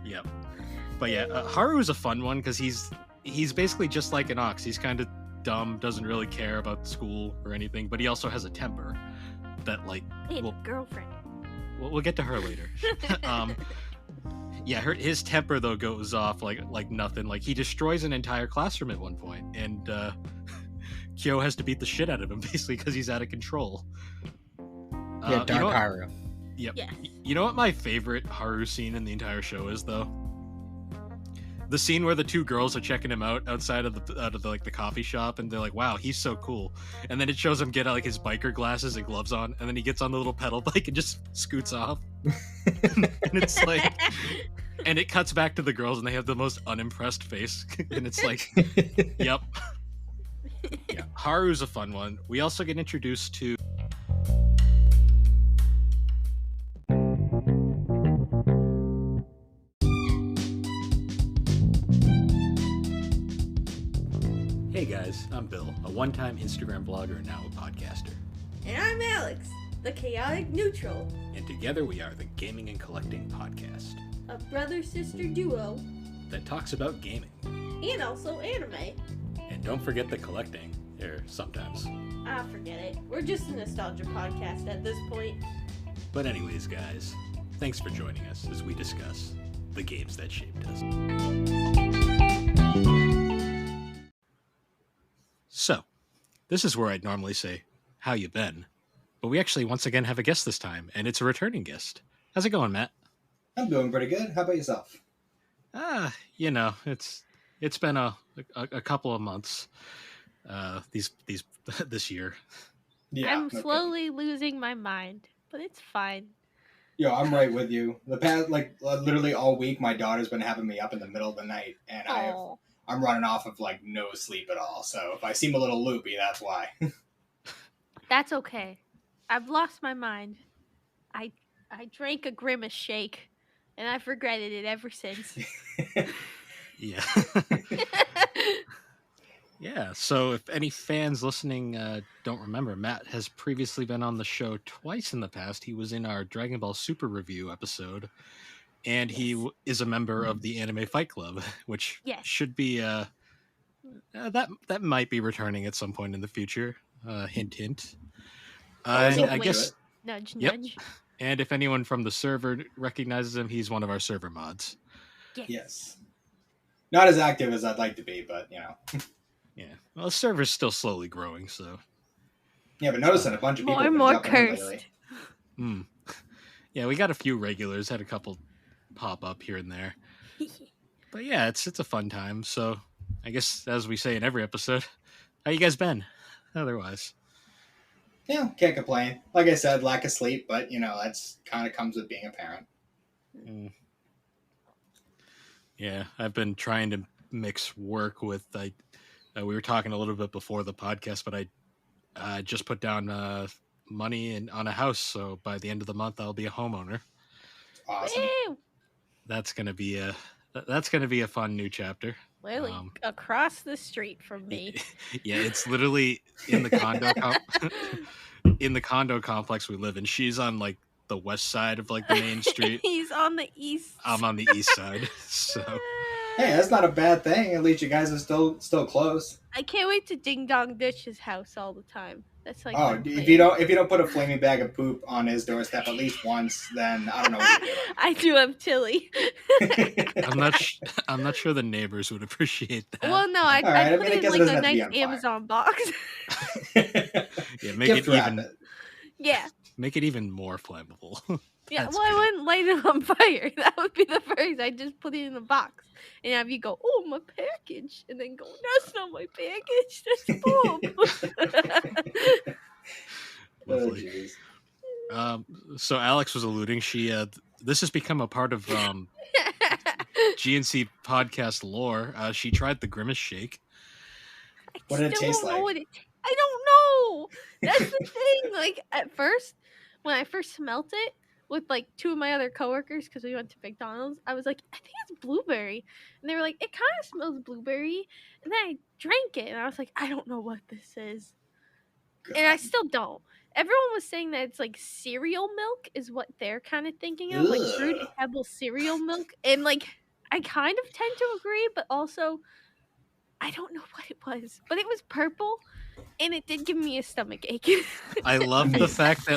Yep. But yeah, Haru is a fun one because he's basically just like an ox. He's kind of dumb, doesn't really care about school or anything, but he also has a temper that girlfriend. We'll get to her later. Yeah, his temper though goes off like nothing. Like he destroys an entire classroom at one point, and Kyo has to beat the shit out of him basically because he's out of control. Dark Haru. Yep. Yeah. You know what my favorite Haru scene in the entire show is though? The scene where the two girls are checking him out outside of the coffee shop, and they're like, "Wow, he's so cool." And then it shows him get like his biker glasses and gloves on, and then he gets on the little pedal bike and just scoots off. And it's like, and it cuts back to the girls, and they have the most unimpressed face, and it's like, "Yep." Yeah, Haru's a fun one. We also get introduced to. Hey guys, I'm Bill, a one-time Instagram blogger and now a podcaster. And I'm Alex, the chaotic neutral. And together we are the Gaming and Collecting Podcast. A brother-sister duo. That talks about gaming. And also anime. And don't forget the collecting, sometimes. Ah, forget it. We're just a nostalgia podcast at this point. But anyways, guys, thanks for joining us as we discuss the games that shaped us. So, this is where I'd normally say, how you been? But we actually once again have a guest this time, and it's a returning guest. How's it going, Matt? I'm doing pretty good. How about yourself? It's been a couple of months this year. Yeah, I'm slowly losing my mind, but it's fine. Yo, I'm right with you. The past, literally all week, my daughter's been having me up in the middle of the night, and I'm running off of no sleep at all. So if I seem a little loopy, that's why. That's okay. I've lost my mind. I drank a Grimace shake, and I've regretted it ever since. Yeah. Yeah, so if any fans listening don't remember, Matt has previously been on the show twice in the past. He was in our Dragon Ball Super review episode, and he is a member of the Anime Fight Club, which should be that might be returning at some point in the future. Hint, hint. I guess nudge, yep. nudge. And if anyone from the server recognizes him, he's one of our server mods. Yes. Not as active as I'd like to be, but Yeah. Well, the server's still slowly growing, so. Yeah, but noticing a bunch of people more cursed. Yeah, we got a few regulars, had a couple pop up here and there. But yeah, it's a fun time. So I guess as we say in every episode, how you guys been? Otherwise. Yeah, can't complain. Like I said, lack of sleep, but that's kind of comes with being a parent. Yeah, I've been trying to mix work with we were talking a little bit before the podcast, but I just put down money on a house, so by the end of the month I'll be a homeowner. Awesome. Woo! That's gonna be a fun new chapter. Literally across the street from me. Yeah, it's literally in the condo in the condo complex we live in. She's on the west side of the main street. He's on the east. I'm on the east side. So hey, that's not a bad thing. At least you guys are still close. I can't wait to ding dong ditch his house all the time. That's if you don't put a flaming bag of poop on his doorstep at least once, then I don't know what you're doing. I do have Tilly. I'm not sure the neighbors would appreciate that. Well, no, I put it in a nice Amazon box. Yeah, make it even more flammable. Yeah, I wouldn't light it on fire. That would be the first. I just put it in a box, and have you go, "Oh, my package," and then go, "That's not my package. That's Bob." So Alex was alluding. She this has become a part of GNC podcast lore. She tried the Grimace shake. What did it taste like? I don't know. That's the thing. At first, when I first smelt it with two of my other coworkers, because we went to McDonald's, I was like, I think it's blueberry, and they were like, it kind of smells blueberry, and then I drank it, and I was like, I don't know what this is. and I still don't. Everyone was saying that it's like cereal milk is what they're kind of thinking of, like Fruity Ugh. Pebbles cereal milk, and like I kind of tend to agree, but also I don't know what it was, but it was purple, and it did give me a stomach ache. I love the Nice. fact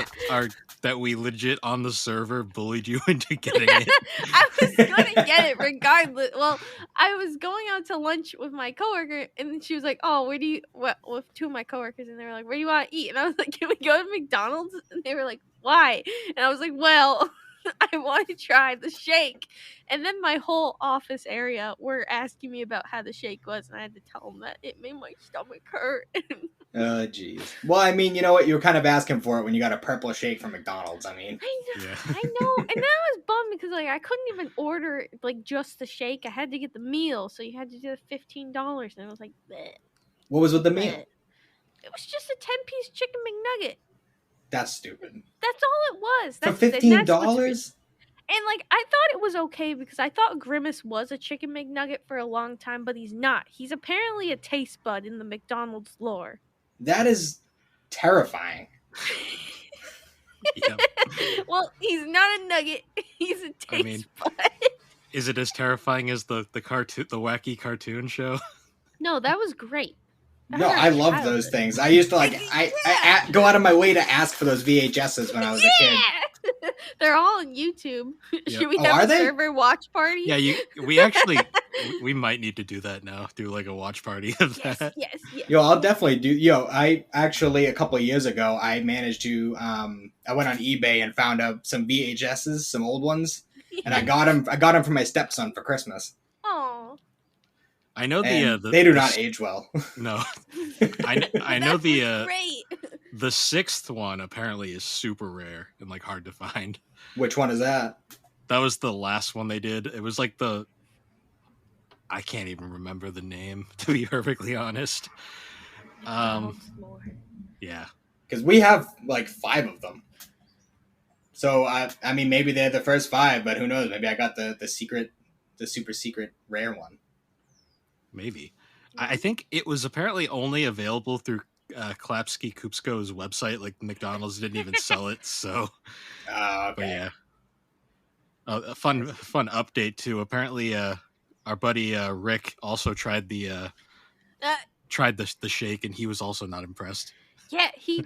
that we legit on the server bullied you into getting it. I was gonna get it regardless. Well, I was going out to lunch with my coworker, and then she was like, "Oh, where do you?" With two of my coworkers, and they were like, "Where do you want to eat?" And I was like, "Can we go to McDonald's?" And they were like, "Why?" And I was like, "Well, I want to try the shake." And then my whole office area were asking me about how the shake was, and I had to tell them that it made my stomach hurt. Oh, jeez. Well, I mean, you know what? You were kind of asking for it when you got a purple shake from McDonald's. I mean, Yeah. I know, and then I was bummed because like I couldn't even order like just the shake. I had to get the meal, so you had to do the $15, and I was like, bleh, what was with the meal? bleh. It was just a 10-piece chicken McNugget. That's stupid. That's all it was. For That's $15? And like I thought it was okay because I thought Grimace was a chicken McNugget for a long time, but he's not. He's apparently a taste bud in the McDonald's lore. That is terrifying. Yeah. Well, he's not a nugget. He's a taste bud. Is it as terrifying as the cartoon, the wacky cartoon show? No, that was great. No, I love those things. I used to like I go out of my way to ask for those VHSs when I was a kid. They're all on YouTube. Yeah. Should we Oh, have are a they? server watch party? Yeah, we might need to do that now. Do like a watch party of that. Yes. Yo, I'll definitely do. Yo, I actually a couple of years ago I managed to I went on eBay and found out some VHSs, some old ones, and I got them for my stepson for Christmas. Oh. I know And the they do not age well. No, I know Great. the sixth one apparently is super rare and like hard to find. Which one is that? That was the last one they did. It was like I can't even remember the name, to be perfectly honest. Yeah, because we have like 5 of them. So I mean, maybe they're the first 5, but who knows? Maybe I got the super secret rare one. maybe. I think it was apparently only available through Klapski Kupsko's website. Like McDonald's didn't even sell it. So, Okay. but yeah. A fun update too. Apparently, our buddy Rick also tried the shake, and he was also not impressed. Yeah, he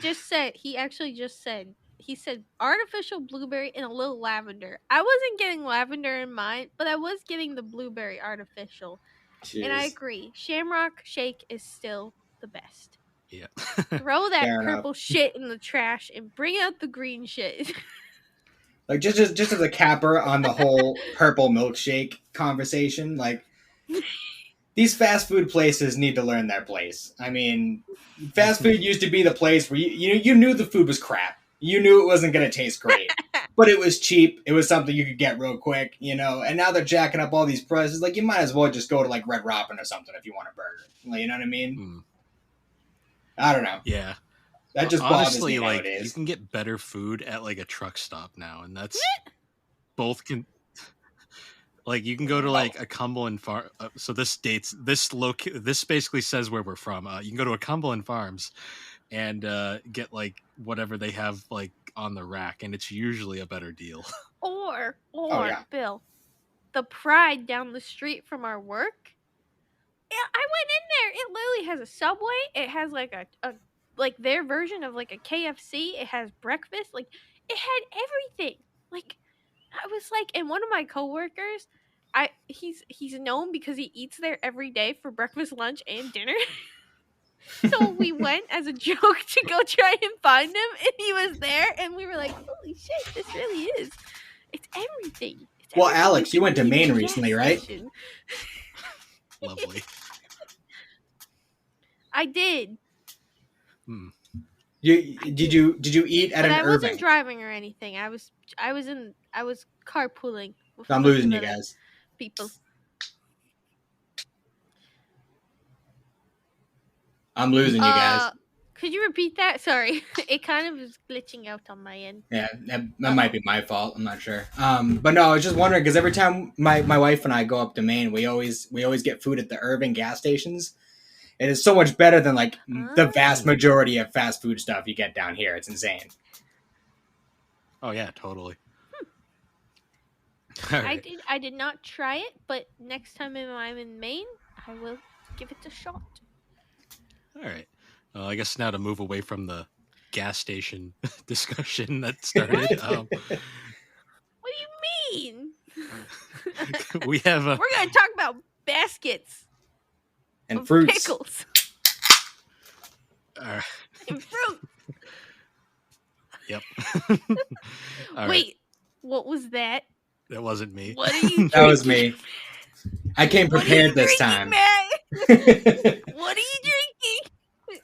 said artificial blueberry and a little lavender. I wasn't getting lavender in mine, but I was getting the blueberry artificial. Jeez. And I agree. Shamrock shake is still the best. Yeah. Throw that Fair purple shit in the trash and bring out the green shit. Like just as a capper on the whole purple milkshake conversation, like these fast food places need to learn their place. I mean, fast food used to be the place where you knew the food was crap. You knew it wasn't going to taste great, but it was cheap. It was something you could get real quick, And now they're jacking up all these prices. Like you might as well just go to like Red Robin or something if you want a burger. Like, you know what I mean? I don't know. Yeah. That just honestly, bothers me like nowadays. you can get better food at like a truck stop now, and that's both can. Like you can go to like a Cumberland farm. So this basically says where we're from. You can go to a Cumberland Farms and get like whatever they have like on the rack, and it's usually a better deal. Or yeah. Bill, the Pride down the street from our work. Yeah, I went in there. It literally has a Subway. It has like a like their version of like a KFC. It has breakfast. Like it had everything. Like I was like, and one of my coworkers, he's known because he eats there every day for breakfast, lunch, and dinner. So we went as a joke to go try and find him, and he was there, and we were like, "Holy shit, this really is! It's everything." Well, Alex, you went to Maine recently, right? Lovely. I did. Did you eat at but an I Irving? wasn't driving or anything. I was carpooling. With I'm losing you guys. People. I'm losing you guys. Could you repeat that? Sorry, it kind of is glitching out on my end. Yeah, that might be my fault. I'm not sure. But no, I was just wondering because every time my wife and I go up to Maine, we always get food at the Irving gas stations, It is so much better than like the vast Ah. majority of fast food stuff you get down here. It's insane. Oh yeah, totally. I did not try it, but next time I'm in Maine, I will give it a shot. All right. I guess now to move away from the gas station discussion that started. What do you mean? We have We're gonna talk about baskets And of fruits. pickles uh, and fruit. yep. All right. Wait, what was that? That wasn't me. What are you drinking? That was me. I came What are you prepared this drinking, time. Matt? What are you drinking?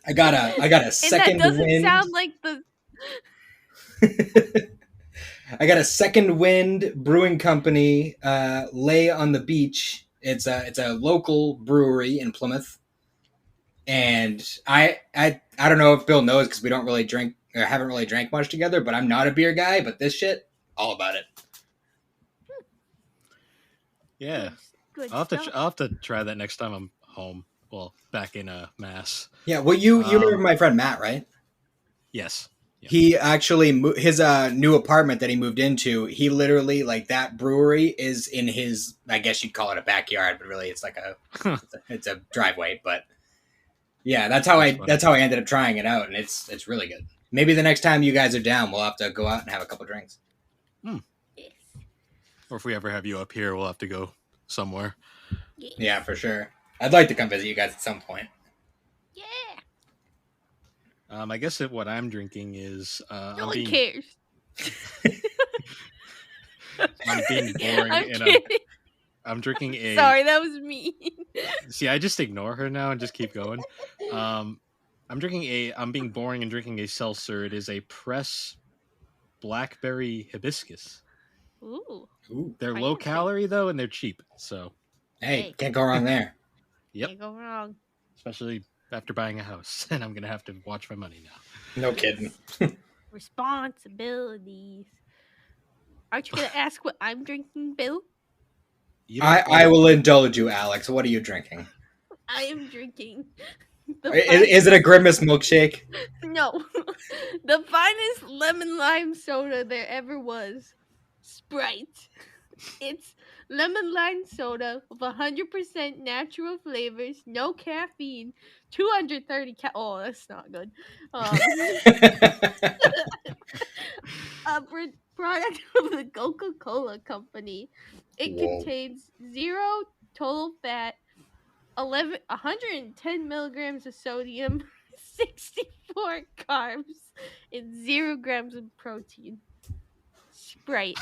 I got a And that second doesn't wind. sound like the. I got a Second Wind Brewing Company, Lay on the Beach. It's a local brewery in Plymouth, and I don't know if Bill knows because we don't really drink or haven't really drank much together. But I'm not a beer guy, but this shit, all about it. Yeah. Good I'll stuff. have to try that next time I'm home. Well, back in Mass. Yeah, well, you remember my friend Matt, right? Yes. Yep. He actually his new apartment that he moved into. He literally like that brewery is in his. I guess you'd call it a backyard, but really it's like it's a driveway. But yeah, that's how I ended up trying it out, and it's really good. Maybe the next time you guys are down, we'll have to go out and have a couple drinks. Yes. Or if we ever have you up here, we'll have to go somewhere. Yes. Yeah, for sure. I'd like to come visit you guys at some point. Yeah. I guess what I'm drinking is No one cares. I'm being boring, I'm and kidding. I'm drinking a. Sorry, that was me. See, I just ignore her now and just keep going. I'm being boring and drinking a seltzer. It is a Press Blackberry Hibiscus. Ooh. They're low calorie though, and they're cheap. So hey, can't go wrong there. Yep. Can't go wrong. Especially after buying a house, and I'm gonna have to watch my money now. No kidding. Responsibilities. Aren't you gonna ask what I'm drinking, Bill? I will indulge you, Alex. What are you drinking? I am drinking. Is it a Grimace milkshake? No. The finest lemon lime soda there ever was. Sprite. It's lemon lime soda with 100% natural flavors, no caffeine, 230 Oh, that's not good. A product of the Coca-Cola Company. It contains 0 total fat, 110 milligrams of sodium, 64 carbs, and 0 grams of protein. Sprite.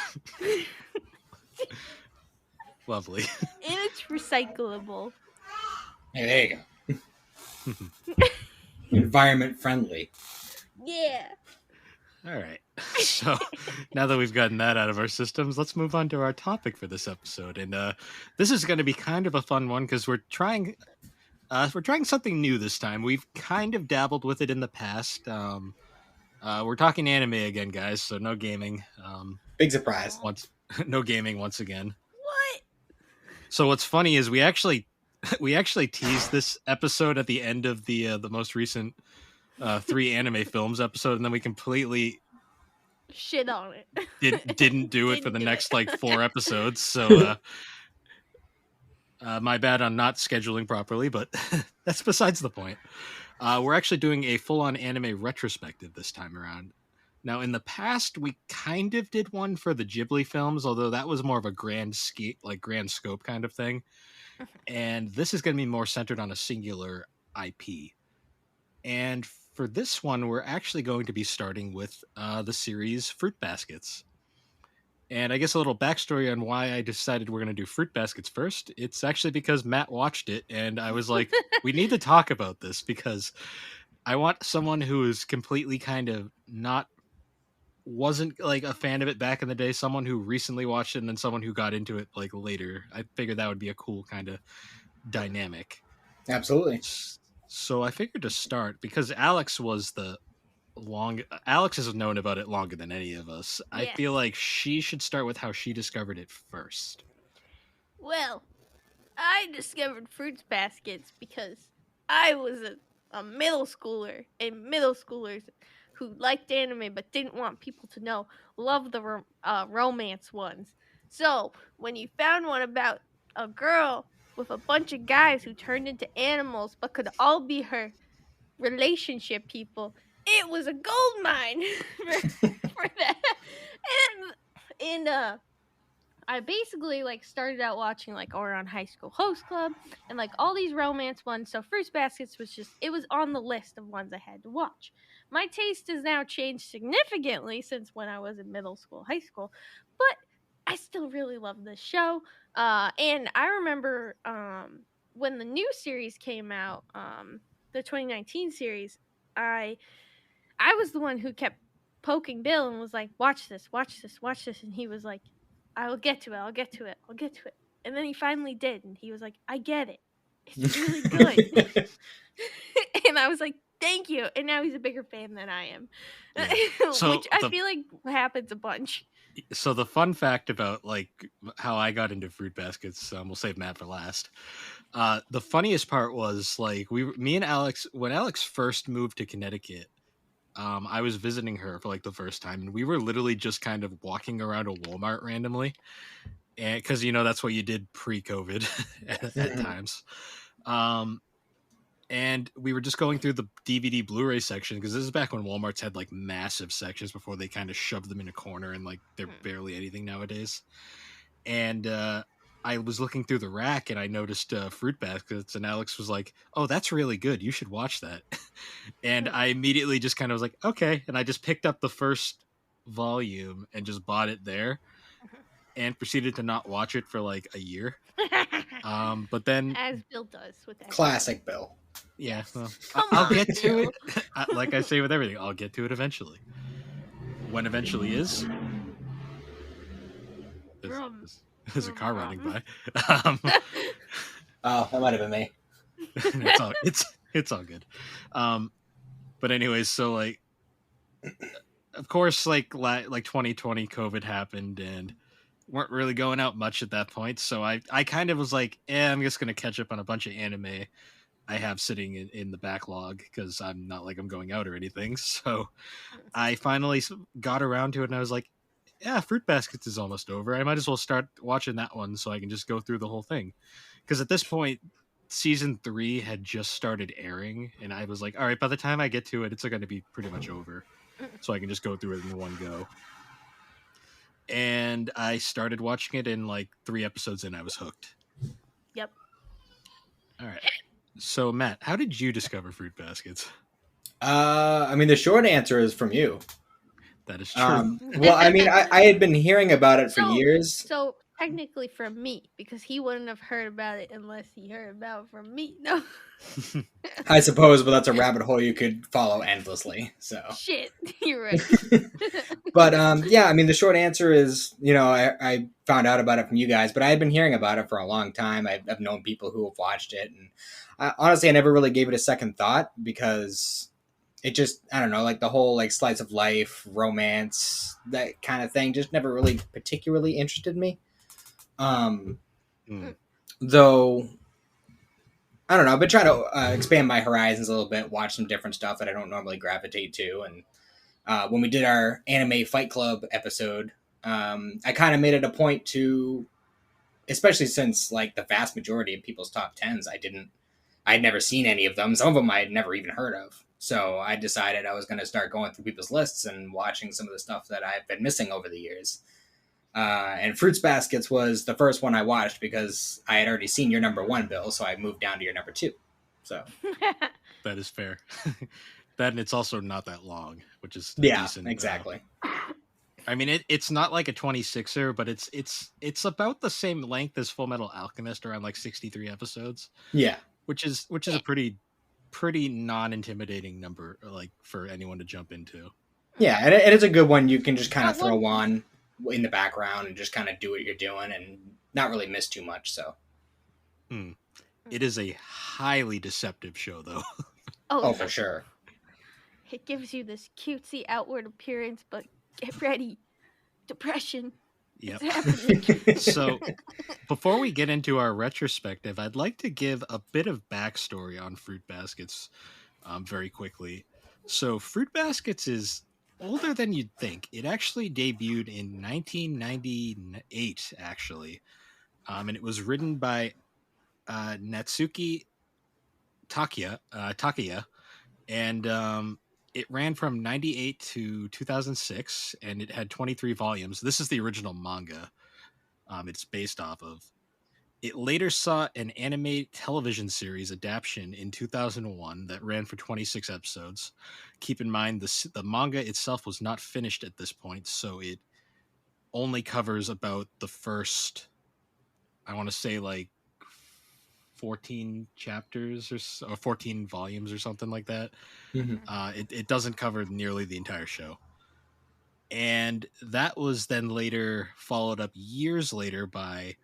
Lovely. And it's recyclable. Hey, there you go. Environment friendly. Yeah. All right. So now that we've gotten that out of our systems, let's move on to our topic for this episode. And this is going to be kind of a fun one because we're trying something new this time. We've kind of dabbled with it in the past. We're talking anime again, guys. So no gaming. Big surprise. No gaming once again. What? So what's funny is we actually teased this episode at the end of the most recent 3 anime films episode, and then we completely shit on it. Didn't do it for the next like 4 episodes. So my bad on not scheduling properly, but that's besides the point. We're actually doing a full-on anime retrospective this time around. Now, in the past, we kind of did one for the Ghibli films, although that was more of a grand scope kind of thing. And this is going to be more centered on a singular IP. And for this one, we're actually going to be starting with the series Fruit Baskets. And I guess a little backstory on why I decided we're going to do Fruit Baskets first. It's actually because Matt watched it, and I was like, we need to talk about this because I want someone who is completely kind of wasn't like a fan of it back in the day, someone who recently watched it, and then someone who got into it like later. I figured that would be a cool kind of dynamic. Absolutely. So I figured to start because Alex has known about it longer than any of us. Yes. I feel like she should start with how she discovered it first. Well, I discovered Fruit Baskets because I was a middle schooler, and middle schoolers who liked anime but didn't want people to know loved the romance ones. So when you found one about a girl with a bunch of guys who turned into animals but could all be her relationship people, it was a gold mine for that. And I basically like started out watching like Ouran High School Host Club and like all these romance ones. So Fruits Baskets was just it was on the list of ones I had to watch. My taste has now changed significantly since when I was in middle school, high school, but I still really love this show. And I remember when the new series came out, the 2019 series, I was the one who kept poking Bill and was like, "Watch this, watch this, watch this," and he was like, "I'll get to it, I'll get to it, I'll get to it." And then he finally did, and he was like, "I get it. It's really good." And I was like, "Thank you." And now he's a bigger fan than I am, Yeah. So which I feel like happens a bunch. So the fun fact about like how I got into Fruit Baskets, we'll save Matt for last. The funniest part was like me and Alex, when Alex first moved to Connecticut, I was visiting her for like the first time, and we were literally just kind of walking around a Walmart randomly, and because that's what you did pre-COVID at times. And we were just going through the DVD Blu-ray section because this is back when Walmart's had like massive sections before they kind of shoved them in a corner and like they're barely anything nowadays. And I was looking through the rack and I noticed Fruit Baskets, and Alex was like, "Oh, that's really good. You should watch that." And I immediately just kind of was like, "Okay," and I just picked up the first volume and just bought it there, and proceeded to not watch it for like a year. But then, as Bill does with that Classic Bill. Yeah, Yes. well, Come I'll on, get to Bill. it. Like I say with everything, I'll get to it eventually. When eventually is. There's a car running by. Oh, that might have been me. It's all good. But anyways, so like, of course, like 2020 COVID happened and weren't really going out much at that point. So I kind of was like, I'm just gonna catch up on a bunch of anime I have sitting in the backlog because I'm not like I'm going out or anything. So I finally got around to it and I was like, yeah, Fruit Baskets is almost over. I might as well start watching that one so I can just go through the whole thing. Because at this point, season 3 had just started airing and I was like, all right, by the time I get to it, it's going to be pretty much over. So I can just go through it in one go. And I started watching it in like 3 episodes and I was hooked. Yep. All right. So, Matt, how did you discover Fruit Baskets? I mean, the short answer is from you. That is true. Well, I mean, I had been hearing about it for years. So technically from me, because he wouldn't have heard about it unless he heard about it from me. No. I suppose, but that's a rabbit hole you could follow endlessly. So shit, you're right. But yeah, I mean, the short answer is, I found out about it from you guys, but I had been hearing about it for a long time. I've known people who have watched it, and honestly, I never really gave it a second thought because it just, I don't know, like the whole like slice of life, romance, that kind of thing, just never really particularly interested me. Though, I don't know, I've been trying to expand my horizons a little bit, watch some different stuff that I don't normally gravitate to, and when we did our anime Fight Club episode, I kind of made it a point to, especially since like the vast majority of people's top 10s, I'd never seen any of them. Some of them I had never even heard of. So I decided I was going to start going through people's lists and watching some of the stuff that I've been missing over the years. And Fruits Baskets was the first one I watched because I had already seen your number 1, Bill. So I moved down to your number 2. So that is fair. That, and it's also not that long, which is decent. Exactly. I mean, it's not like a 26er, but it's about the same length as Full Metal Alchemist, around like 63 episodes. Yeah, which is a pretty non-intimidating number, like for anyone to jump into. Yeah, and it is a good one you can just kind of throw on in the background and just kind of do what you're doing and not really miss too much. So, it is a highly deceptive show, though. Oh, for sure. It gives you this cutesy outward appearance, but get ready, depression. Yep. It's happening. So before we get into our retrospective, I'd like to give a bit of backstory on Fruit Baskets very quickly. So Fruit Baskets is older than you'd think. It actually debuted in 1998, actually, and it was written by Natsuki Takaya, and it ran from 98 to 2006, and it had 23 volumes. This is the original manga it's based off of. It later saw an anime television series adaptation in 2001 that ran for 26 episodes. Keep in mind, the manga itself was not finished at this point, so it only covers about the first, I want to say, like 14 chapters or 14 volumes or something like that. Mhm. It doesn't cover nearly the entire show. And that was then later followed up years later by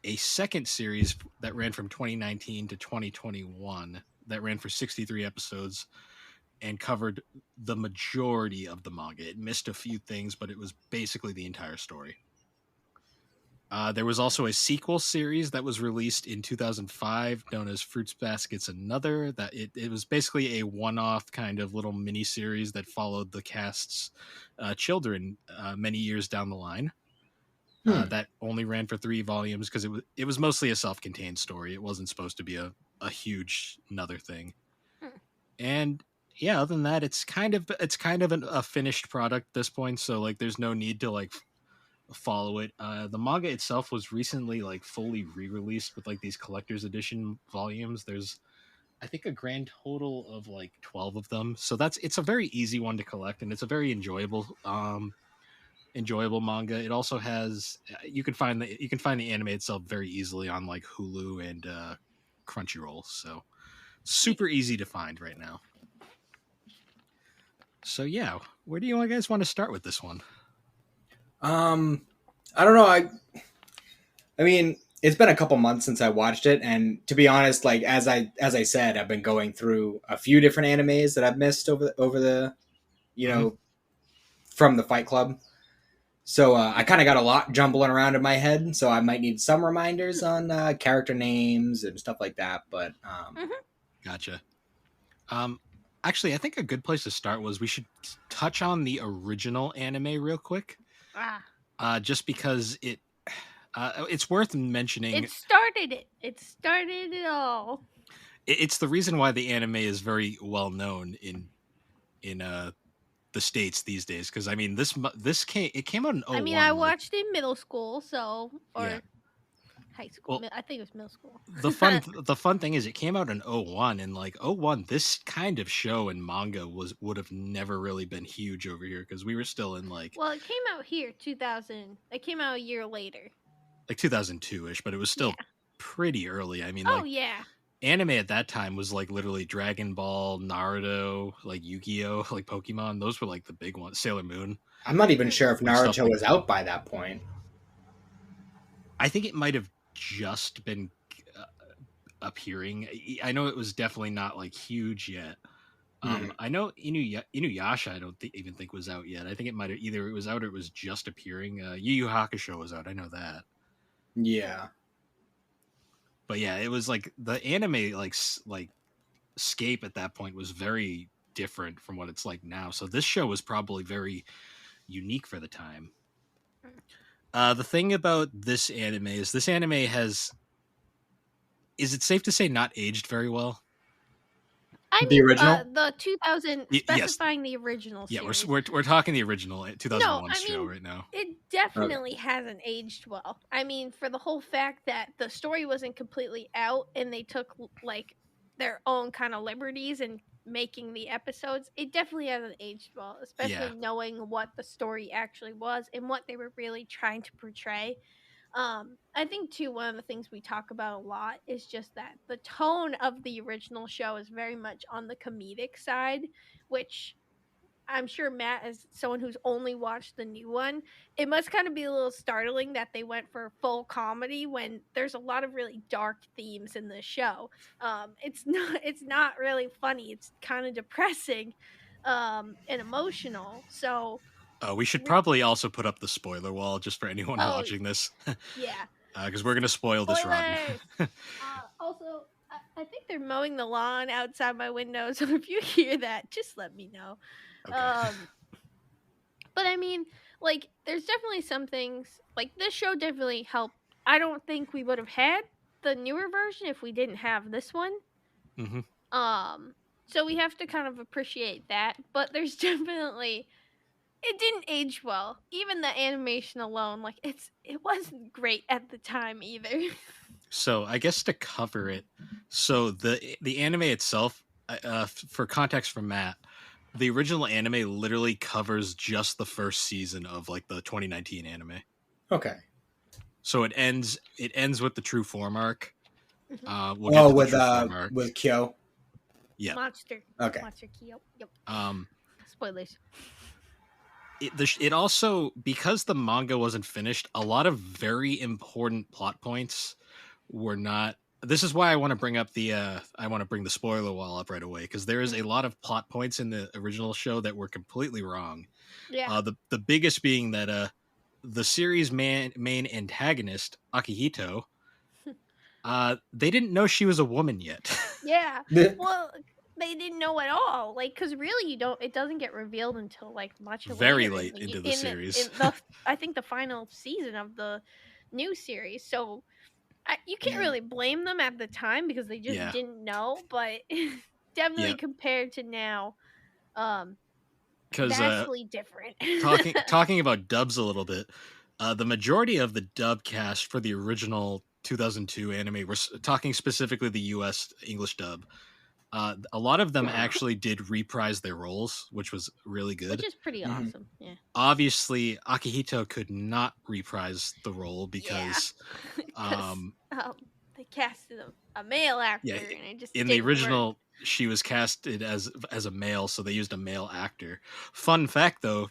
a second series that ran from 2019 to 2021 that ran for 63 episodes and covered the majority of the manga. It missed a few things, but it was basically the entire story. There was also a sequel series that was released in 2005 known as Fruits Baskets Another. That it was basically a one-off kind of little mini series that followed the cast's children many years down the line. That only ran for 3 volumes because it was mostly a self-contained story. It wasn't supposed to be a huge another thing. And yeah, other than that, it's kind of a finished product at this point. So like, there's no need to like follow it. The manga itself was recently like fully re-released with like these collector's edition volumes. There's I think a grand total of like 12 of them. So it's a very easy one to collect, and it's a very enjoyable manga. It also has you can find the anime itself very easily on like Hulu and Crunchyroll. So super easy to find right now. So yeah, where do you guys want to start with this one? I don't know. I mean, it's been a couple months since I watched it, and to be honest, like as I said, I've been going through a few different animes that I've missed over the you know from the Fight Club. So I kind of got a lot jumbling around in my head, so I might need some reminders on character names and stuff like that. But Gotcha. Actually, I think a good place to start was we should touch on the original anime real quick. Just because it's worth mentioning. It started it. It started it all. It's the reason why the anime is very well known in the States these days. Because I mean, this came out in 01. I mean, I watched it in middle school, so Yeah. high school. Well, I think it was middle school. the fun thing is it came out in 01, and like 01, this kind of show and manga would have never really been huge over here because we were still in like, Well, it came out here 2000. It came out a year later. like 2002ish, but it was still pretty early. I mean, Oh like yeah. anime at that time was like literally Dragon Ball, Naruto, like Yu-Gi-Oh, like Pokemon. Those were like the big ones. Sailor Moon. I'm not even sure if Like, stuff Naruto like was that. out by that point. I think it might have just been appearing. I know it was definitely not like huge yet. I know Inuyasha. I don't even think was out yet. I think it might have either it was out or it was just appearing. Yu Yu Hakusho was out. I know that. Yeah. But yeah, it was like the anime like scape at that point was very different from what it's like now. So this show was probably very unique for the time. The thing about this anime is has, is it safe to say, not aged very well? I The mean, original? the 2000 Yes. specifying the original Yeah, series. we're talking the original 2001 No, I show mean, right now. it definitely hasn't aged well. I mean, for the whole fact that the story wasn't completely out and they took like their own kind of liberties in making the episodes, it definitely hasn't aged well, especially knowing what the story actually was and what they were really trying to portray. I think too, one of the things we talk about a lot is just that the tone of the original show is very much on the comedic side, which I'm sure Matt, as someone who's only watched the new one, it must kind of be a little startling that they went for full comedy when there's a lot of really dark themes in the show. It's not really funny. It's kind of depressing, and emotional. So We should probably also put up the spoiler wall just for anyone Oh, watching this, yeah. because we're gonna spoil this rotten. Spoilers. Also, I think they're mowing the lawn outside my window, so if you hear that, just let me know. Okay. But I mean, like, there's definitely some things like this show definitely helped. I don't think we would have had the newer version if we didn't have this one. hmm Um, so we have to kind of appreciate that. But there's definitely it didn't age well. Even the animation alone, like it wasn't great at the time either. So I guess to cover it, so the anime itself, for context from Matt, the original anime literally covers just the first season of like the 2019 anime. Okay. So it ends with the true form arc. Mhm. We'll get to the with true form arc. with Kyo. Yeah. Monster. Okay. Monster Kyo. Yep. Um, Spoilers. it also, because the manga wasn't finished, a lot of very important plot points were not. This is why I want to bring up I want to bring the spoiler wall up right away, because there is a lot of plot points in the original show that were completely wrong. Yeah. The biggest being that the series main antagonist Akihito, they didn't know she was a woman yet. Yeah. Well, they didn't know at all. Like, because really, you don't. It doesn't get revealed until like much Very later late into the in series. in the I think the final season of the new series. So you can't really blame them at the time because they just Yeah. didn't know. But definitely Yeah. compared to now, Because vastly different. talking about dubs a little bit, the majority of the dub cast for the original 2002 anime, we're talking specifically the U.S. English dub. A lot of them actually did reprise their roles, which was really good. Which is pretty awesome. Yeah. Obviously, Akihito could not reprise the role because, they casted a male actor, yeah, and it just in the didn't work. original, she was casted as a male, so they used a male actor. Fun fact, though,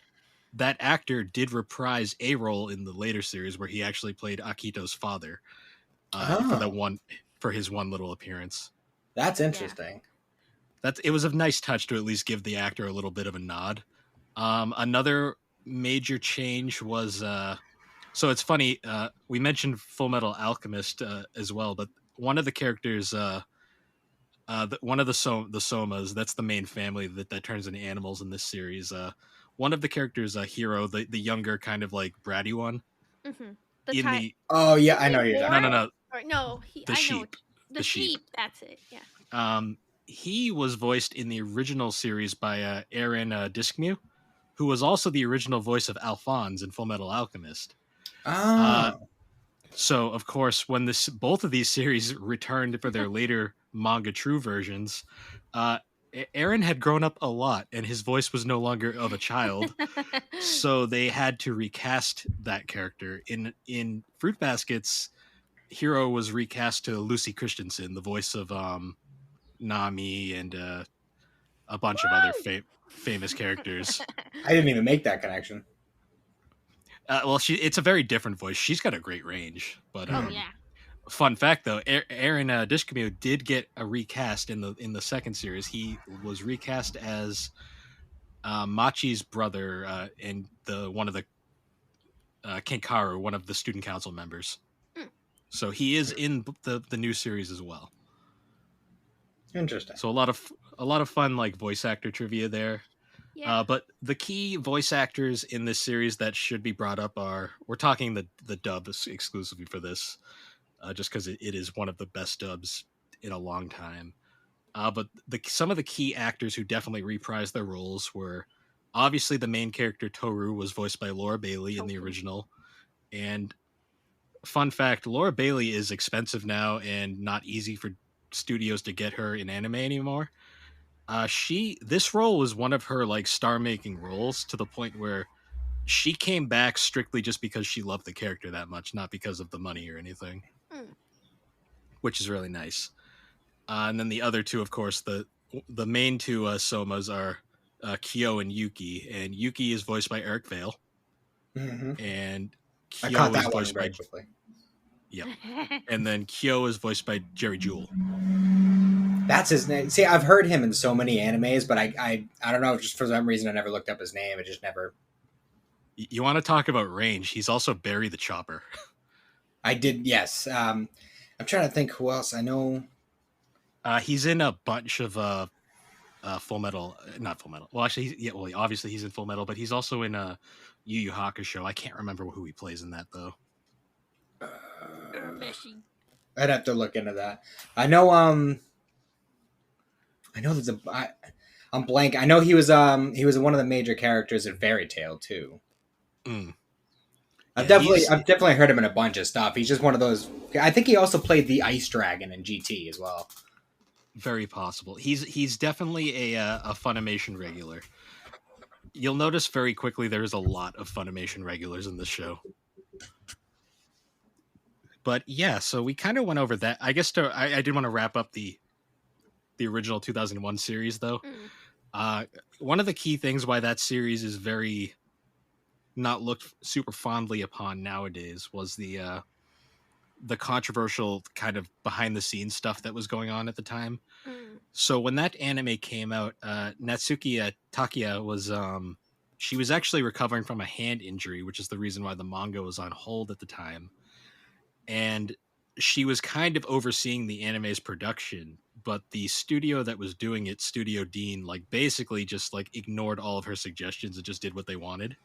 that actor did reprise a role in the later series where he actually played Akito's father for his one little appearance. That's interesting. It was a nice touch to at least give the actor a little bit of a nod. Another major change was so it's funny, we mentioned Full Metal Alchemist as well, but one of the characters one of the Somas, that's the main family that turns into animals in this series. One of the characters, Hero, the younger kind of like bratty one. Mm-hmm. Oh yeah, I know you're talking about. No, the sheep. The sheep. That's it. Yeah. He was voiced in the original series by Aaron Discmew, who was also the original voice of Alphonse in Full Metal Alchemist. So, of course, when both of these series returned for their later manga true versions, Aaron had grown up a lot, and his voice was no longer of a child. So they had to recast that character. In Fruit Baskets, Hero was recast to Lucy Christensen, the voice of Nami and a bunch of other famous characters. I didn't even make that connection. Well, it's a very different voice. She's got a great range. But fun fact though, Aaron Discmew did get a recast in the second series. He was recast as Machi's brother and one of the Kenkaru, one of the student council members. So he is in the new series as well. Interesting. So a lot of fun like voice actor trivia there. Yeah. But the key voice actors in this series that should be brought up we're talking the dub exclusively for this, just because it is one of the best dubs in a long time. But some of the key actors who definitely reprised their roles were obviously the main character Toru was voiced by Laura Bailey in the original. And fun fact, Laura Bailey is expensive now and not easy for studios to get her in anime anymore. This role was one of her like star-making roles, to the point where she came back strictly just because she loved the character that much, not because of the money or anything, which is really nice. And then the other two, of course, the main two Somas are Kyo and Yuki, and Yuki is voiced by Eric Vale, and Kyo is voiced by Yep, and then Kyo is voiced by Jerry Jewell. That's his name. See, I've heard him in so many animes, but I don't know, just for some reason I never looked up his name. It just never You want to talk about range? He's also Barry the Chopper. I did, yes. I'm trying to think who else I know. He's in a bunch of Full Metal, not Full Metal. Well, actually, obviously he's in Full Metal, but he's also in a Yu Yu Hakusho. I can't remember who he plays in that though. Messy. I'd have to look into that. I know. I know there's I'm blank. I know he was one of the major characters in Fairy Tale too. Mm. I've Yeah, definitely heard him in a bunch of stuff. He's just one of those. I think he also played the Ice Dragon in GT as well. very possible. He's definitely a Funimation regular. You'll notice very quickly there's a lot of Funimation regulars in this show. But yeah, so we kind of went over that. I guess I did want to wrap up the original 2001 series though. One of the key things why that series is very not looked super fondly upon nowadays was the controversial kind of behind the scenes stuff that was going on at the time. So when that anime came out, Natsuki Takia was she was actually recovering from a hand injury, which is the reason why the manga was on hold at the time. And she was kind of overseeing the anime's production, but the studio that was doing it, Studio Dean, like basically just like ignored all of her suggestions and just did what they wanted.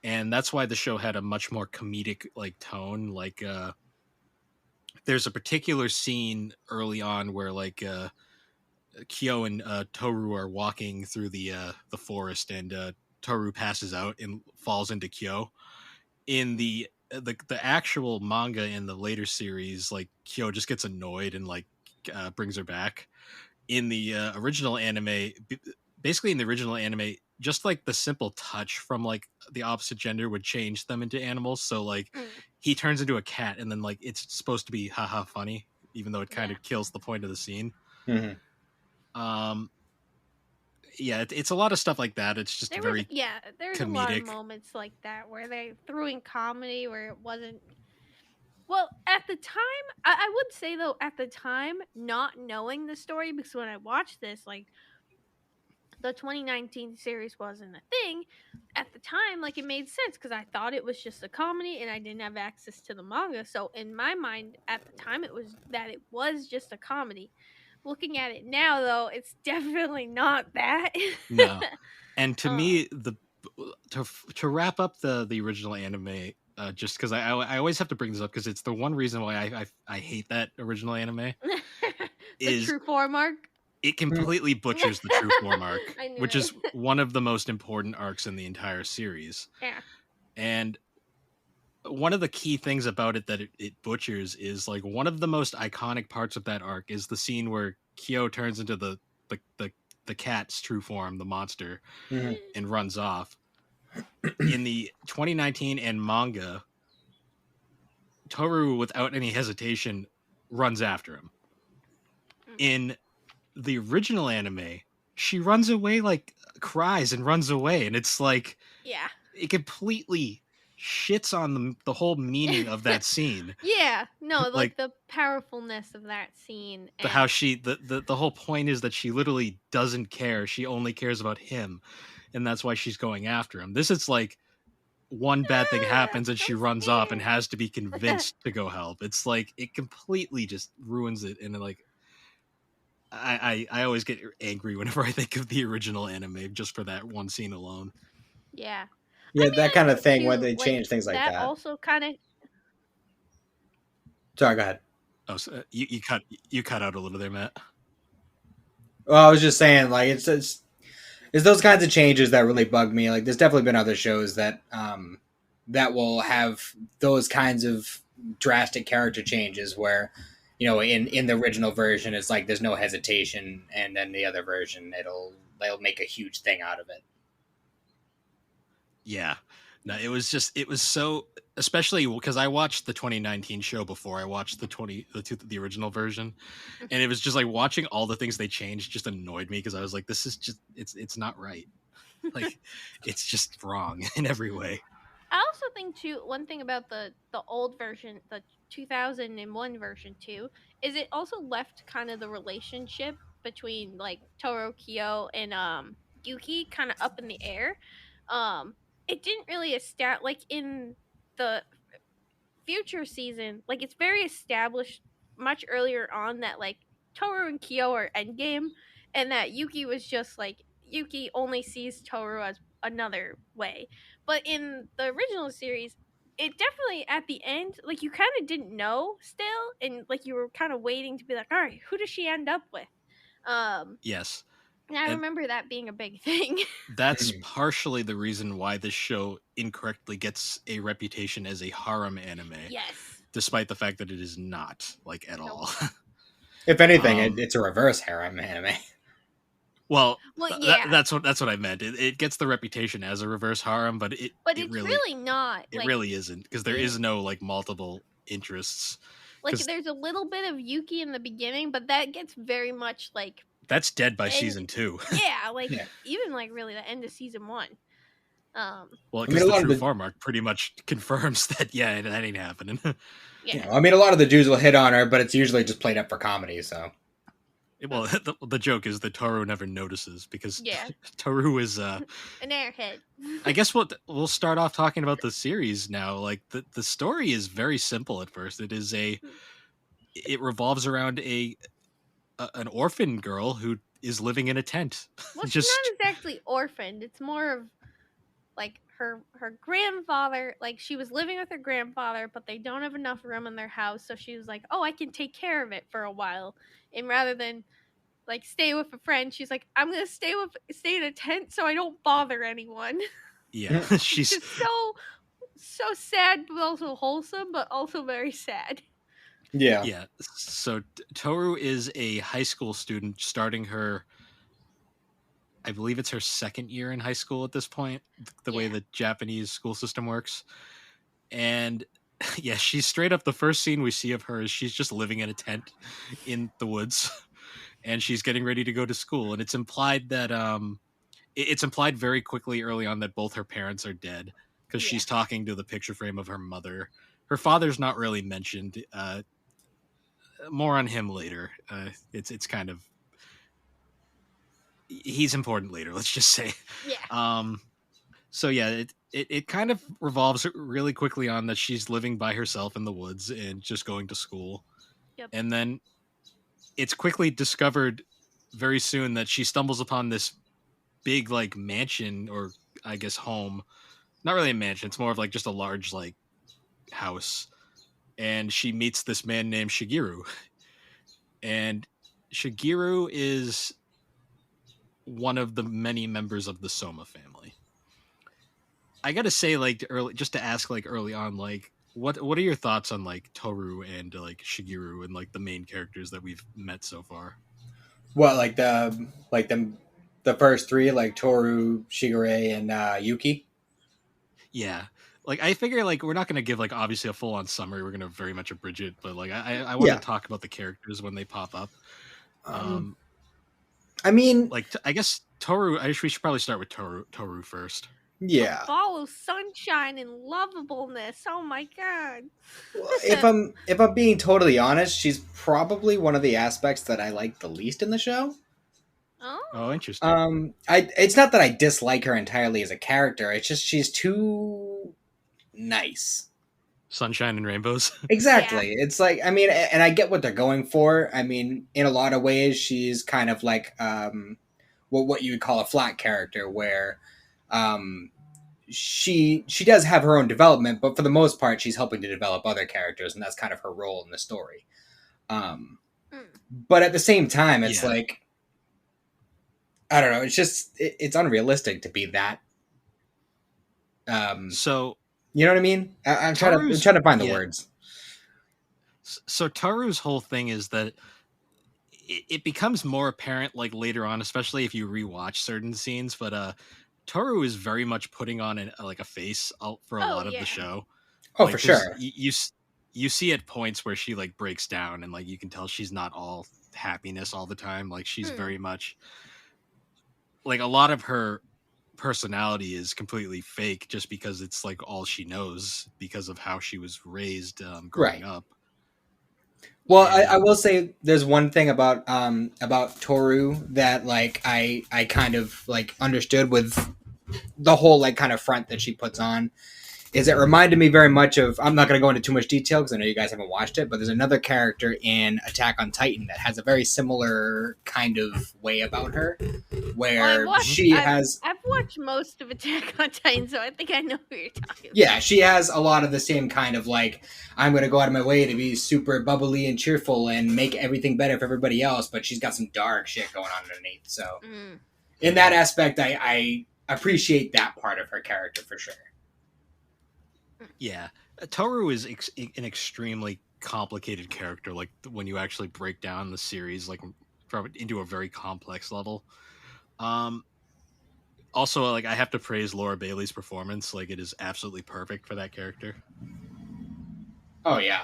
And that's why the show had a much more comedic like tone. Like there's a particular scene early on where like Kyo and Toru are walking through the forest, and Toru passes out and falls into Kyo. In the actual manga in the later series, like Kyo just gets annoyed and like brings her back. In the original anime, basically in the original anime, just like the simple touch from like the opposite gender would change them into animals. So like he turns into a cat, and then like it's supposed to be haha funny, even though it kind of kills the point of the scene. Mm-hmm. Yeah, it's a lot of stuff like that. It's just There's comedic. a lot of moments like that where they threw in comedy where it wasn't. Well, at the time, I would say though, at the time, not knowing the story, because when I watched this, like the 2019 series wasn't a thing at the time, like it made sense because I thought it was just a comedy and I didn't have access to the manga. So in my mind at the time it was just a comedy. Looking at it now though, it's definitely not that. No. And to me, to wrap up the original anime, just because I always have to bring this up because it's the one reason why I hate that original anime The true form arc. It completely butchers the true form arc, which it. is one of the most important arcs in the entire series. Yeah. And one of the key things about it that it butchers is like one of the most iconic parts of that arc is the scene where Kyo turns into the cat's true form, the monster, and runs off. In the 2019 and manga, Toru, without any hesitation, runs after him. In the original anime, she runs away, like cries and runs away, and it's like, yeah, it completely shits on the whole meaning of that scene. Yeah, no, like the powerfulness of that scene. And how she the whole point is that she literally doesn't care. She only cares about him, and that's why she's going after him. This is like one bad thing happens and she runs off and has to be convinced to go help. It's like it completely just ruins it, and like I always get angry whenever I think of the original anime just for that one scene alone. Yeah. Yeah, that kind of thing when they change things like that. Also kind of. Sorry, go ahead. Oh, so you cut out a little there, Matt. Well, I was just saying, like it's those kinds of changes that really bug me. Like, there's definitely been other shows that that will have those kinds of drastic character changes where, you know, in the original version, it's like there's no hesitation, and then the other version, they'll make a huge thing out of it. Yeah, no, it was so, especially because I watched the 2019 show before I watched the original version, and it was just like watching all the things they changed just annoyed me because I was like, this is just it's not right, like it's just wrong in every way. I also think too, one thing about the old version, the 2001 version too, is it also left kind of the relationship between like Toro, Kyo, and Yuki kind of up in the air. it didn't really establish, like, in the future season, like, it's very established much earlier on that, like, Toru and Kyo are endgame, and that Yuki was just like, Yuki only sees Toru as another way. But in the original series, it definitely at the end, like, you kind of didn't know still, and like you were kind of waiting to be like, all right, who does she end up with? Um, Yes. and I And remember that being a big thing. that's partially the reason why this show incorrectly gets a reputation as a harem anime, Yes. despite the fact that it is not, like, at Nope. all. If anything, Um, it's a reverse harem anime. well, Well, yeah, that's what I meant. It gets the reputation as a reverse harem, but but it it's really really not. it Like, really isn't, because there in is no like multiple interests. like Because there's a little bit of Yuki in the beginning, but that gets very much like that's dead by end. season 2. Yeah, like Yeah. even like really the end of season 1. Um, Well, I mean, because a the lot of true the farm arc pretty much confirms that that ain't happening. yeah, I mean, a lot of the dudes will hit on her, but it's usually just played up for comedy. So Well, the joke is that Toru never notices, because yeah, Toru is an airhead. I guess we'll start off talking about the series now. Like, the story is very simple at first. It revolves around an orphan girl who is living in a tent. Well, she's Just not exactly orphaned. It's more of like her grandfather. Like she was living with her grandfather, but they don't have enough room in their house, so she was like, "Oh, I can take care of it for a while." And rather than like stay with a friend, she's like, "I'm gonna stay in a tent so I don't bother anyone." yeah, It's she's just so sad, but also wholesome, but also very sad. yeah, yeah. So Toru is a high school student starting her, I believe it's her second year in high school at this point, the way Yeah. the Japanese school system works. And yeah, she's straight up, the first scene we see of her is she's just living in a tent in the woods, and she's getting ready to go to school. And it's implied that it's implied very quickly early on that both her parents are dead, because Yeah. she's talking to the picture frame of her mother. Her father's not really mentioned. More on him later. It's kind of, he's important later, let's just say. Yeah. So yeah, it kind of revolves really quickly on that she's living by herself in the woods and just going to school. Yep. And then it's quickly discovered very soon that she stumbles upon this big like mansion, or I guess home. Not really a mansion, it's more of like just a large like house. And she meets this man named Shigeru. And Shigeru is one of the many members of the Soma family. I gotta say, like, early, just to ask, like, early on, like, what are your thoughts on like Toru and like Shigeru and like the main characters that we've met so far? what the first three, like Toru, Shigure, and Yuki. Yeah, like I figure like we're not gonna give like obviously a full on summary. We're gonna very much abridge it, but like I want to Yeah. talk about the characters when they pop up. I mean, Like I guess Toru. We should probably start with Toru first. yeah. Follow sunshine and lovableness. Oh my god. If I'm being totally honest, she's probably one of the aspects that I like the least in the show. Oh, interesting. It's not that I dislike her entirely as a character. It's just she's too nice. Sunshine and rainbows. Exactly. It's like, I mean, and I get what they're going for. I mean, in a lot of ways, she's kind of like what you would call a flat character, where she does have her own development, but for the most part, she's helping to develop other characters, and that's kind of her role in the story. But at the same time, it's like, I don't know. It's just it's unrealistic to be that. So you know what I mean? I'm trying to find the words. So Taru's whole thing is that it becomes more apparent like later on, especially if you rewatch certain scenes. But Toru is very much putting on a face for a lot of the show. Oh, like, for sure. You see at points where she like breaks down, and like you can tell she's not all happiness all the time. Like she's very much like, a lot of her personality is completely fake, just because it's like all she knows because of how she was raised growing up. Well, I will say there's one thing about Toru that like I kind of like understood with the whole like kind of front that she puts on is it reminded me very much of, I'm not going to go into too much detail because I know you guys haven't watched it, but there's another character in Attack on Titan that has a very similar kind of way about her where I've watched most of Attack on Titan, so I think I know who you're talking about. Yeah, she has a lot of the same kind of like, I'm going to go out of my way to be super bubbly and cheerful and make everything better for everybody else, but she's got some dark shit going on underneath. So in that aspect, I appreciate that part of her character for sure. Yeah, Toru is an extremely complicated character. Like when you actually break down the series, like into a very complex level. Also, like I have to praise Laura Bailey's performance. Like it is absolutely perfect for that character. Oh yeah.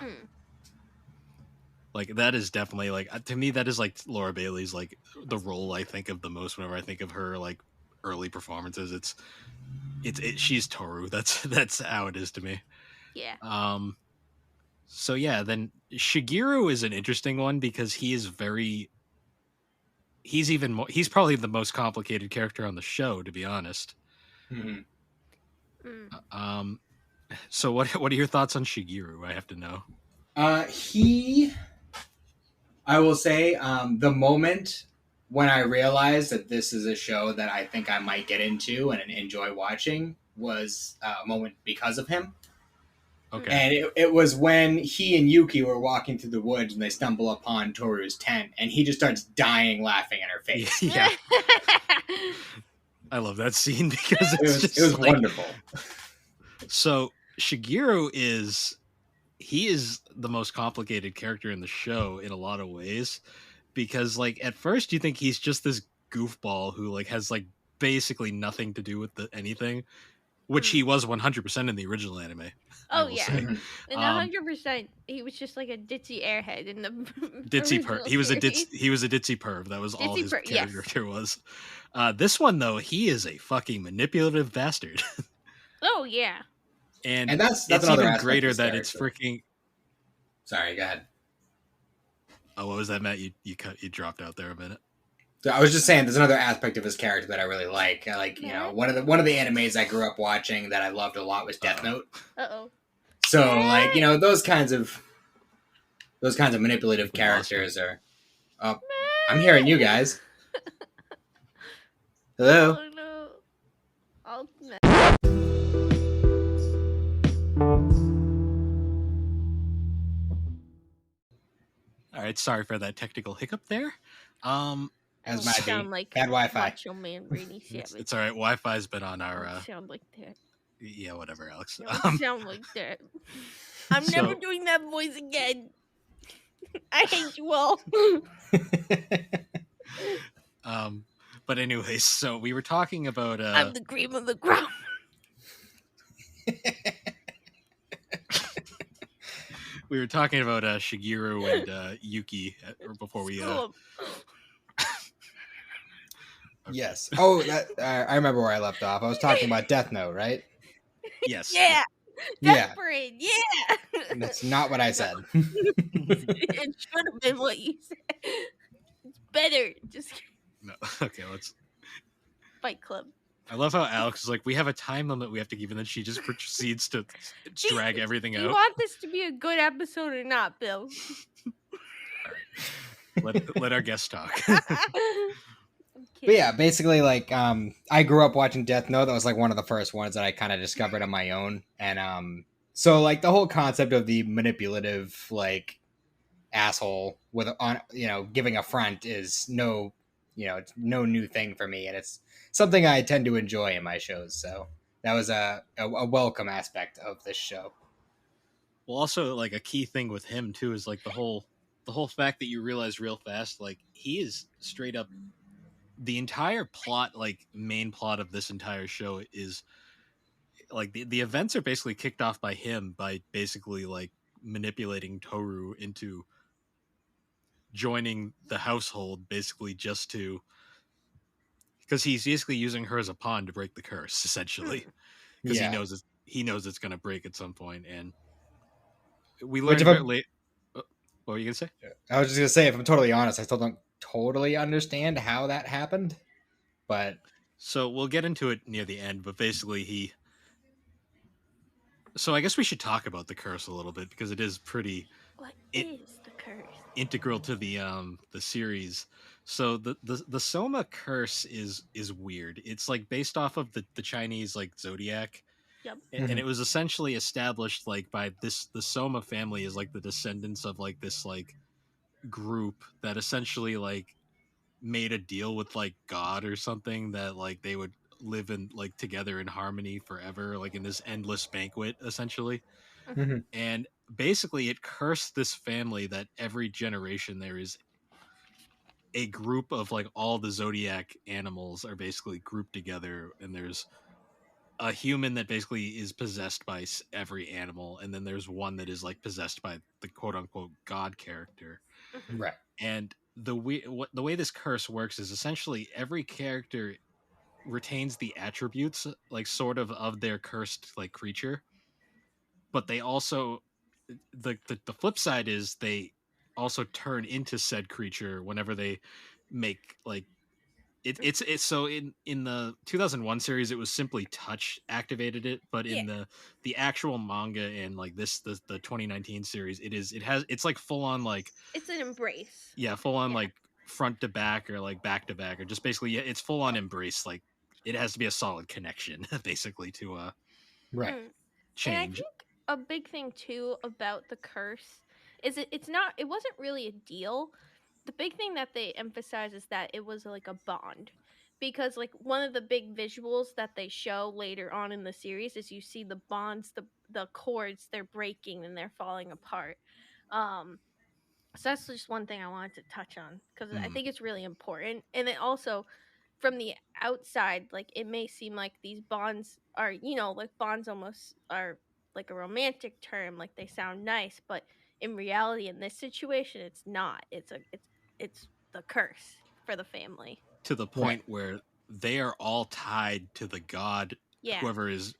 Like that is definitely like to me that is like Laura Bailey's like the role I think of the most whenever I think of her like early performances. It's she's Toru. That's how it is to me. Yeah. So yeah, then Shigeru is an interesting one because he's even more, he's probably the most complicated character on the show, to be honest. So what are your thoughts on Shigeru? I have to know. I will say, the moment when I realized that this is a show that I think I might get into and enjoy watching was a moment because of him. Okay. And it was when he and Yuki were walking through the woods and they stumble upon Toru's tent and he just starts dying laughing in her face. Yeah. I love that scene because it was like, wonderful. So Shigeru he is the most complicated character in the show in a lot of ways because like at first you think he's just this goofball who like has like basically nothing to do with anything, which he was 100% in the original anime. Oh yeah, and 100%, he was just like a ditzy airhead in the ditzy perv. He was a ditzy perv. That was all his character was. This one though, he is a fucking manipulative bastard. Oh yeah, and that's it's even greater that it's freaking. Sorry, go ahead. Oh, what was that, Matt? You dropped out there a minute. So I was just saying, there's another aspect of his character that I really like. You know, one of the animes I grew up watching that I loved a lot was Death Note. So like, you know, those kinds of manipulative characters are. Oh, I'm hearing you guys. Hello. Oh, no. All right, sorry for that technical hiccup there. As might be like bad Wi-Fi. Man, it's all right. Wi-Fi's been on our. Sound like that. Yeah, whatever, Alex. Don't sound like that. I'm never doing that voice again. I hate you all. But anyways, so we were talking about. I'm the cream of the crop. We were talking about Shigeru and Yuki before we. Yes. Oh, I remember where I left off. I was talking about Death Note, right? Yes. Yeah. Desperate. Yeah. That's not what I said. It should have been what you said. It's better. Just no. Okay, let's. Fight Club. I love how Alex is like, we have a time limit we have to keep, and then she just proceeds to drag everything out. You want this to be a good episode or not, Bill? Let our guest talk. But yeah, basically, like, I grew up watching Death Note. That was like one of the first ones that I kind of discovered on my own. And so like the whole concept of the manipulative like asshole with giving a front is no new thing for me, and it's something I tend to enjoy in my shows. So that was a welcome aspect of this show. Well, also like a key thing with him too is like the whole fact that you realize real fast, like he is straight up. The entire plot, like main plot of this entire show is like the events are basically kicked off by him by basically like manipulating Toru into joining the household, basically just to because he's basically using her as a pawn to break the curse, essentially, because he knows it's going to break at some point, and we learned a bit late. What were you gonna say? I was just gonna say, if I'm totally honest, I still don't totally understand how that happened, but So we'll get into it near the end, but basically he. So I guess we should talk about the curse a little bit because it is pretty What it, is the curse? integral to the series. So the Soma curse is weird. It's like based off of the Chinese like zodiac, Yep. and it was essentially established like by the Soma family is like the descendants of like this like group that essentially like made a deal with like God or something that like they would live in like together in harmony forever, like in this endless banquet essentially. Mhm. Mhm. And basically it cursed this family that every generation there is a group of like all the zodiac animals are basically grouped together, and there's a human that basically is possessed by every animal, and then there's one that is like possessed by the quote unquote god character. Mhm. Right. And the way this curse works is essentially every character retains the attributes like sort of their cursed like creature, but they also the flip side is they also turn into said creature whenever they make like it's so in the 2001 series it was simply touch activated it, but Yeah. in the actual manga and like the 2019 series it's like full on like It's an embrace. yeah, full on Yeah. like front to back or like back to back or just basically yeah, it's full on embrace. Like it has to be a solid connection basically to Right. Mm. And I change. think a big thing too about the curse is it wasn't really a deal. The big thing that they emphasize is that it was like a bond. Because like one of the big visuals that they show later on in the series is you see the bonds, the cords, they're breaking and they're falling apart. Um so that's just one thing I wanted to touch on because I Mm. think it's really important. And it also, from the outside, like it may seem like these bonds are, like bonds almost are like a romantic term, like they sound nice, but in reality, in this situation, it's not. It's the curse for the family. To the Right. point where they are all tied to the god Yeah, whoever is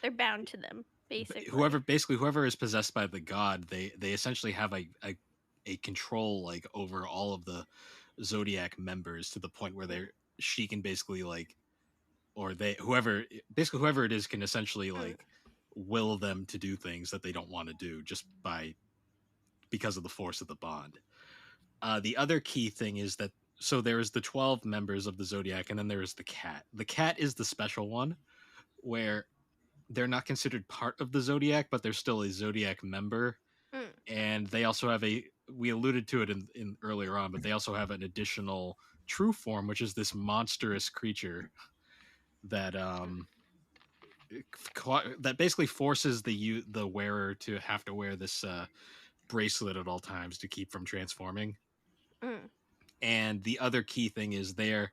they're bound to them basically. whoever basically whoever is possessed by the god, they essentially have a control like over all of the zodiac members to the point where Mm, they're she can basically like or they whoever basically whoever it is can essentially mm, like will them to do things that they don't want to do just by because of the force of the bond. The other key thing is that so there's the 12 members of the zodiac, and then there's the cat. The cat is the special one where they're not considered part of the zodiac, but they're still a zodiac member. mm, And they also have a we alluded to it in earlier on, but they also have an additional true form, which is this monstrous creature that mm, that basically forces the wearer to have to wear this bracelet at all times to keep from transforming. mm, And the other key thing is they're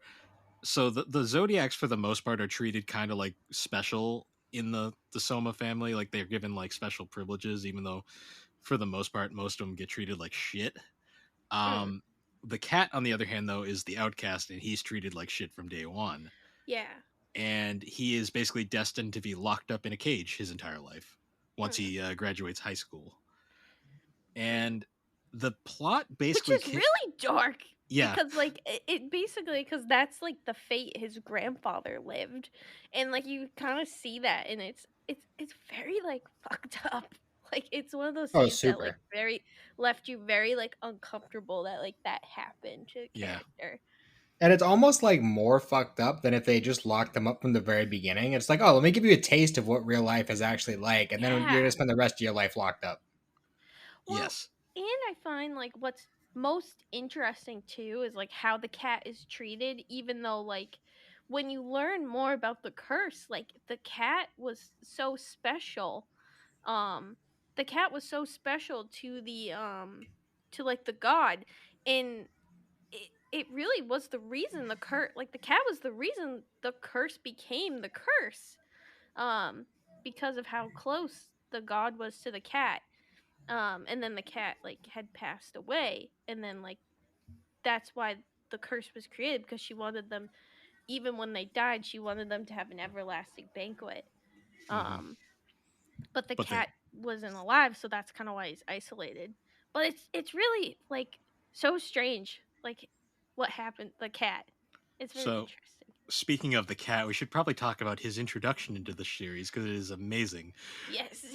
so the zodiacs for the most part are treated kind of like special in the Soma family, like they're given like special privileges, even though for the most part most of them get treated like shit. mm. um the cat on the other hand though is the outcast, and he's treated like shit from day one, Yeah. and he is basically destined to be locked up in a cage his entire life once Mm, he graduates high school. mm. And the plot Which basically is really dark yeah, because like it basically, because that's like the fate his grandfather lived, and like you kind of see that, and it's very like fucked up. Like it's one of those Oh, scenes that like super. very left you very like uncomfortable that like that happened to the yeah, character. And it's almost like more fucked up than if they just locked them up from the very beginning. It's like, oh, let me give you a taste of what real life is actually like, and then you're gonna Yeah. spend the rest of your life locked up. Well, yes. and I find like what's most interesting too is like how the cat is treated, even though like when you learn more about the curse, like the cat was so special. Um the cat was so special to the to like the god, and it really was the reason the curse, like the cat was the reason the curse became the curse. Um because of how close the god was to the cat. And then the cat like had passed away, and then like that's why the curse was created, because she wanted them, even when they died, she wanted them to have an everlasting banquet. Hmm. um but the But they cat wasn't alive, so that's kind of why he's isolated. But it's really like so strange, like what happened the cat. It's very so interesting. speaking of the cat, we should probably talk about his introduction into the series because it is amazing. Yes.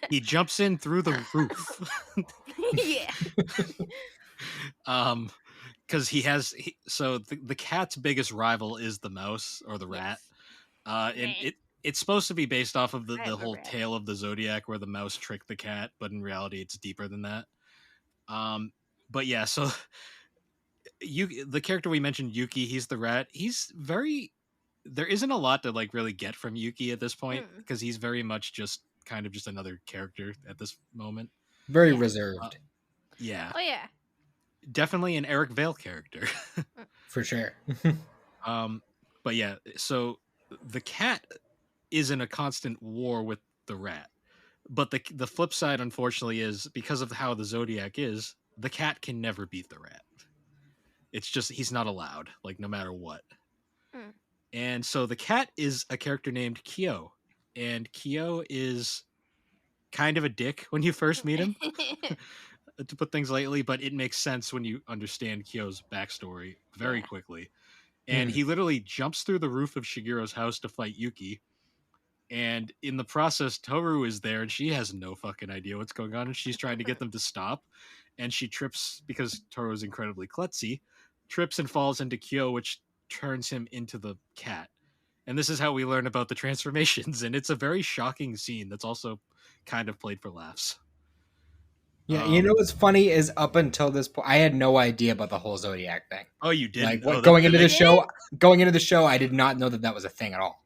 He jumps in through the roof. Yeah. Because the cat's biggest rival is the mouse or the rat. And Rat. it's supposed to be based off of I the am a whole rat. tale of the Zodiac where the mouse tricked the cat, but in reality it's deeper than that. But yeah, so the character we mentioned, Yuki, he's the rat. He's very there isn't a lot to like really get from Yuki at this point Mm. because he's very much just kind of just another character at this moment. Very Yeah. reserved, Yeah, Oh yeah. definitely an Eric Vale character. for sure. But yeah, so the cat is in a constant war with the rat. But the flip side, unfortunately, is because of how the Zodiac is, the cat can never beat the rat. It's just he's not allowed, like no matter what. Mm. And so the cat is a character named Kyo, and Kyo is kind of a dick when you first meet him, to put things lightly, but it makes sense when you understand Kyo's backstory very Yeah. quickly. And he literally jumps through the roof of Shigeru's house to fight Yuki. And in the process, Toru is there and she has no fucking idea what's going on. And she's trying to get them to stop. And she trips because Toru is incredibly klutzy, trips and falls into Kyo, which turns him into the cat. And this is how we learn about the transformations. And it's a very shocking scene that's also kind of played for laughs. Yeah, you know what's funny is up until this point, I had no idea about the whole Zodiac thing. Oh, you didn't? Like Oh, going into the show, I did not know that was a thing at all.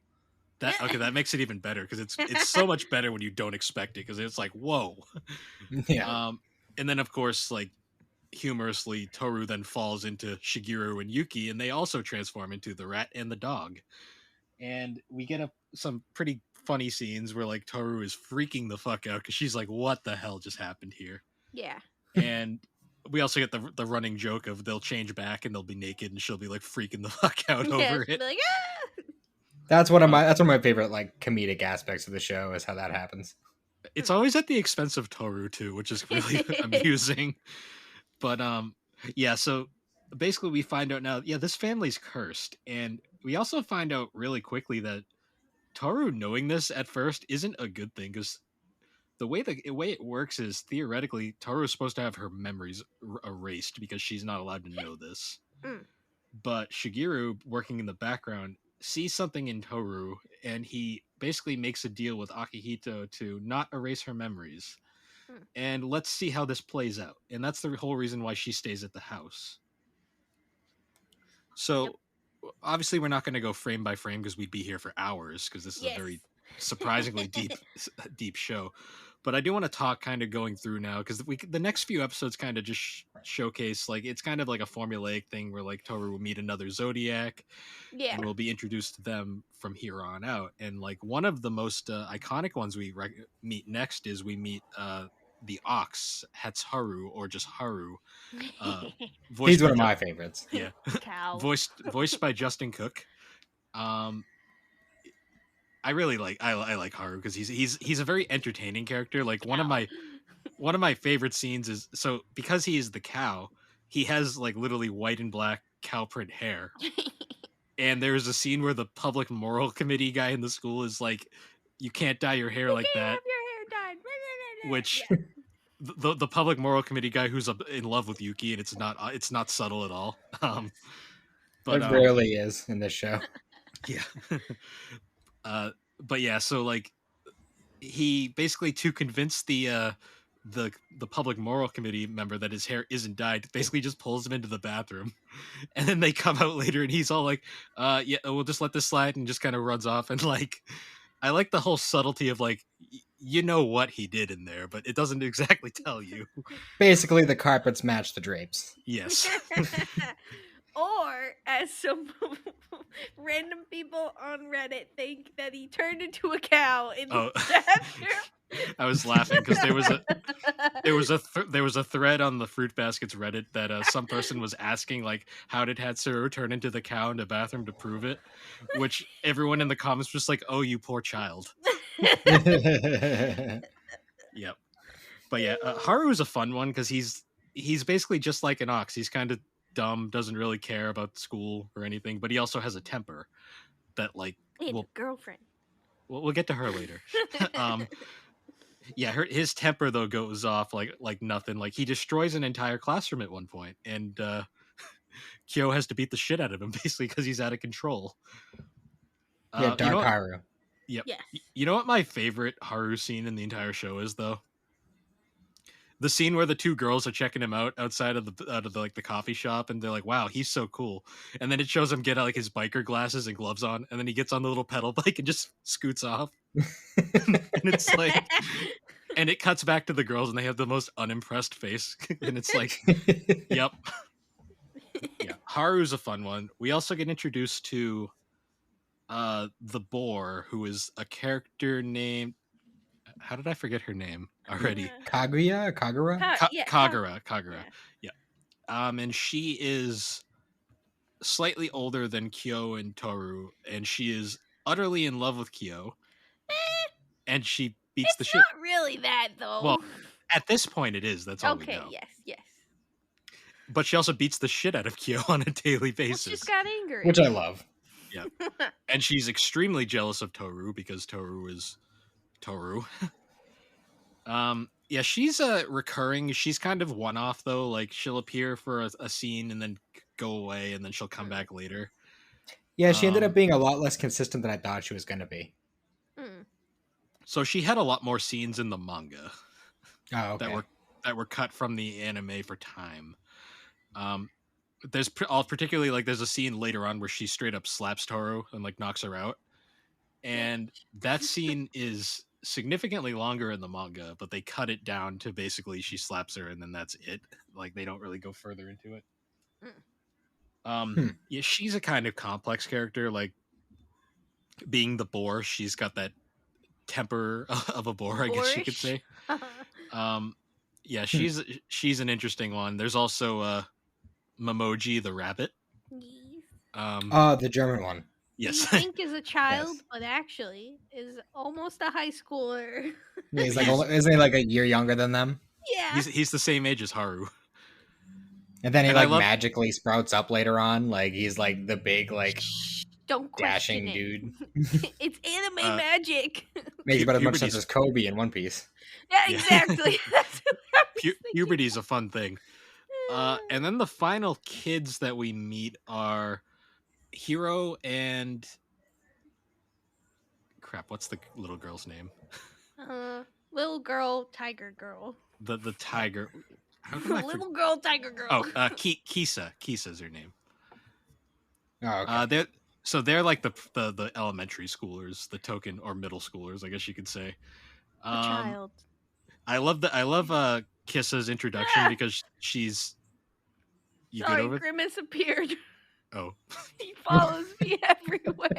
That makes it even better because it's so much better when you don't expect it because it's like, whoa. Yeah. And then of course, like humorously, Toru then falls into Shigeru and Yuki, and they also transform into the rat and the dog. And we get some pretty funny scenes where like Toru is freaking the fuck out because she's like, "What the hell just happened here?" Yeah. And we also get the running joke of they'll change back and they'll be naked, and she'll be like freaking the fuck out over she'll it. be like, ah! That's one of my favorite like comedic aspects of the show is how that happens. It's always at the expense of Toru too, which is really amusing. But yeah, so basically we find out now, yeah, this family's cursed, and we also find out really quickly that Toru knowing this at first isn't a good thing because the way it works is theoretically Toru is supposed to have her memories erased because she's not allowed to know this. Mm. But Shigeru, working in the background, sees something in Toru, and he basically makes a deal with Akihito to not erase her memories. Hmm. And let's see how this plays out. And that's the whole reason why she stays at the house. So, obviously, we're not going to go frame by frame because we'd be here for hours because this is a very surprisingly deep show. But I do want to talk kind of going through now because the next few episodes kind of just showcase like it's kind of like a formulaic thing where like Toru will meet another Zodiac, and we'll be introduced to them from here on out. And like one of the most iconic ones we meet next is we meet the Ox Hatsuharu or just Haru. He's one of my favorites. Yeah, Cow. voiced by Justin Cook. I really I like Haru because he's a very entertaining character. Like one of my favorite scenes is so because he is the cow, he has like literally white and black cow print hair. And there's a scene where the public moral committee guy in the school is like, "You can't dye your hair like that." Have your hair dyed. Which the public moral committee guy who's in love with Yuki, and it's not subtle at all. But it rarely is in this show. Yeah. But yeah, so like he basically to convince the public moral committee member that his hair isn't dyed, basically just pulls him into the bathroom, and then they come out later and he's all like, yeah, we'll just let this slide, and just kind of runs off. And like I like the whole subtlety of like you know what he did in there, but it doesn't exactly tell you. Basically, the carpets match the drapes. Yes. Or, as some random people on Reddit think, that he turned into a cow in the bathroom. I was laughing because there was a thread on the Fruit Baskets Reddit that some person was asking like, how did Hatsuru turn into the cow in the bathroom to prove it? Which everyone in the comments was like, oh, you poor child. Yep. But yeah, Haru is a fun one because he's basically just like an ox. He's kind of dumb, doesn't really care about school or anything, but he also has a temper that like And a will girlfriend. we'll get to her later. Yeah, his temper though goes off like nothing. Like he destroys an entire classroom at one point, and Kyo has to beat the shit out of him basically because he's out of control. Yeah, You know Dark what? Haru. Yep. Yes. You know what my favorite Haru scene in the entire show is though? The scene where the two girls are checking him out outside of the like the coffee shop, and they're like, "Wow, he's so cool." And then it shows him get like his biker glasses and gloves on, and then he gets on the little pedal bike and just scoots off. And it's like, and it cuts back to the girls, and they have the most unimpressed face, and it's like, "Yep, yeah." Haru's a fun one. We also get introduced to the boar, who is a character named. How did I forget her name already? Kaguya? Kagura? Kagura. Yeah. Yeah. And she is slightly older than Kyo and Toru, and she is utterly in love with Kyo, and she beats the It's shit. not really that though. Well, at this point, it is. That's all we okay. know. Yes. But she also beats the shit out of Kyo on a daily Well, basis. she's got anger. Which I love. Yeah. And she's extremely jealous of Toru because Toru is Toru. Yeah, she's recurring. She's kind of one off though. Like she'll appear for a scene and then go away, and then she'll come back later. Yeah, she ended up being a lot less consistent than I thought she was going to be. So she had a lot more scenes in the manga Oh, okay. that were cut from the anime for time. There's particularly like there's a scene later on where she straight up slaps Toru and like knocks her out, and that scene is significantly longer in the manga, but they cut it down to basically she slaps her and then that's it. Like they don't really go further into it. Yeah, she's a kind of complex character. Like being the boar, she's got that temper of a boar, I guess you could say. Yeah, she's an interesting one. There's also Memoji the rabbit. The German one. Yes. You think is a child, but actually is almost a high schooler. Yeah, he's like isn't he like a year younger than them? Yeah. He's the same age as Haru. And then he magically sprouts up later on. Like he's like the big like Don't dashing it. dude. It's anime magic. Makes about as much sense as Kobe in One Piece. Yeah, exactly. That's what I was Puberty's a fun thing. And then the final kids that we meet are Hiro and crap. What's the little girl's name? Little girl, tiger girl. The tiger. Little girl, tiger girl. Oh, Kisa. Kisa's her name. Oh, okay. They're like the elementary schoolers, the token or middle schoolers, I guess you could say. A child. I love Kissa's introduction because she's. You Sorry, get over Grimace appeared. Oh. He follows me everywhere.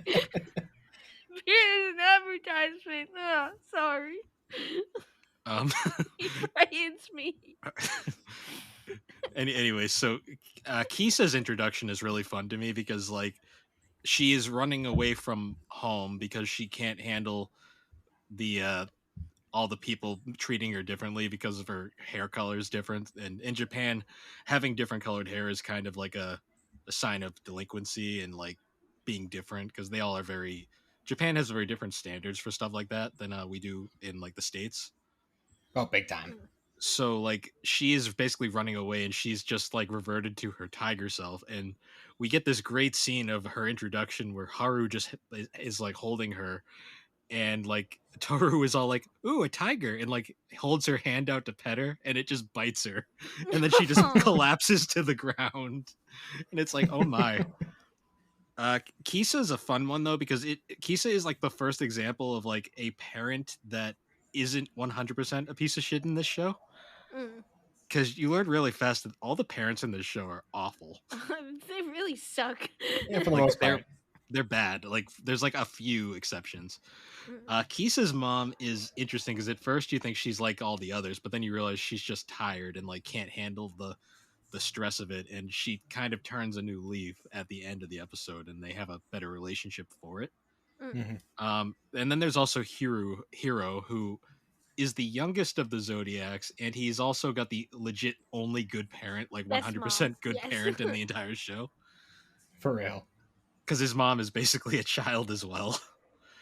Here's an advertisement. Oh, sorry. He frightens me. Anyway, so Kisa's introduction is really fun to me because like she is running away from home because she can't handle the all the people treating her differently because of her hair color is different, and in Japan having different colored hair is kind of like a sign of delinquency and like being different because they all are Japan has very different standards for stuff like that than we do in like the States. Oh, big time. So like she is basically running away and she's just like reverted to her tiger self, and we get this great scene of her introduction where Haru just is like holding her, and like Toru is all like, "Ooh, a tiger," and like holds her hand out to pet her, and it just bites her, and then she just collapses to the ground, and it's like, oh my. Kisa is a fun one though because Kisa is like the first example of like a parent that isn't 100% a piece of shit in this show. Because you learn really fast that all the parents in this show are awful. They really suck. Yeah, for the most part. They're bad. Like there's like a few exceptions. Kisa's mom is interesting because at first you think she's like all the others, but then you realize she's just tired and like can't handle the stress of it, and she kind of turns a new leaf at the end of the episode, and they have a better relationship for it. And then there's also Hiro, who is the youngest of the Zodiacs, and he's also got the legit only good parent, like Best mom. 100% good Yes. parent in the entire show. For real. Because his mom is basically a child as well.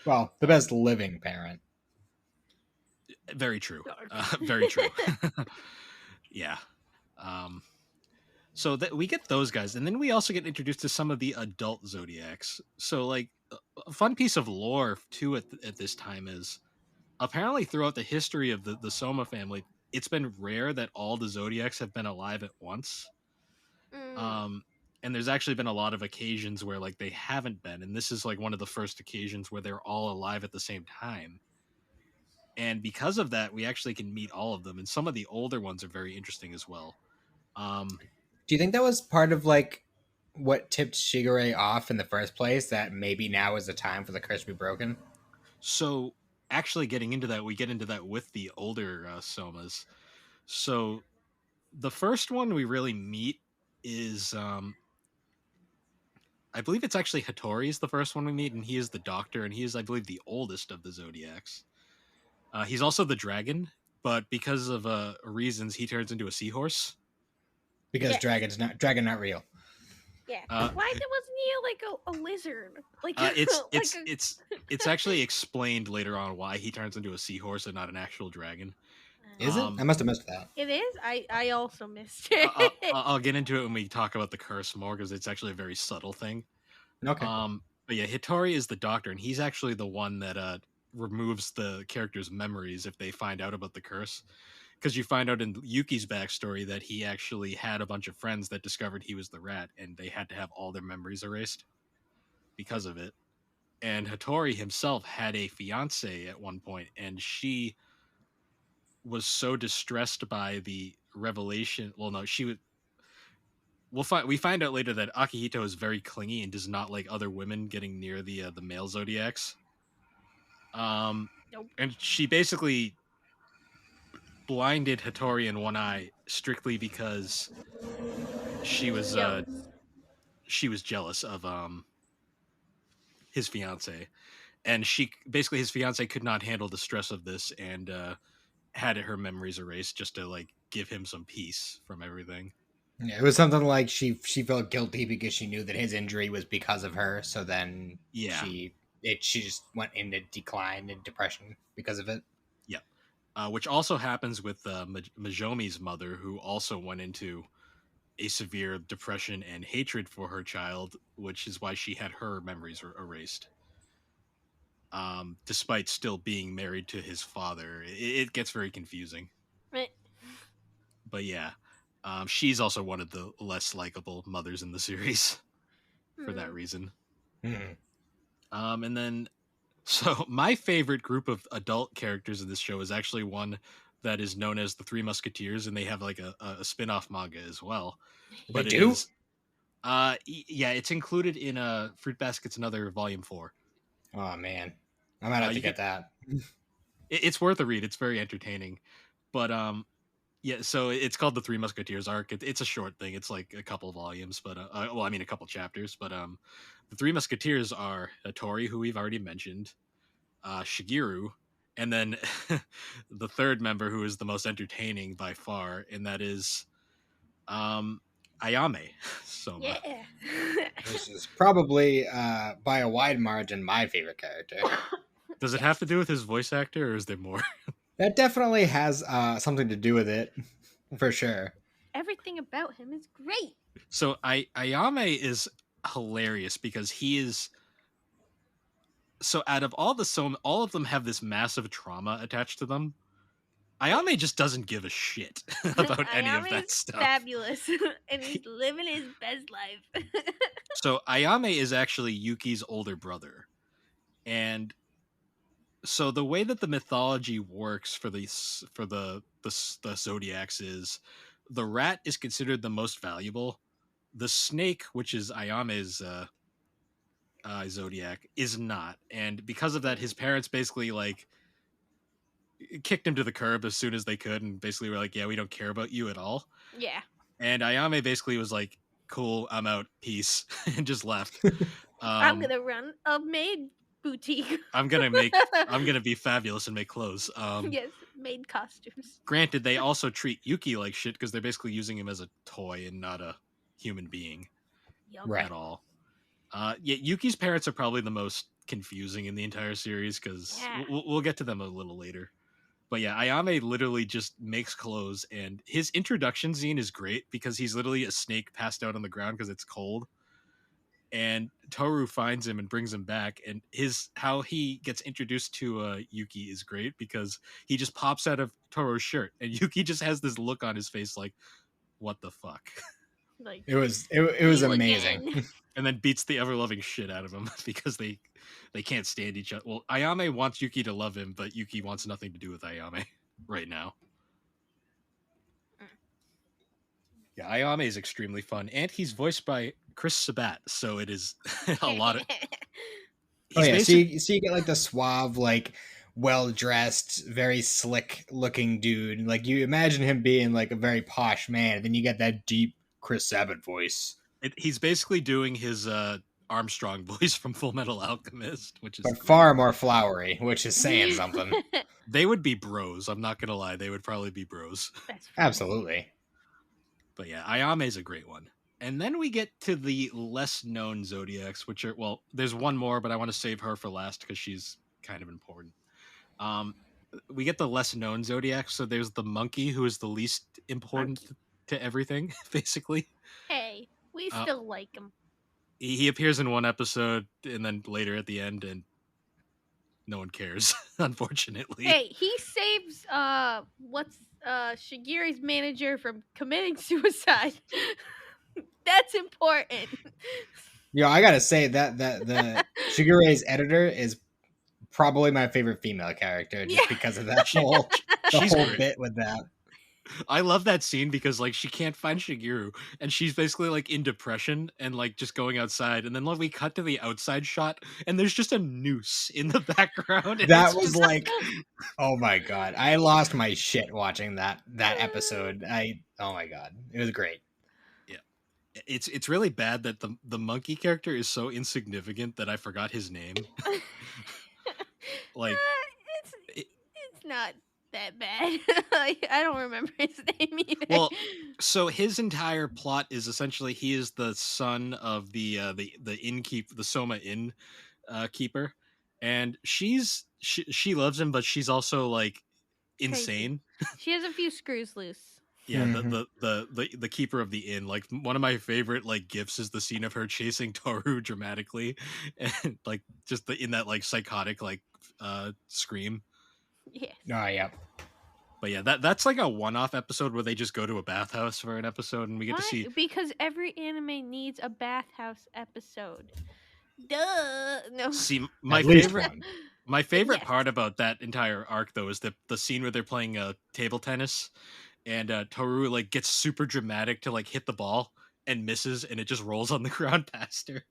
Well, the best living parent. Very true. Dark. Very true. Yeah. So that we get those guys, and then we also get introduced to some of the adult Zodiacs. So, like, a fun piece of lore too at this time is apparently throughout the history of the Soma family, it's been rare that all the Zodiacs have been alive at once. And there's actually been a lot of occasions where like they haven't been, and this is like one of the first occasions where they're all alive at the same time. And because of that, we actually can meet all of them, and some of the older ones are very interesting as well. Do you think that was part of like what tipped Shigure off in the first place? That maybe now is the time for the curse to be broken. So actually getting into that, we get into that with the older Somas. So the first one we really meet is I believe it's actually Hattori is the first one we meet, and he is the doctor, and he is, I believe, the oldest of the Zodiacs. He's also the dragon, but because of reasons, he turns into a seahorse. Because Yes. dragon not real. Yeah. Uh, Why wasn't he like a lizard? Like it's actually explained later on why he turns into a seahorse and not an actual dragon. Is it? I must have missed that. It is. I also missed it. I'll get into it when we talk about the curse more, because it's actually a very subtle thing. Okay. But yeah, Hattori is the doctor, and he's actually the one that removes the character's memories if they find out about the curse. Because you find out in Yuki's backstory that he actually had a bunch of friends that discovered he was the rat, and they had to have all their memories erased because of it. And Hattori himself had a fiance at one point, and she was so distressed by the revelation. Well, no, she would. We find out later that Akihito is very clingy and does not like other women getting near the male Zodiacs. Nope. And she basically blinded Hattori in one eye strictly because she was jealous of his fiance, and his fiance could not handle the stress of this, and had her memories erased just to like give him some peace from everything. Yeah, it was something like she felt guilty because she knew that his injury was because of her. So then she just went into decline and depression because of it. Yeah, which also happens with Majomi's mother, who also went into a severe depression and hatred for her child, which is why she had her memories erased. Despite still being married to his father, it gets very confusing. Right. But yeah, she's also one of the less likable mothers in the series for that reason. And then, so my favorite group of adult characters in this show is actually one that is known as the Three Musketeers, and they have like a spin-off manga as well. But they do? Yeah, it's included in Fruit Basket's Another Volume 4. Oh man, I might have to get that. It's worth a read. It's very entertaining. But yeah, so it's called the Three Musketeers arc. It's a short thing. It's like a couple volumes, but a couple chapters. But the Three Musketeers are Hattori, who we've already mentioned, Shigeru, and then the third member, who is the most entertaining by far, and that is Ayame Soma. Yeah. This is probably by a wide margin my favorite character. Does it have to do with his voice actor, or is there more? That definitely has something to do with it, for sure. Everything about him is great. So Ayame is hilarious because he is. So out of all the Soma, all of them have this massive trauma attached to them. Ayame just doesn't give a shit about any of that stuff. Fabulous, and he's living his best life. So Ayame is actually Yuki's older brother, and so the way that the mythology works for the Zodiacs is the rat is considered the most valuable. The snake, which is Ayame's Zodiac, is not, and because of that, his parents basically like kicked him to the curb as soon as they could, and basically were like, "Yeah, we don't care about you at all." Yeah. And Ayame basically was like, "Cool, I'm out, peace," and just left. I'm gonna run a maid boutique. I'm gonna be fabulous and make clothes. Yes, made costumes. Granted, they also treat Yuki like shit because they're basically using him as a toy and not a human being Right. at all. Yeah, Yuki's parents are probably the most confusing in the entire series because we'll get to them a little later. But yeah, Ayame literally just makes clothes, and his introduction scene is great because he's literally a snake passed out on the ground because it's cold. And Toru finds him and brings him back, and how he gets introduced to Yuki is great because he just pops out of Toru's shirt, and Yuki just has this look on his face like, "What the fuck?" Like It was you amazing. again. And then beats the ever loving shit out of him because they can't stand each other. Well, Ayame wants Yuki to love him, but Yuki wants nothing to do with Ayame right now. Yeah, Ayame is extremely fun, and he's voiced by Chris Sabat, so it is a lot of. Oh yeah, so you get like the suave, like well dressed, very slick looking dude. Like you imagine him being like a very posh man, and then you get that deep Chris Sabat voice. He's basically doing his Armstrong voice from Full Metal Alchemist, which is but great. Far more flowery, which is saying something. They would be bros. I'm not gonna lie, they would probably be bros. Absolutely. But yeah, Ayame is a great one. And then we get to the less known Zodiacs, which are, well, there's one more, but I want to save her for last because she's kind of important. We get the less known Zodiacs. So there's the monkey, who is the least important to everything, basically. Hey, we still like him. He appears in one episode and then later at the end, and no one cares, unfortunately. Hey, he saves Shigeru's manager from committing suicide. That's important. Yeah, I gotta say that the Shigure's editor is probably my favorite female character, just because of that whole bit with that. I love that scene because like she can't find Shigeru, and she's basically like in depression and like just going outside, and then like we cut to the outside shot, and there's just a noose in the background. That was just like, oh my god, I lost my shit watching that episode. Oh my god, it was great. Yeah, it's really bad that the monkey character is so insignificant that I forgot his name. Like it's not that bad. Like, I don't remember his name either. Well, so his entire plot is essentially he is the son of the innkeeper, the Soma Inn keeper, and she loves him, but she's also like insane. She has a few screws loose. Yeah, the keeper of the inn. Like one of my favorite like gifs is the scene of her chasing Toru dramatically, and like just in that like psychotic like scream. Yes. Oh yeah. But yeah, that's like a one-off episode where they just go to a bathhouse for an episode, and we get to see. Because every anime needs a bathhouse episode. Duh. No. See, my favorite part about that entire arc though is the scene where they're playing table tennis, and Toru like gets super dramatic to like hit the ball and misses, and it just rolls on the ground past her.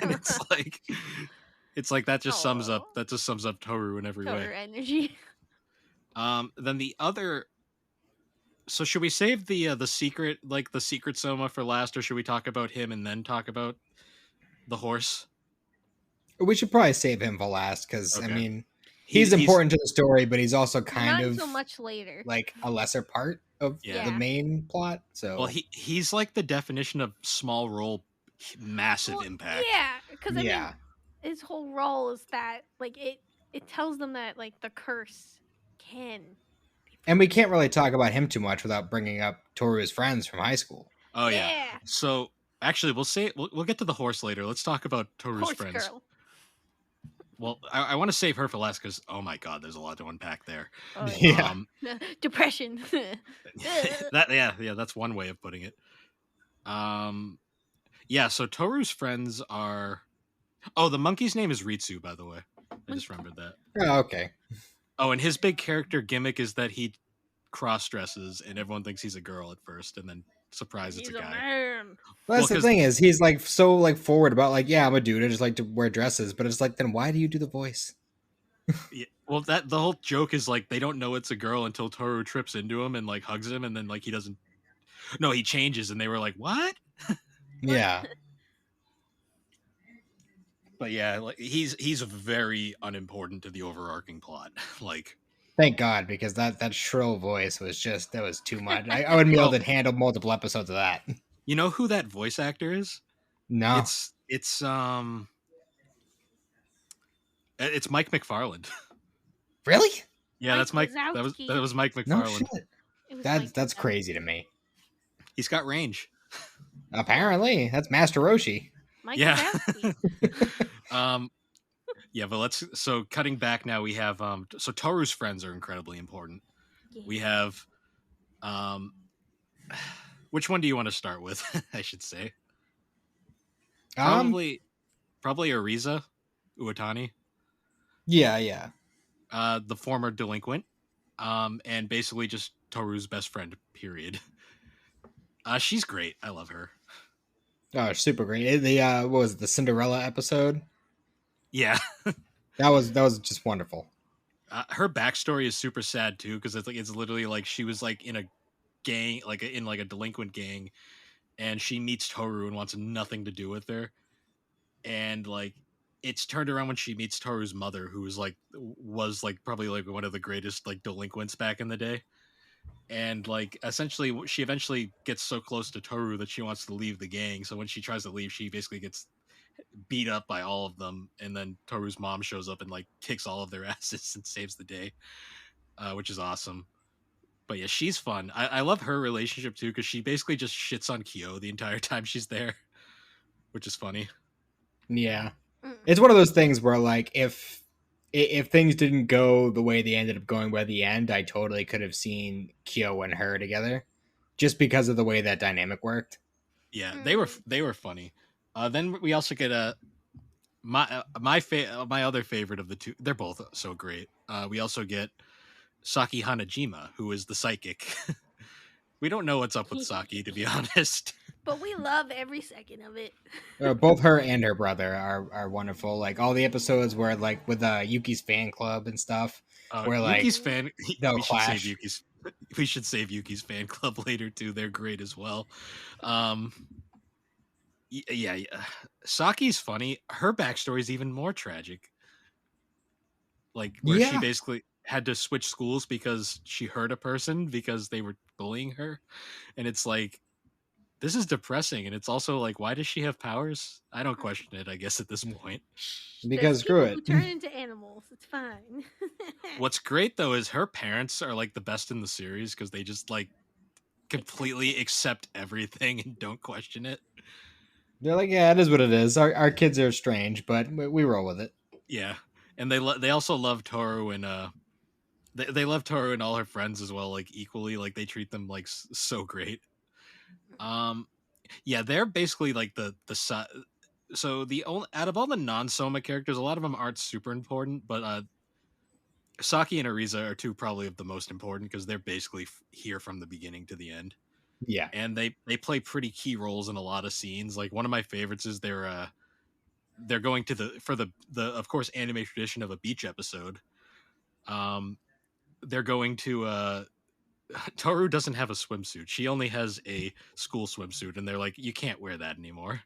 And it's like that just sums up Toru in every way. Toru energy. Then the other. So should we save the secret Soma for last, or should we talk about him and then talk about the horse? We should probably save him for last because I mean he's important to the story, but he's also kind of so much later, like a lesser part of the main plot. So well, he's like the definition of small role, massive impact. Yeah, because I mean, his whole role is that like it tells them that like the curse can. And we can't really talk about him too much without bringing up Toru's friends from high school. Oh yeah. So actually, we'll get to the horse later. Let's talk about Toru's friends. Girl. Well, I want to save her for last because oh my god, there's a lot to unpack there. Oh, yeah. Depression. That's one way of putting it. Yeah. So Toru's friends are. Oh, the monkey's name is Ritsu, by the way. I just remembered that. Oh, okay. Oh, and his big character gimmick is that he cross-dresses, and everyone thinks he's a girl at first, and then surprise, it's a guy. Man. Well, that's the thing is, he's like so like forward about like, yeah, I'm a dude, I just like to wear dresses, but it's like, then why do you do the voice? Yeah, well, the whole joke is like they don't know it's a girl until Toru trips into him and like hugs him, and then like he doesn't. No, he changes, and they were like, "What?" Yeah. But yeah, like he's very unimportant to the overarching plot. Like, Thank God, because that shrill voice was that was too much. I wouldn't be able to handle multiple episodes of that. You know who that voice actor is? No. It's Mike McFarland. Really? Yeah, Mike that's Mike. Wazowski. That was Mike No McFarland. shit. It was That's Mike Wazowski. crazy to me. He's got range. Apparently, that's Master Roshi. Mike Yeah. Wazowski. Yeah, but so cutting back now, we have so Toru's friends are incredibly important. Yeah. We have which one do you want to start with? I should say probably Ariza Uotani. Yeah. The former delinquent, and basically just Toru's best friend. Period. She's great. I love her. Oh, super great. The what was it, the Cinderella episode? Yeah, that was just wonderful. Her backstory is super sad too, because it's literally like she was like in a gang, like in like a delinquent gang, and she meets Toru and wants nothing to do with her, and like it's turned around when she meets Toru's mother, who was probably like one of the greatest like delinquents back in the day. And like essentially she eventually gets so close to Toru that she wants to leave the gang. So when she tries to leave, she basically gets beat up by all of them, and then Toru's mom shows up and like kicks all of their asses and saves the day, which is awesome. But yeah, she's fun. I love her relationship too, because she basically just shits on Kyo the entire time she's there, which is funny. Yeah, it's one of those things where like if things didn't go the way they ended up going by the end, I totally could have seen Kyo and her together, just because of the way that dynamic worked. Yeah, they were funny. Then we also get my other favorite of the two. They're both so great. We also get Saki Hanajima, who is the psychic. We don't know what's up with Saki, to be honest. But we love every second of it. Both her and her brother are wonderful. Like all the episodes where like with Yuki's fan club and stuff, where like Yuki's fan, we should save Yuki's fan club later too. They're great as well. Yeah. Saki's funny. Her backstory is even more tragic. Like where she basically had to switch schools because she hurt a person because they were bullying her, and it's like, this is depressing. And it's also like, why does she have powers? I don't question it, I guess, at this point. Because screw it. Who turn into animals. It's fine. What's great though is her parents are like the best in the series, because they just like completely accept everything and don't question it. They're like, yeah, it is what it is. Our kids are strange, but we roll with it. Yeah, and they also love Toru, and they love Toru and all her friends as well, like equally. Like they treat them like so great. Yeah, they're basically like the so the only out of all the non-Soma characters, a lot of them aren't super important, but Saki and Ariza are two probably of the most important, because they're basically here from the beginning to the end. Yeah, and they play pretty key roles in a lot of scenes. Like one of my favorites is they're going to the of course anime tradition of a beach episode. They're going to Toru doesn't have a swimsuit. She only has a school swimsuit, and they're like, you can't wear that anymore.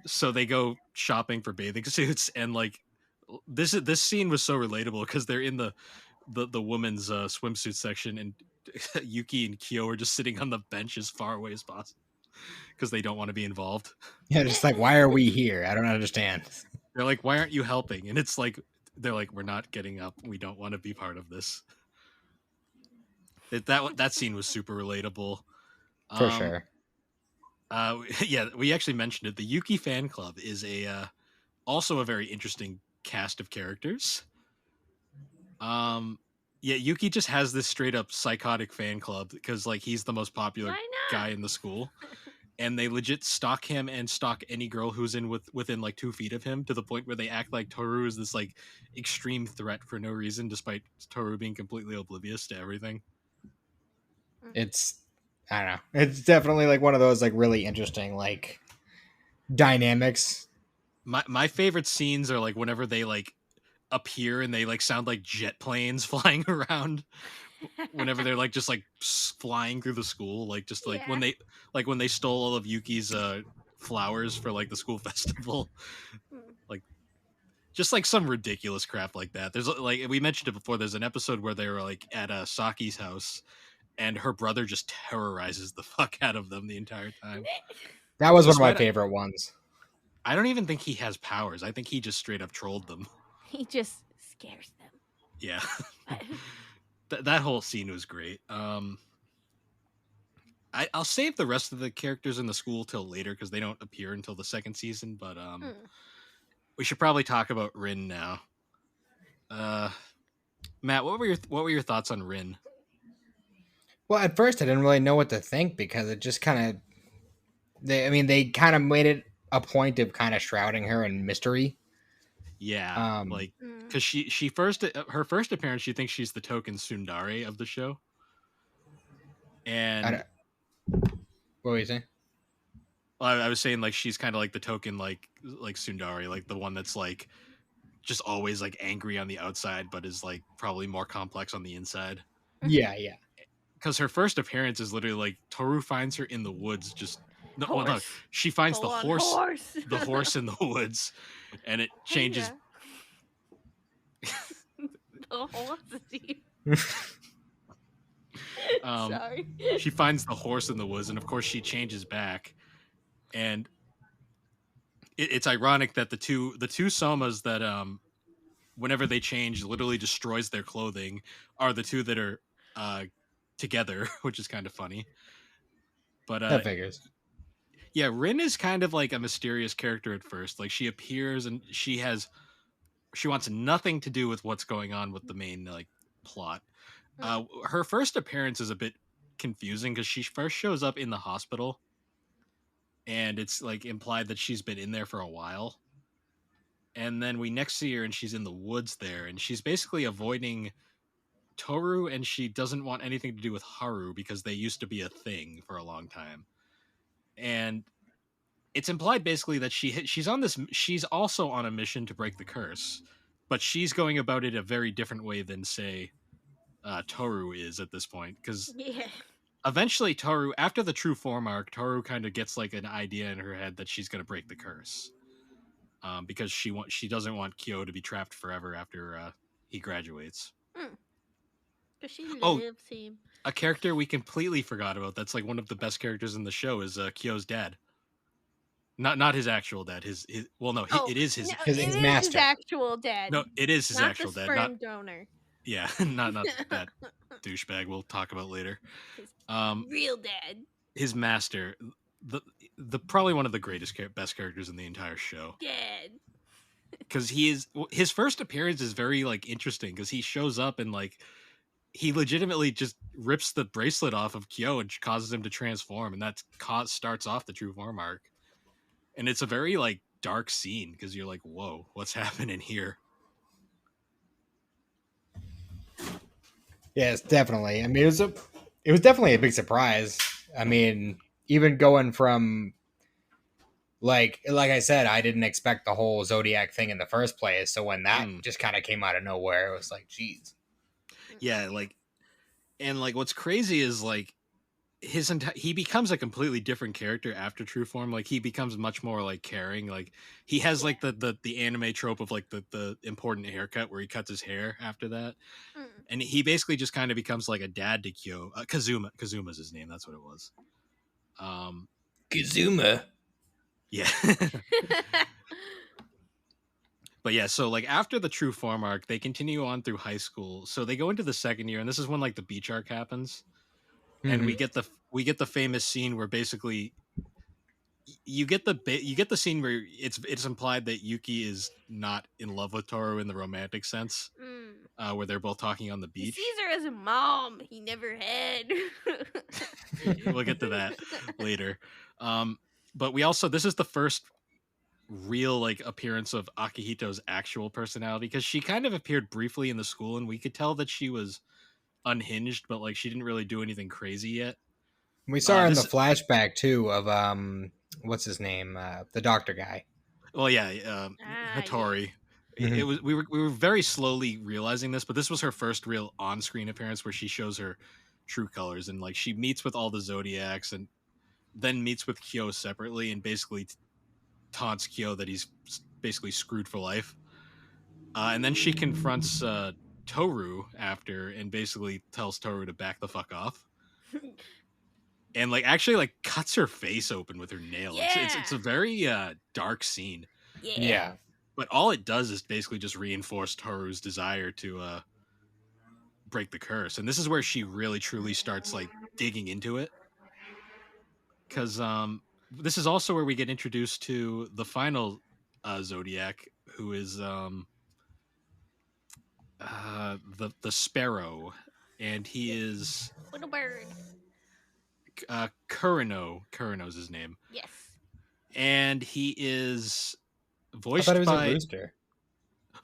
So they go shopping for bathing suits, and like this scene was so relatable, because they're in the women's swimsuit section, and Yuki and Kyo are just sitting on the bench as far away as possible because they don't want to be involved. Yeah, just like, why are we here? I don't understand. They're like, why aren't you helping? And it's like, they're like, we're not getting up. We don't want to be part of this. That scene was super relatable. For sure. Yeah, we actually mentioned it. The Yuki fan club is also a very interesting cast of characters. Yeah, Yuki just has this straight up psychotic fan club, because like he's the most popular guy in the school, and they legit stalk him and stalk any girl who's within like 2 feet of him, to the point where they act like Toru is this like extreme threat for no reason, despite Toru being completely oblivious to everything. It's, I don't know. It's definitely like one of those like really interesting like dynamics. My favorite scenes are like whenever they like appear and they like sound like jet planes flying around, whenever they're like just like flying through the school, like just like when they stole all of Yuki's flowers for like the school festival. Like just like some ridiculous crap like that. There's like we mentioned it before. There's an episode where they were like at Saki's house, and her brother just terrorizes the fuck out of them the entire time. That was one of my Despite favorite ones. I don't even think he has powers. I think he just straight up trolled them. He just scares them. Yeah. That whole scene was great. I'll save the rest of the characters in the school till later because they don't appear until the second season. But we should probably talk about Rin now. Matt, what were your thoughts on Rin? Well, at first I didn't really know what to think because it just kind of they kind of made it a point of kind of shrouding her in mystery. Yeah, like because she first her first appearance, she thinks she's the token tsundere of the show. And what were you saying? Well, I was saying like she's kind of like the token like tsundere, like the one that's like just always like angry on the outside, but is like probably more complex on the inside. Yeah. Because her first appearance is literally like Toru finds her in the woods, just no, she finds the horse in the woods, and it changes. The horse Sorry. She finds the horse in the woods, and of course she changes back, and it's ironic that the two somas that whenever they change literally destroys their clothing are the two that are together, which is kind of funny. But that figures. Yeah, Rin is kind of like a mysterious character at first. Like she appears and she wants nothing to do with what's going on with the main like plot. Her first appearance is a bit confusing because she first shows up in the hospital, and it's like implied that she's been in there for a while. And then we next see her and she's in the woods there, and she's basically avoiding Toru, and she doesn't want anything to do with Haru because they used to be a thing for a long time. And it's implied basically that she's also on a mission to break the curse, but she's going about it a very different way than say Toru is at this point, because eventually Toru, after the true form arc, Toru kind of gets like an idea in her head that she's going to break the curse, because she doesn't want Kyo to be trapped forever after he graduates. Because she loves him. A character we completely forgot about that's like one of the best characters in the show is Kyo's dad. Not his actual dad. It is his master. His actual dad. No, it is his actual dad. Not the sperm donor. Yeah, not that douchebag we'll talk about later. His real dad. His master, the probably one of the best characters in the entire show. Dad. Because his first appearance is very like interesting because he shows up and like he legitimately just rips the bracelet off of Kyo and causes him to transform, and that starts off the true form arc. And it's a very like dark scene because you're like, whoa, what's happening here? Yes, definitely. I mean, it was definitely a big surprise. I mean, even going from like I said, I didn't expect the whole Zodiac thing in the first place. So when that just kind of came out of nowhere, it was like, geez. Yeah, like, and like what's crazy is like he becomes a completely different character after true form. Like he becomes much more like caring. Like he has like the anime trope of like the important haircut where he cuts his hair after that, and he basically just kind of becomes like a dad to Kyo. Kazuma's his name. That's what it was. Kazuma. Yeah. But yeah, so like after the true form arc, they continue on through high school. So they go into the second year, and this is when like the beach arc happens. And we get the famous scene where basically you get the scene where it's implied that Yuki is not in love with Toru in the romantic sense, where they're both talking on the beach. He sees her as a mom he never had. We'll get to that later. But this is the first real like appearance of Akihito's actual personality, because she kind of appeared briefly in the school and we could tell that she was unhinged, but like she didn't really do anything crazy yet. We saw her in the flashback too of what's his name, the doctor guy. Well, yeah, Hattori. It was we were very slowly realizing this, but this was her first real on-screen appearance where she shows her true colors, and like she meets with all the Zodiacs and then meets with Kyo separately and basically taunts Kyo that he's basically screwed for life. And then she confronts Toru after and basically tells Toru to back the fuck off. And like actually like cuts her face open with her nail. It's a very dark scene. Yeah. But all it does is basically just reinforce Toru's desire to break the curse. And this is where she really truly starts like digging into it. Cause this is also where we get introduced to the final Zodiac, who is the Sparrow, and he is Little bird. Kurino. Kurino's his name. Yes. And he is I voiced thought it was by a rooster.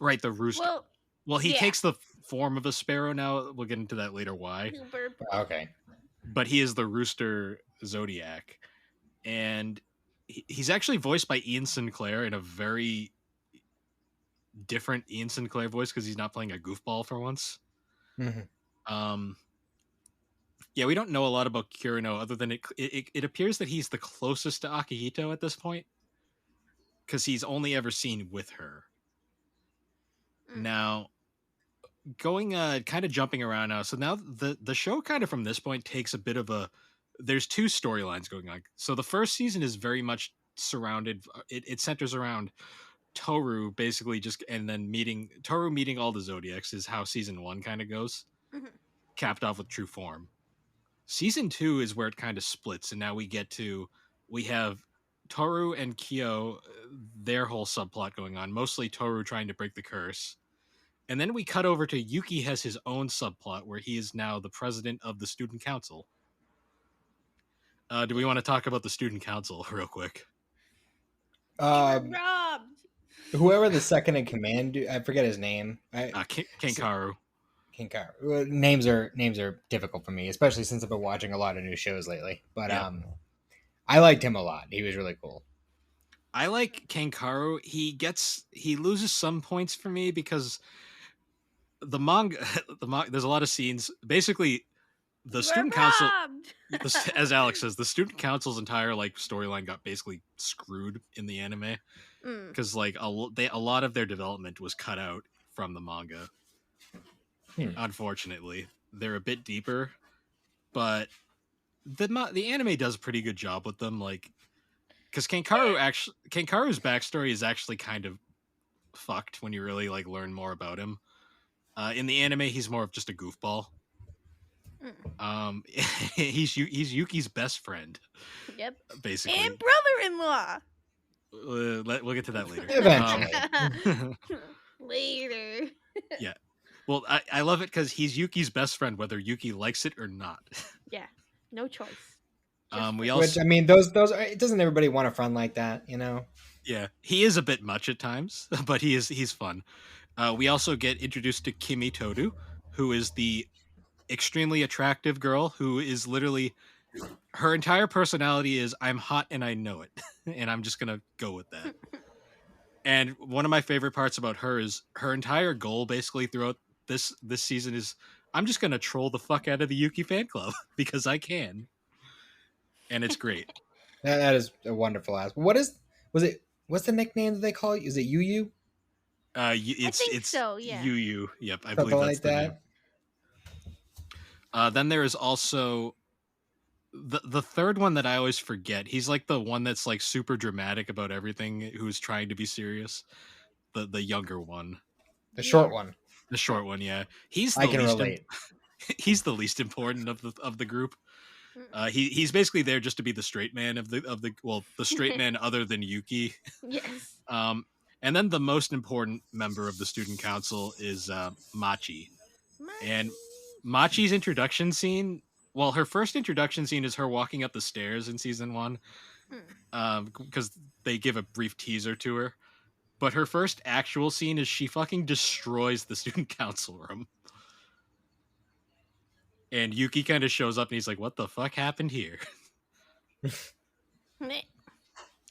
right, the rooster. Well, he yeah. takes the form of a sparrow now. We'll get into that later why. Super. Okay. But he is the rooster Zodiac. And he's actually voiced by Ian Sinclair in a very different Ian Sinclair voice because he's not playing a goofball for once. Mm-hmm. Yeah, we don't know a lot about Kurino other than it appears that he's the closest to Akihito at this point because he's only ever seen with her. Now, going kind of jumping around now. So now the show kind of from this point takes a bit of a there's two storylines going on. So the first season is very much surrounded it centers around Toru basically just and then Toru meeting all the Zodiacs is how season 1 kind of goes. Mm-hmm. Capped off with True Form. Season 2 is where it kind of splits and now we have Toru and Kyo, their whole subplot going on, mostly Toru trying to break the curse. And then we cut over to Yuki has his own subplot where he is now the president of the student council. Do we want to talk about the student council real quick? Robbed. Whoever the second in command, I forget his name. Kenkaru. Kenkaru. Names are difficult for me, especially since I've been watching a lot of new shows lately. But yeah. I liked him a lot. He was really cool. I like Kenkaru. He loses some points for me because the manga, there's a lot of scenes. Basically, the student council, as Alex says, the student council's entire like storyline got basically screwed in the anime because like a lot of their development was cut out from the manga. Unfortunately, they're a bit deeper, but the anime does a pretty good job with them. Like, because Kenkaru's backstory is actually kind of fucked when you really like learn more about him. In the anime, he's more of just a goofball. He's Yuki's best friend. Yep. Basically. And brother-in-law. We'll get to that later. Eventually. Later. Yeah. Well, I love it because he's Yuki's best friend, whether Yuki likes it or not. Yeah. No choice. Which I mean, those doesn't everybody want a friend like that, you know? Yeah, he is a bit much at times, but he's fun. We also get introduced to Kimi Toru, who is the extremely attractive girl who is literally her entire personality is I'm hot and I know it, and I'm just gonna go with that. And one of my favorite parts about her is her entire goal, basically throughout this season, is I'm just gonna troll the fuck out of the Yuki fan club because I can, and it's great. That is a wonderful ass. What's the nickname that they call you? Is it Yu? It's so, yeah. Yu. Yep, I Something believe that's like the that. name. Then there is also the third one that I always forget. He's like the one that's like super dramatic about everything, who's trying to be serious. The younger one, the short one, yeah. He's the I can relate. He's the least important of the group. He's basically there just to be the straight man of the straight man other than Yuki. Yes. And then the most important member of the student council is Machi. And Machi's introduction scene, well, her first introduction scene is her walking up the stairs in season 1, because they give a brief teaser to her. But her first actual scene is she fucking destroys the student council room. And Yuki kind of shows up and he's like, what the fuck happened here?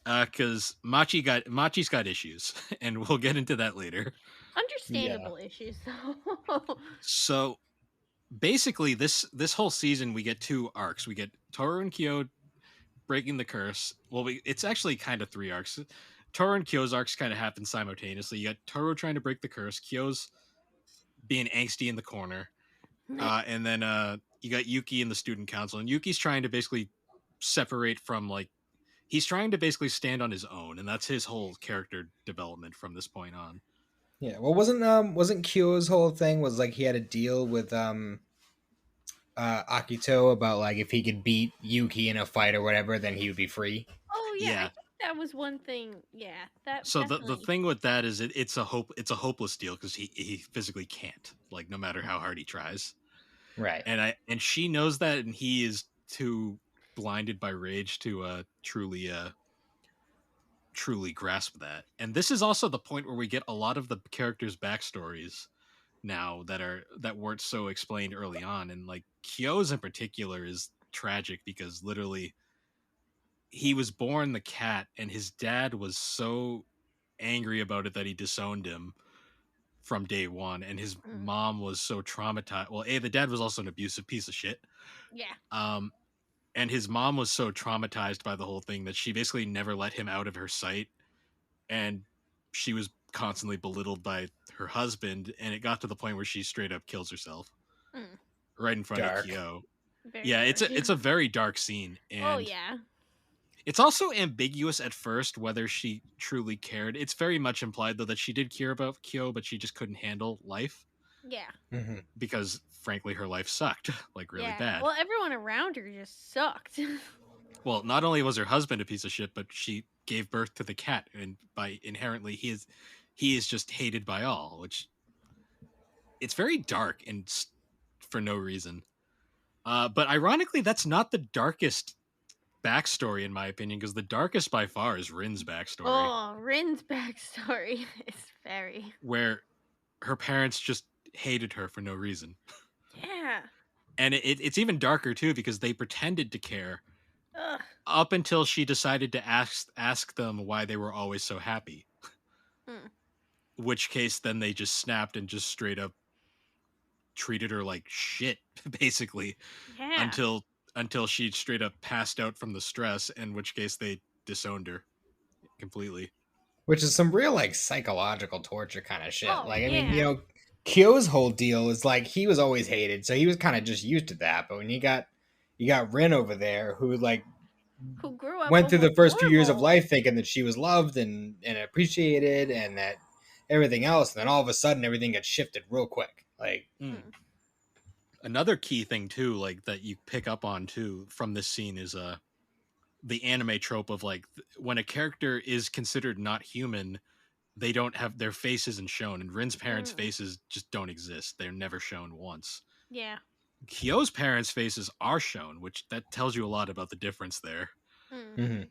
Because Machi's got issues, and we'll get into that later. Understandable issues, though. So basically, this whole season we get 2 arcs. We get Toru and Kyo breaking the curse. Well, it's actually kind of 3 arcs. Toro and Kyo's arcs kind of happen simultaneously. You got Toro trying to break the curse, Kyo's being angsty in the corner, and then you got Yuki in the student council, and Yuki's trying to basically separate from like he's trying to basically stand on his own, and that's his whole character development from this point on. Yeah, well, wasn't Kyo's whole thing was like he had a deal with Akito about like if he could beat Yuki in a fight or whatever, then he would be free. Oh yeah, I Yeah. think that was one thing. Yeah, that So the definitely. thing with that is it's a hopeless deal because he physically can't, like, no matter how hard he tries. Right. And she knows that, and he is too blinded by rage to truly grasp that. And this is also the point where we get a lot of the characters' backstories now that weren't so explained early on. And like Kyo's in particular is tragic because literally he was born the cat, and his dad was so angry about it that he disowned him from day one, and his mom was so traumatized. Well, the dad was also an abusive piece of shit. Yeah. And his mom was so traumatized by the whole thing that she basically never let him out of her sight, and she was constantly belittled by her husband, and it got to the point where she straight up kills herself right in front Dark. of Kyo. Very Yeah, dark. it's a very dark scene, and Oh yeah. it's also ambiguous at first whether she truly cared. It's very much implied though that she did care about Kyo, but she just couldn't handle life Yeah. Mm-hmm. because frankly her life sucked like really Yeah. bad. Well, everyone around her just sucked. Well, not only was her husband a piece of shit, but she gave birth to the cat, and by inherently he is just hated by all, which it's very dark and for no reason. But ironically, that's not the darkest backstory in my opinion, because the darkest by far is Rin's backstory, Oh, Rin's backstory is very. where her parents just hated her for no reason. Yeah. And it's even darker too because they pretended to care Ugh. up until she decided to ask them why they were always so happy. Which case then they just snapped and just straight up treated her like shit basically. Yeah. Until she straight up passed out from the stress, in which case they disowned her completely. Which is some real like psychological torture kind of shit. Oh, Like, I yeah. mean, you know, Kyo's whole deal is like he was always hated, so he was kind of just used to that. But when you got Rin over there, who like Who grew up went through the almost first few years of normal. life thinking that she was loved and appreciated, and that everything else, and then all of a sudden everything gets shifted real quick. Like, another key thing too, like that you pick up on too from this scene is the anime trope of like when a character is considered not human, they don't have their face isn't shown, and Rin's parents' faces just don't exist. They're never shown once. Yeah. Kyo's parents' faces are shown, which that tells you a lot about the difference there. And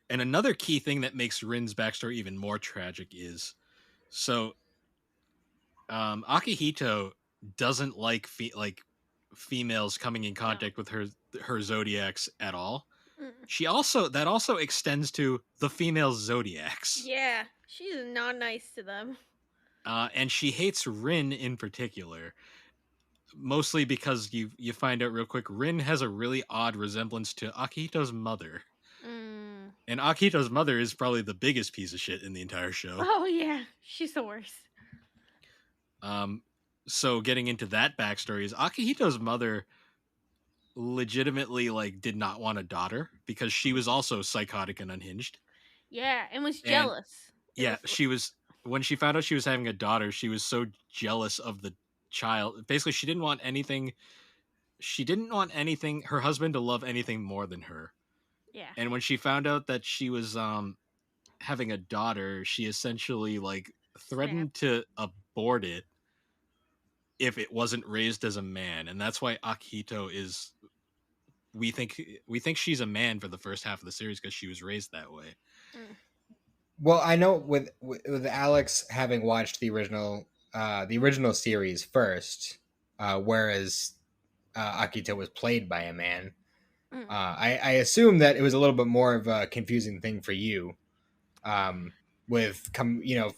another key thing that makes Rin's backstory even more tragic is so Akihito doesn't like females coming in contact with her zodiacs at all. She also extends to the female zodiacs. Yeah, she's not nice to them. And she hates Rin in particular, mostly because you find out real quick Rin has a really odd resemblance to Akihito's mother. And Akihito's mother is probably the biggest piece of shit in the entire show. Oh yeah, she's the worst. So getting into that backstory is Akihito's mother legitimately like did not want a daughter because she was also psychotic and unhinged. Yeah, and was jealous. She was when she found out she was having a daughter, she was so jealous of the child. Basically, she didn't want anything her husband to love anything more than her. Yeah. And when she found out that she was having a daughter, she essentially like threatened to abort it if it wasn't raised as a man. And that's why Akihito is we think she's a man for the first half of the series because she was raised that way. Well, I know with Alex having watched the original series first, whereas Akito was played by a man. I assume that it was a little bit more of a confusing thing for you, with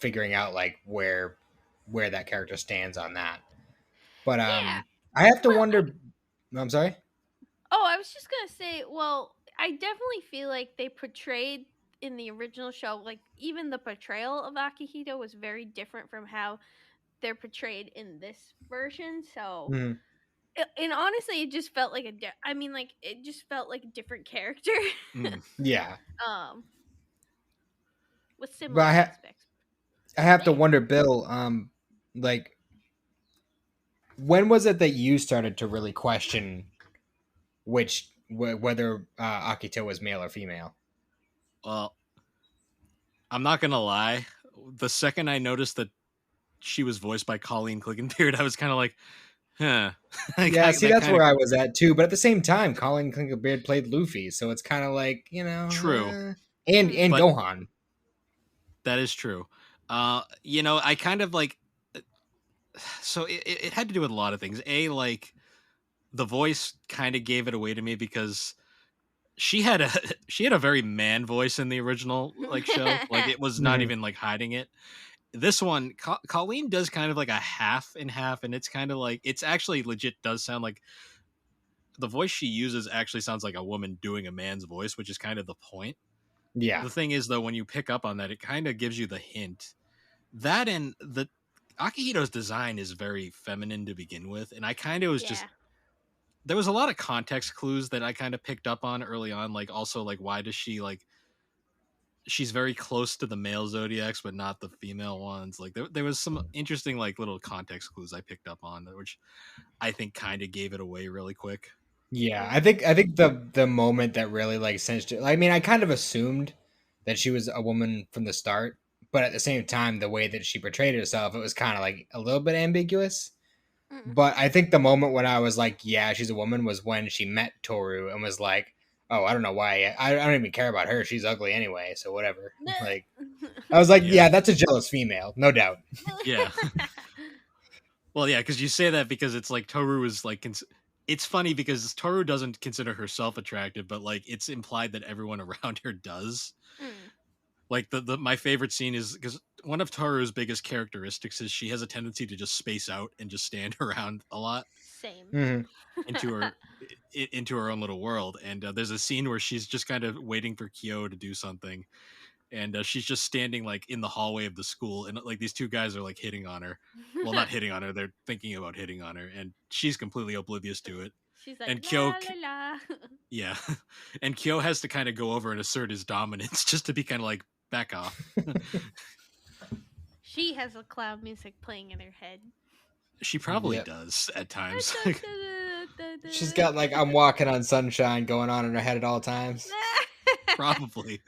figuring out like where that character stands on that. But I have to wonder. I'm sorry. Oh, I was just gonna say. Well, I definitely feel like they portrayed in the original show, like even the portrayal of Akihito was very different from how they're portrayed in this version. So, Mhm. and honestly, it just felt like I mean, like it just felt like a different character. Yeah. With But similar aspects. I have to wonder, Bill, like, when was it that you started to really question whether Akito was male or female? Well, I'm not gonna lie. The second I noticed that she was voiced by Colleen Clickenbeard, I was kind of like, huh. Yeah, see, That that's kind of where I was at too. But at the same time, Colin Clinkerbeard played Luffy, so it's kind of like, true, and but Gohan. that is true. I kind of like. So it had to do with a lot of things. Like the voice kind of gave it away to me because she had a she had a very man voice in the original like show. Like it was not even like hiding it. This one, Colleen does kind of like a half and half, and it's kind of like it's actually legit does sound like the voice she uses actually sounds like a woman doing a man's voice, which is kind of the point. Yeah. The thing is, though, when you pick up on that, it kind of gives you the hint. That and the Akihito's design is very feminine to begin with, and I kind of was just there was a lot of context clues that I kind of picked up on early on, like also like why does she like she's very close to the male zodiacs but not the female ones. Like there was some interesting like little context clues I picked up on, which I think kind of gave it away really quick. Yeah, I think the moment that really like cinched it. I mean, I kind of assumed that she was a woman from the start, but at the same time, the way that she portrayed herself, it was kind of like a little bit ambiguous. But I think the moment when I was like, yeah, she's a woman, was when she met Toru and was like, oh, I don't know why. I don't even care about her. She's ugly anyway, so whatever. Like, I was like, yeah, that's a jealous female, no doubt. Yeah. Well, yeah, because you say that because it's like Toru is like. It's funny because Toru doesn't consider herself attractive, but like it's implied that everyone around her does. Like the my favorite scene is because one of Toru's biggest characteristics is she has a tendency to just space out and just stand around a lot. Same. Into her own little world. And there's a scene where she's just kind of waiting for Kyo to do something, and she's just standing like in the hallway of the school, and like these two guys are like hitting on her. Well, not hitting on her, they're thinking about hitting on her, and she's completely oblivious to it. She's like, and Kyo, la, la. Yeah, and Kyo has to kind of go over and assert his dominance just to be kind of like back off. She has a clown music playing in her head. She probably does at times. She's got like I'm Walking on Sunshine going on in her head at all times. Probably.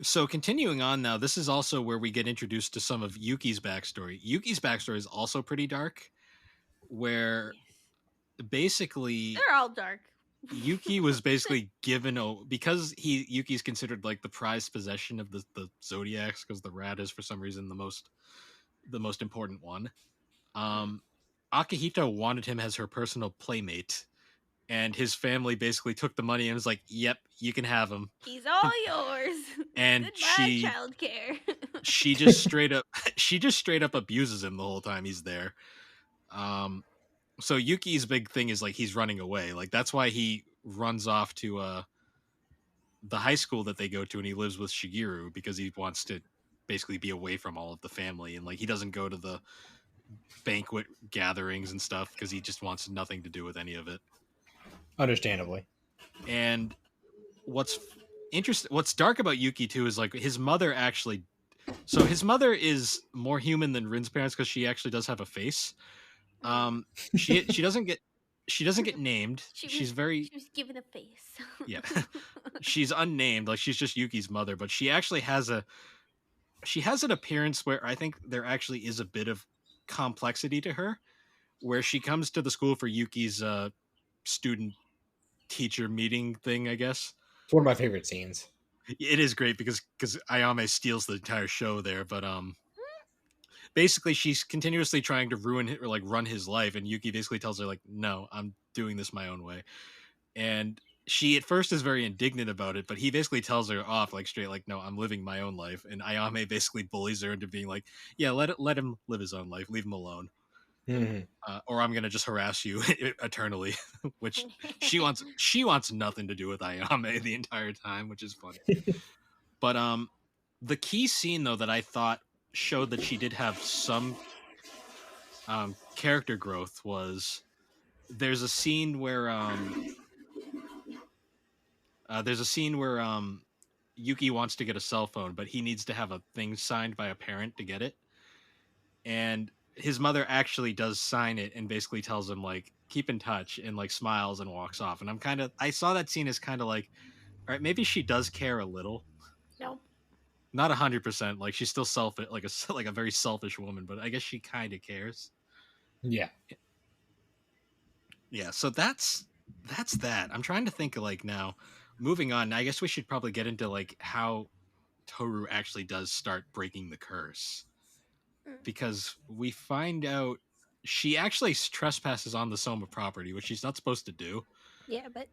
So continuing on now, this is also where we get introduced to some of Yuki's backstory. Yuki's backstory is also pretty dark, where basically they're all dark. Yuki was basically given because Yuki's considered like the prized possession of the zodiacs because the rat is for some reason the most important one. Akihito wanted him as her personal playmate, and his family basically took the money and was like, "Yep, you can have him. He's all yours." And goodbye, childcare. she just straight up abuses him the whole time he's there. So Yuki's big thing is like he's running away. Like that's why he runs off to the high school that they go to, and he lives with Shigeru because he wants to basically be away from all of the family, and like he doesn't go to the banquet gatherings and stuff because he just wants nothing to do with any of it. Understandably. And what's dark about Yuki too is like his mother his mother is more human than Rin's parents because she actually does have a face. She doesn't get named. She was given a face. Yeah. She's unnamed, like she's just Yuki's mother, but she actually has an appearance where I think there actually is a bit of complexity to her, where she comes to the school for Yuki's student teacher meeting thing, I guess. It's one of my favorite scenes. It is great because Ayame steals the entire show there, but basically she's continuously trying to run his life, and Yuki basically tells her like, no, I'm doing this my own way. And she at first is very indignant about it, but he basically tells her off like straight like, no, I'm living my own life. And Ayame basically bullies her into being like, yeah, let him live his own life, leave him alone. or I'm gonna just harass you eternally. Which she wants nothing to do with Ayame the entire time, which is funny. But the key scene though that I thought showed that she did have some character growth was there's a scene where Yuki wants to get a cell phone, but he needs to have a thing signed by a parent to get it. And his mother actually does sign it and basically tells him like keep in touch and like smiles and walks off. And I saw that scene as kind of like, all right, maybe she does care a little. Nope. Not 100%. Like she's still selfish, like a very selfish woman, but I guess she kind of cares. Yeah. Yeah. So that's that. I'm trying to think of like now moving on. I guess we should probably get into like how Toru actually does start breaking the curse, because we find out she actually trespasses on the Soma property, which she's not supposed to do. Yeah, but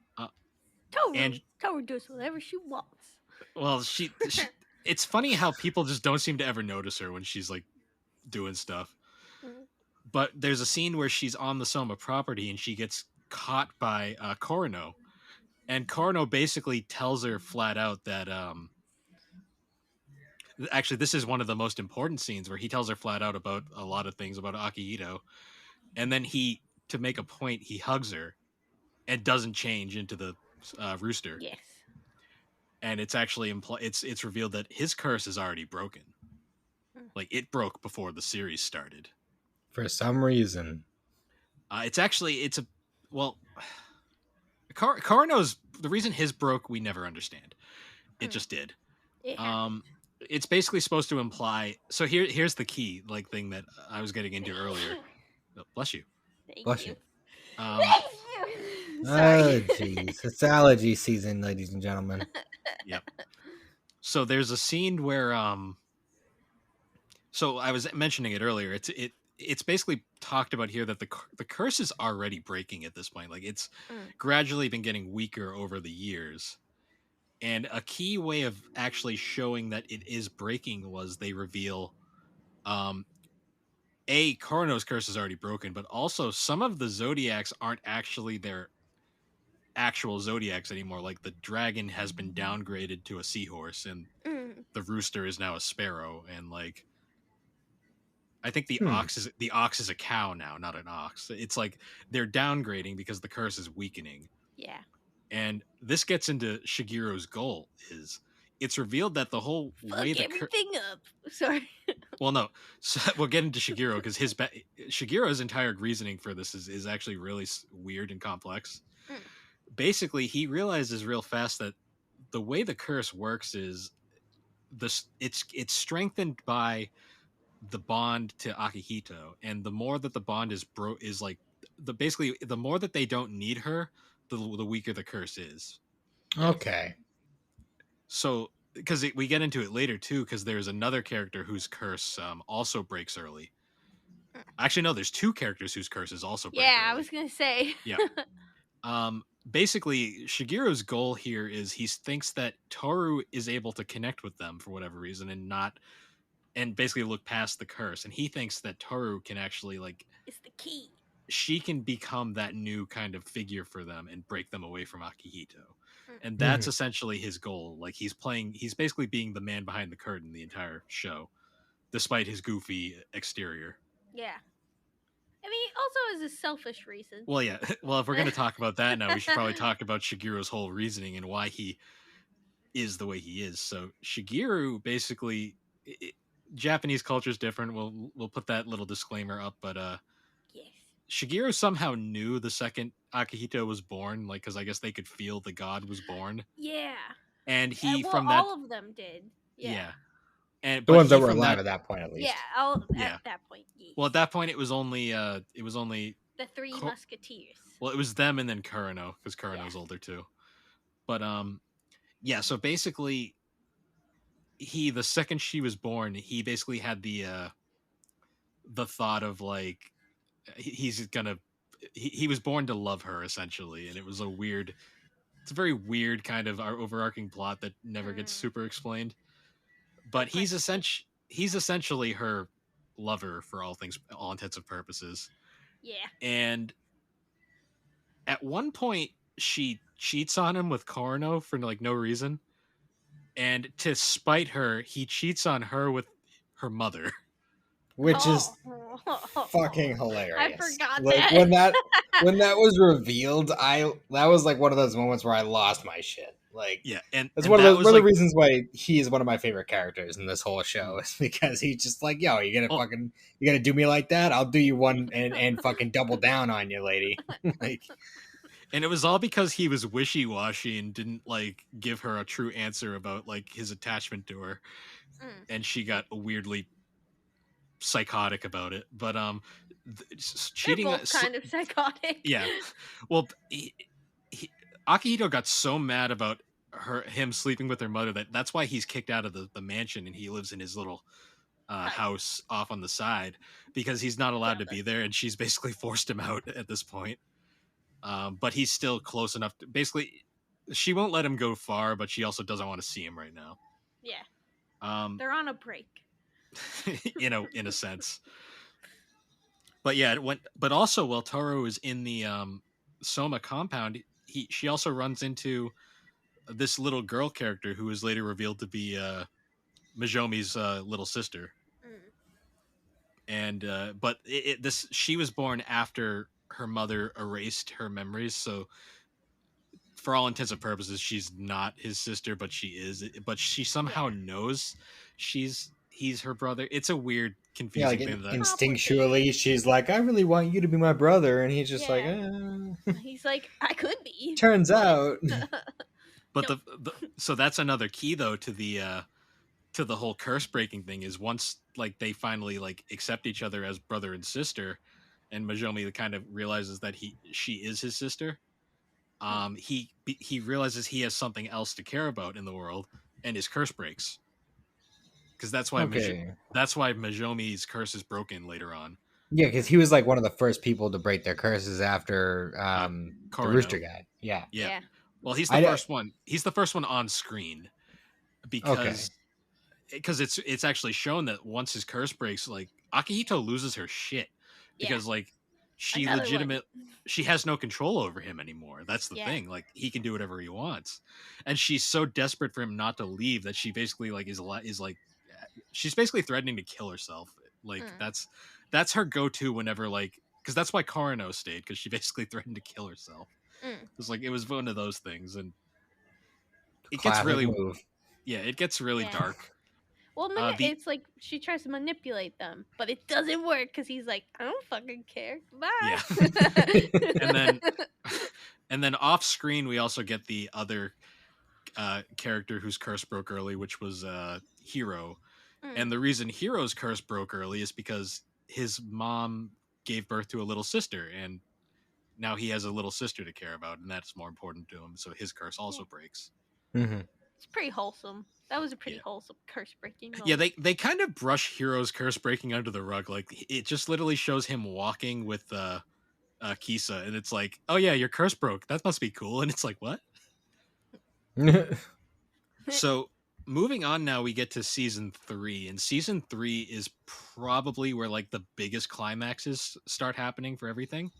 and Toru does whatever she wants. Well, she it's funny how people just don't seem to ever notice her when she's like doing stuff. But there's a scene where she's on the Soma property and she gets caught by Korono, and Korono basically tells her flat out that actually this is one of the most important scenes where he tells her flat out about a lot of things about Akihito, and then to make a point, he hugs her and doesn't change into the rooster. Yes. And it's actually it's revealed that his curse is already broken. Like it broke before the series started. For some reason. Korono's the reason his broke we never understand. It just did. It's basically supposed to imply. So here's the key like thing that I was getting into earlier. Oh, bless you. Bless you. Sorry. Oh, jeez. It's allergy season, ladies and gentlemen. Yep. So there's a scene where so I was mentioning it earlier. It's basically talked about here that the curse is already breaking at this point. Like it's gradually been getting weaker over the years. And a key way of actually showing that it is breaking was they reveal Korono's curse is already broken, but also some of the zodiacs aren't actually their actual zodiacs anymore. Like the dragon has been downgraded to a seahorse, and the rooster is now a sparrow, and like I think the ox is a cow now, not an ox. It's like they're downgrading because the curse is weakening. Yeah. And this gets into Shigeru's goal. It's revealed that the whole way everything up. Sorry. Well, no. So we'll get into Shigeru because Shigeru's entire reasoning for this is actually really weird and complex. Basically, he realizes real fast that the way the curse works is it's strengthened by the bond to Akihito, and the more that the bond is like the more that they don't need her, the weaker the curse is. Okay. So, because we get into it later too, because there's another character whose curse also breaks early. Actually, no, there's two characters whose curses also break early. I was gonna say. Yeah. Basically, Shigeru's goal here is he thinks that Toru is able to connect with them for whatever reason and basically look past the curse. And he thinks that Toru can actually it's the key. She can become that new kind of figure for them and break them away from Akihito. And that's essentially his goal. Like he's basically being the man behind the curtain the entire show, despite his goofy exterior. Yeah. I mean, also as a selfish reason. Well, yeah. Well, if we're going to talk about that now, we should probably talk about Shigeru's whole reasoning and why he is the way he is. So Shigeru basically, Japanese culture is different. We'll put that little disclaimer up, but yes. Shigeru somehow knew the second Akihito was born, like because I guess they could feel the god was born. Yeah. And all of them did. Yeah. And the ones that were alive at that point, at least. Yeah, at that point. Yes. Well, at that point, it was only the Three Musketeers. Well, it was them and then Kurano, because Kurano's older too. But yeah. So basically, the second she was born, he basically had the thought of like he was born to love her essentially, and it's a very weird kind of overarching plot that never gets super explained. But he's essentially her lover for all intents and purposes. Yeah. And at one point, she cheats on him with Corno for like no reason. And to spite her, he cheats on her with her mother. Which is fucking I hilarious. forgot Like that. when that was revealed, that was like one of those moments where I lost my shit. Like, Yeah, and that's and that was one of the like reasons why he is one of my favorite characters in this whole show, is because he's just like, yo, you gonna do me like that? I'll do you one and fucking double down on you, lady. Like, and it was all because he was wishy-washy and didn't like give her a true answer about like his attachment to her, and she got weirdly psychotic about it. But cheating, They're both kind of psychotic. yeah. Well, Akihito got so mad about him sleeping with her mother that's why he's kicked out of the mansion and he lives in his little house off on the side, because he's not allowed to be there, and she's basically forced him out at this point. But he's still close enough to, basically, she won't let him go far, but she also doesn't want to see him right now. Yeah. They're on a break. In a sense. But yeah, but also while Toru is in the Soma compound, she also runs into this little girl character who is later revealed to be Majomi's little sister. And but she was born after her mother erased her memories, so for all intents and purposes she's not his sister, but she is. But she somehow knows he's her brother. It's a weird, confusing thing. Instinctually she's like, I really want you to be my brother, and he's just like, he's like, I could be. Turns out. But so that's another key though to the whole curse breaking thing, is once like they finally like accept each other as brother and sister, and Majomi kind of realizes that she is his sister. He realizes he has something else to care about in the world, and his curse breaks, because that's why Majomi's curse is broken later on. Yeah, because he was like one of the first people to break their curses after the rooster guy. Yeah. Well, he's the first one. He's the first one on screen, because it's actually shown that once his curse breaks, like Akihito loses her shit, because like she has no control over him anymore. That's the thing. Like, he can do whatever he wants, and she's so desperate for him not to leave that she basically like is like she's basically threatening to kill herself. Like that's her go-to whenever, like, because that's why Karano stayed, because she basically threatened to kill herself. It was one of those things, and it gets really it gets really dark. Well, it's like she tries to manipulate them, but it doesn't work because he's like, I don't fucking care. Bye. Yeah. and then off screen we also get the other character whose curse broke early, which was Hiro. And the reason Hiro's curse broke early is because his mom gave birth to a little sister, and now he has a little sister to care about, and that's more important to him. So his curse also breaks. It's pretty wholesome. That was a pretty wholesome curse breaking moment. Yeah, they kind of brush Hiro's curse breaking under the rug. Like, it just literally shows him walking with Kisa, and it's like, oh yeah, your curse broke. That must be cool. And it's like, what? So moving on now, we get to season 3, and season 3 is probably where like the biggest climaxes start happening for everything.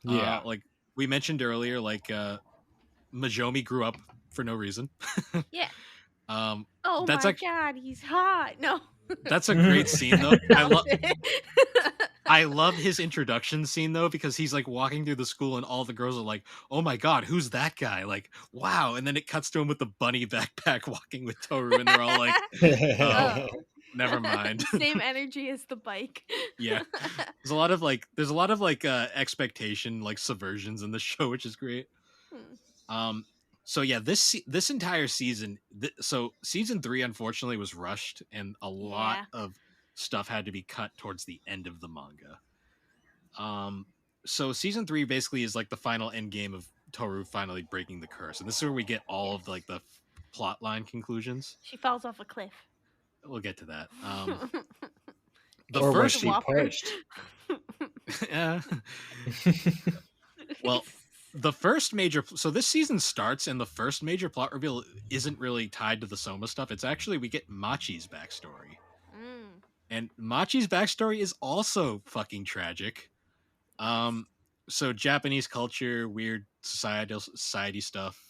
Like we mentioned earlier, like Majomi grew up for no reason. Oh my god, he's hot. No, that's a great scene though. I love his introduction scene though, because he's like walking through the school and all the girls are like, oh my god, who's that guy? Like, wow. And then it cuts to him with the bunny backpack walking with Toru, and they're all like, oh, never mind. Same energy as the bike. Yeah. There's a lot of expectation, like subversions in the show, which is great. So yeah, this entire season, so season 3 unfortunately was rushed, and a lot of stuff had to be cut towards the end of the manga. So season 3 basically is like the final end game of Toru finally breaking the curse, and this is where we get all of like the plot line conclusions. She falls off a cliff. We'll get to that. Was she pushed? Yeah. Well, the first major, so this season starts, and the first major plot reveal isn't really tied to the Soma stuff. It's actually, we get Machi's backstory. And Machi's backstory is also fucking tragic. So Japanese culture, weird society stuff.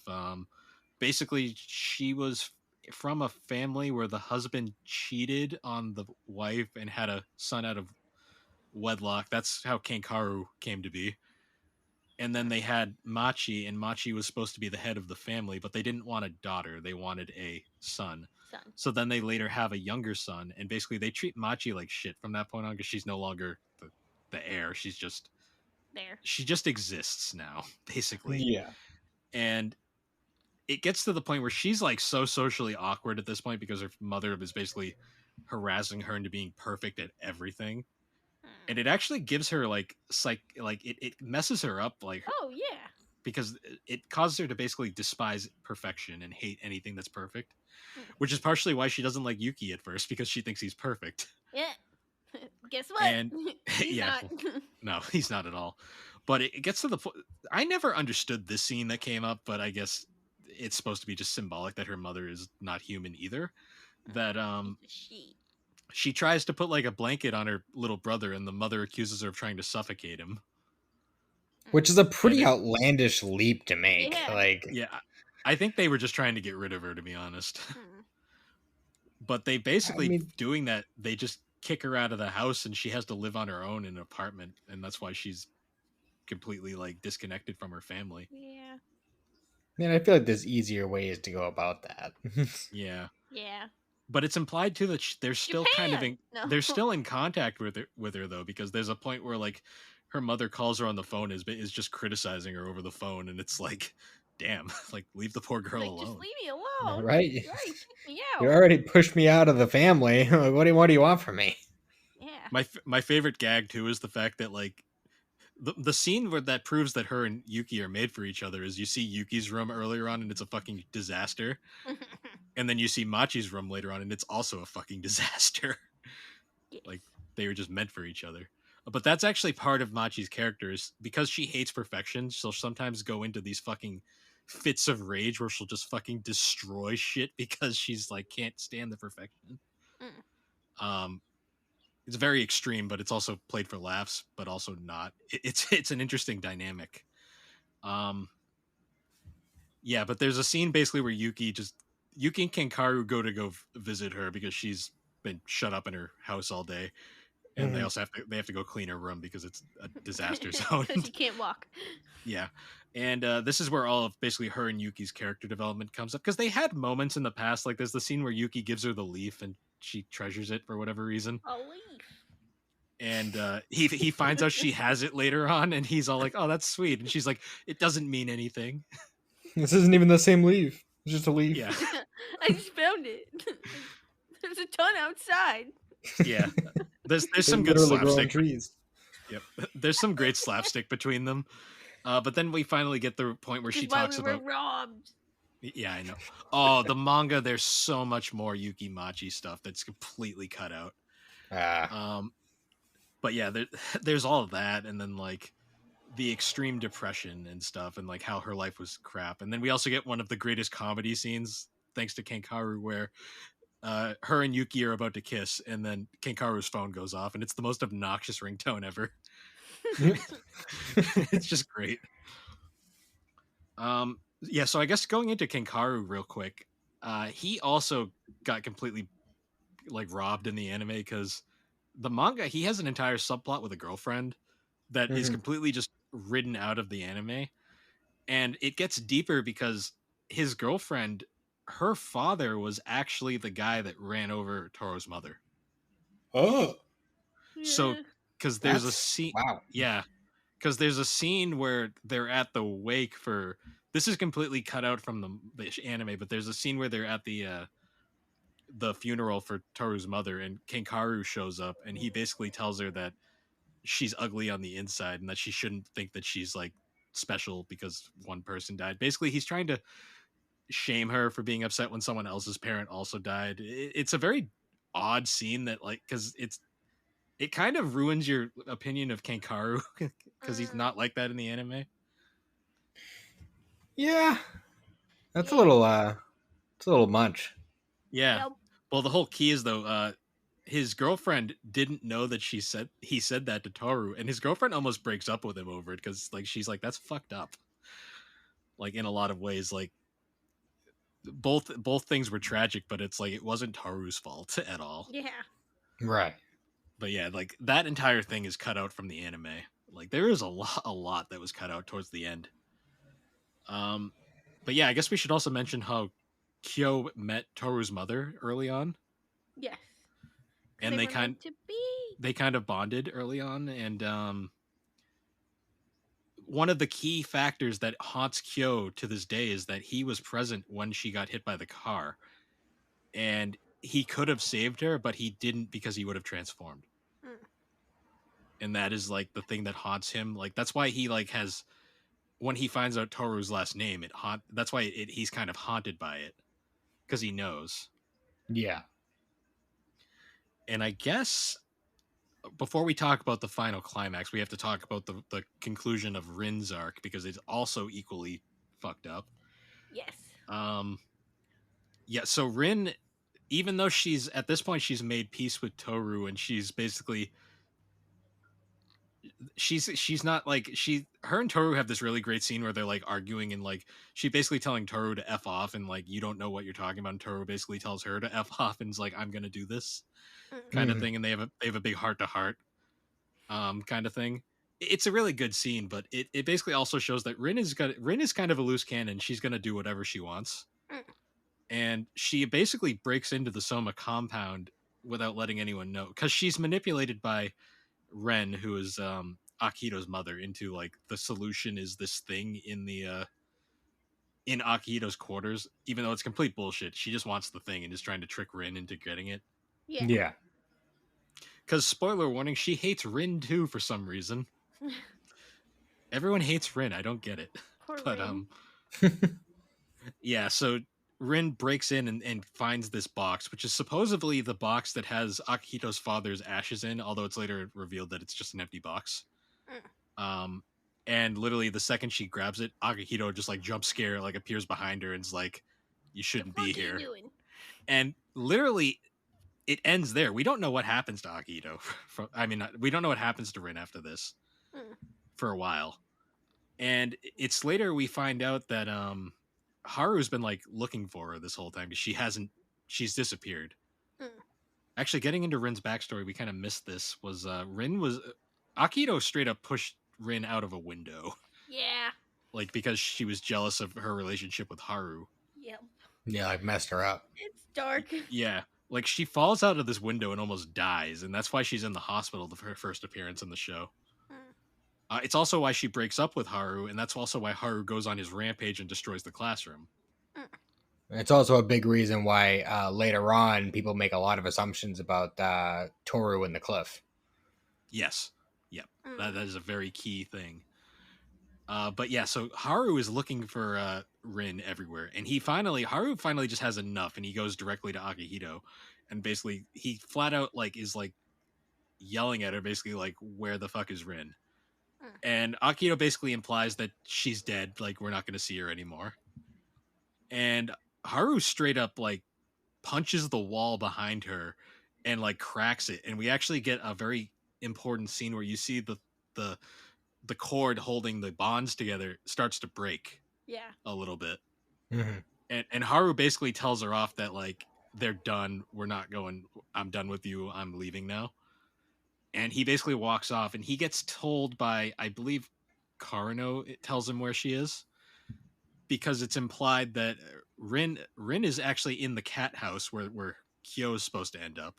Basically, she was from a family where the husband cheated on the wife and had a son out of wedlock. That's how Kenkaru came to be. And then they had Machi, and Machi was supposed to be the head of the family, but they didn't want a daughter; they wanted a son. So then they later have a younger son, and basically they treat Machi like shit from that point on because she's no longer the heir. She's just There. she just exists now, basically. Yeah. And it gets to the point where she's like so socially awkward at this point because her mother is basically harassing her into being perfect at everything. And it actually gives her like it messes her up like Oh yeah. because it causes her to basically despise perfection and hate anything that's perfect, which is partially why she doesn't like Yuki at first because she thinks he's perfect. Yeah. Guess what? And He's yeah, not. no, he's not at all. But it gets to the point. I never understood this scene that came up, but I guess it's supposed to be just symbolic that her mother is not human either. That she tries to put like a blanket on her little brother, and the mother accuses her of trying to suffocate him. Which is a pretty outlandish leap to make. Yeah. Like, yeah, I think they were just trying to get rid of her, to be honest. But they basically doing that, they just kick her out of the house, and she has to live on her own in an apartment, and that's why she's completely like disconnected from her family. Yeah. Man, I feel like there's easier ways to go about that. Yeah. Yeah. But it's implied too that they're still kind of they're No. still in contact with her though, because there's a point where like her mother calls her on the phone is just criticizing her over the phone, and it's like, damn, like leave the poor girl alone. Just leave me alone. Right? You already kicked me out. You already pushed me out of the family. What do you want from me? Yeah. My favorite gag too is the fact that like the scene where that proves that her and Yuki are made for each other is you see Yuki's room earlier on and it's a fucking disaster. And then you see Machi's room later on and it's also a fucking disaster. Yes. Like they were just meant for each other. But that's actually part of Machi's character is because she hates perfection, she'll sometimes go into these fucking fits of rage where she'll just fucking destroy shit because she's like can't stand the perfection. It's very extreme, but it's also played for laughs, but also not. It's an interesting dynamic. Yeah, but there's a scene basically where Yuki and Kenkaru go visit her because she's been shut up in her house all day, and they also have to go clean her room because it's a disaster zone. Because she can't walk. Yeah, and this is where all of basically her and Yuki's character development comes up because they had moments in the past, like there's the scene where Yuki gives her the leaf and she treasures it for whatever reason. A leaf. And he finds out she has it later on, and he's all like, "Oh, that's sweet," and she's like, "It doesn't mean anything. This isn't even the same leaf. It's just a leaf." Yeah, I just found it. There's a ton outside. Yeah, there's some good slapstick. Trees. Yep, there's some great slapstick between them. But then we finally get the point where she talks about robbed. Yeah, I know. Oh, the manga. There's so much more Yuki Machi stuff that's completely cut out. But yeah, there's all of that, and then like the extreme depression and stuff, and like how her life was crap. And then we also get one of the greatest comedy scenes, thanks to Kenkaru, where her and Yuki are about to kiss, and then Kenkaru's phone goes off, and it's the most obnoxious ringtone ever. It's just great. Yeah, so I guess going into Kenkaru real quick, he also got completely like robbed in the anime because the manga, he has an entire subplot with a girlfriend that is completely just ridden out of the anime. And it gets deeper because his girlfriend, her father was actually the guy that ran over Toro's mother. Oh. So, because there's a scene. Wow. Yeah. Because there's a scene where they're at the wake for. This is completely cut out from the anime, but there's a scene where they're at the funeral for Toru's mother, and Kenkaru shows up, and he basically tells her that she's ugly on the inside and that she shouldn't think that she's like special because one person died. Basically, he's trying to shame her for being upset when someone else's parent also died. It's a very odd scene that like because it kind of ruins your opinion of Kenkaru because he's not like that in the anime. Yeah, that's a little much. Yeah. Well, the whole key is though, his girlfriend didn't know that he said that to Toru, and his girlfriend almost breaks up with him over it because like she's like, that's fucked up. Like in a lot of ways, like both things were tragic, but it's like it wasn't Toru's fault at all. Yeah. Right. But yeah, like that entire thing is cut out from the anime. Like there is a lot that was cut out towards the end. But yeah, I guess we should also mention how Kyo met Toru's mother early on. Yes. And they were meant to be. They kind of bonded early on, and one of the key factors that haunts Kyo to this day is that he was present when she got hit by the car, and he could have saved her, but he didn't because he would have transformed. And that is like the thing that haunts him. Like that's why he like has, when he finds out Toru's last name, that's why he's kind of haunted by it, because he knows. Yeah. And I guess before we talk about the final climax, we have to talk about the conclusion of Rin's arc, because it's also equally fucked up. Yes. Yeah, so Rin, even though she's at this point she's made peace with Toru, and she's basically she's not like her and Toru have this really great scene where they're like arguing, and like she basically telling Toru to F off, and like you don't know what you're talking about, and Toru basically tells her to F off and is like, I'm gonna do this kind of thing, and they have a big heart to heart kind of thing. It's a really good scene, but it basically also shows that Rin is kind of a loose cannon. She's gonna do whatever she wants. And she basically breaks into the Soma compound without letting anyone know, because she's manipulated by Ren, who is Akito's mother, into like the solution is this thing in the in Akito's quarters, even though it's complete bullshit. She just wants the thing and is trying to trick Rin into getting it. Yeah. Because spoiler warning, she hates Rin too for some reason. Everyone hates Rin. I don't get it. Poor But Rin. yeah, so Rin breaks in and finds this box, which is supposedly the box that has Akito's father's ashes in, although it's later revealed that it's just an empty box. And literally the second she grabs it, Akito just like jump scare, like appears behind her and is like, you shouldn't be here. And literally it ends there. We don't know what happens to Akito. We don't know what happens to Rin after this for a while. And it's later we find out that Haru's been like looking for her this whole time because she's disappeared. Actually, getting into Rin's backstory, we kind of missed this. Akito straight up pushed Rin out of a window. Yeah. Like because she was jealous of her relationship with Haru. Yep. Yeah, like messed her up. It's dark. Yeah. Like she falls out of this window and almost dies, and that's why she's in the hospital for her first appearance in the show. It's also why she breaks up with Haru, and that's also why Haru goes on his rampage and destroys the classroom. It's also a big reason why later on people make a lot of assumptions about Toru and the cliff. Yes. Yep. That is a very key thing. But yeah, so Haru is looking for Rin everywhere, and Haru finally just has enough, and he goes directly to Akihito, and basically he flat out like is like yelling at her, basically like, where the fuck is Rin? And Akito basically implies that she's dead, like we're not going to see her anymore. And Haru straight up like punches the wall behind her and like cracks it, and we actually get a very important scene where you see the cord holding the bonds together starts to break. Yeah. A little bit. And Haru basically tells her off that like they're done, we're not going, I'm done with you, I'm leaving now. And he basically walks off, and he gets told by, I believe, Karano, it tells him where she is, because it's implied that Rin is actually in the cat house where Kyo is supposed to end up.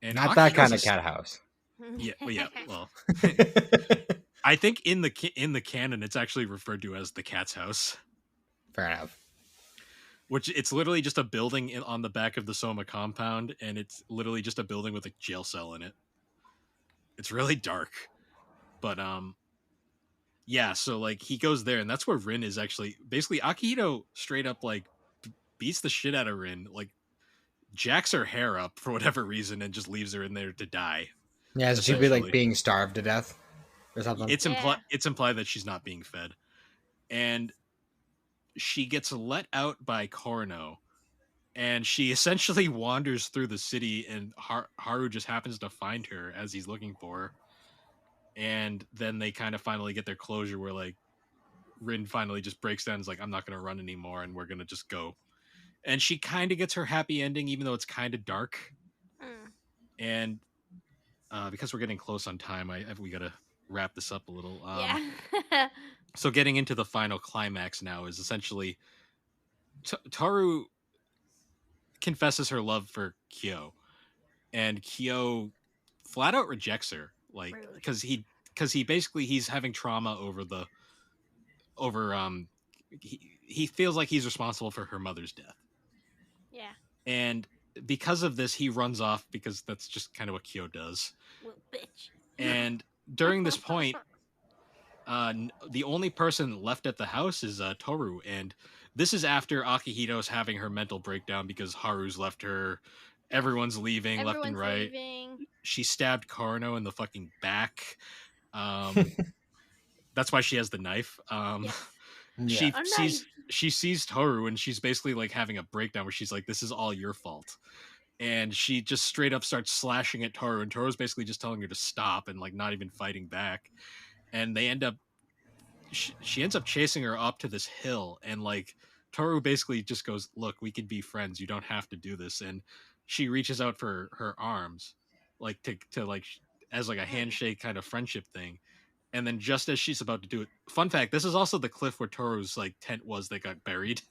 And not that kind of cat house. Yeah, well, I think in the canon it's actually referred to as the cat's house. Fair enough. Which it's literally just a building on the back of the Soma compound, and it's literally just a building with a jail cell in it. It's really dark, but yeah. So like he goes there, and that's where Rin is actually. Basically, Akihito straight up like beats the shit out of Rin, like jacks her hair up for whatever reason, and just leaves her in there to die. Yeah, so she'd be like being starved to death or something. It's implied that she's not being fed, and she gets let out by Korno, and she essentially wanders through the city, and Haru just happens to find her as he's looking for her. And then they kind of finally get their closure where like Rin finally just breaks down and is like, I'm not going to run anymore and we're going to just go. And she kind of gets her happy ending, even though it's kind of dark. Mm. And because we're getting close on time, we got to wrap this up a little. Yeah. So getting into the final climax now is essentially Taru confesses her love for Kyo, and Kyo flat out rejects her, like Rude. because he basically he's having trauma over he feels like he's responsible for her mother's death. Yeah. And because of this, he runs off because that's just kind of what Kyo does. Little bitch. And during this point, the only person left at the house is Toru, and this is after Akihito's having her mental breakdown because Haru's left her. Everyone's leaving left and right. Leaving. She stabbed Karno in the fucking back. That's why she has the knife. Yes. She sees Toru, and she's basically like having a breakdown where she's like, "This is all your fault." And she just straight up starts slashing at Toru, and Toru's basically just telling her to stop and like not even fighting back. And they end up she ends up chasing her up to this hill, and like Toru basically just goes, "Look, we could be friends. You don't have to do this." And she reaches out for her arms, like to like as like a handshake kind of friendship thing. And then just as she's about to do it, fun fact: this is also the cliff where Toru's like tent was that got buried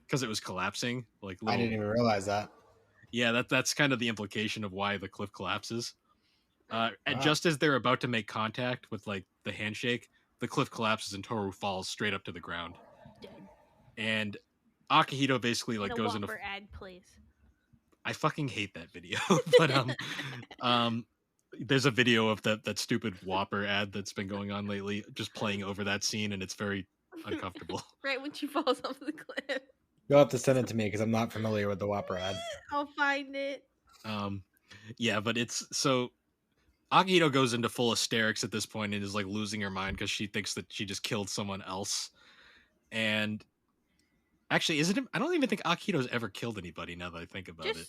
because it was collapsing. Like I didn't even realize that. Yeah, that's kind of the implication of why the cliff collapses. And just as they're about to make contact with like the handshake, the cliff collapses and Toru falls straight up to the ground. Dead. And Akihito basically like goes into ad, please. I fucking hate that video. But there's a video of that stupid Whopper ad that's been going on lately, just playing over that scene, and it's very uncomfortable. Right when she falls off the cliff. You'll have to send it to me because I'm not familiar with the Whopper ad. I'll find it. Yeah, but it's so Akihito goes into full hysterics at this point and is like losing her mind because she thinks that she just killed someone else. And actually, I don't even think Akihito's ever killed anybody now that I think about it.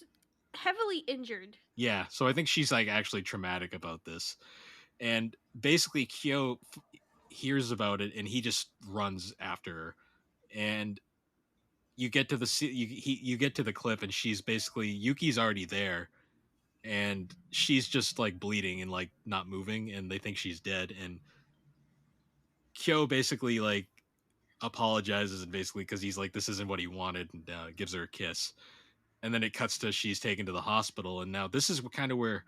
Heavily injured. Yeah, so I think she's like actually traumatic about this. And basically Kyo hears about it and he just runs after her. And you get to you get to the cliff and she's basically Yuki's already there. And she's just like bleeding and like not moving, and they think she's dead. And Kyo basically like apologizes and basically because he's like, this isn't what he wanted, and gives her a kiss. And then it cuts to she's taken to the hospital, and now this is kind of where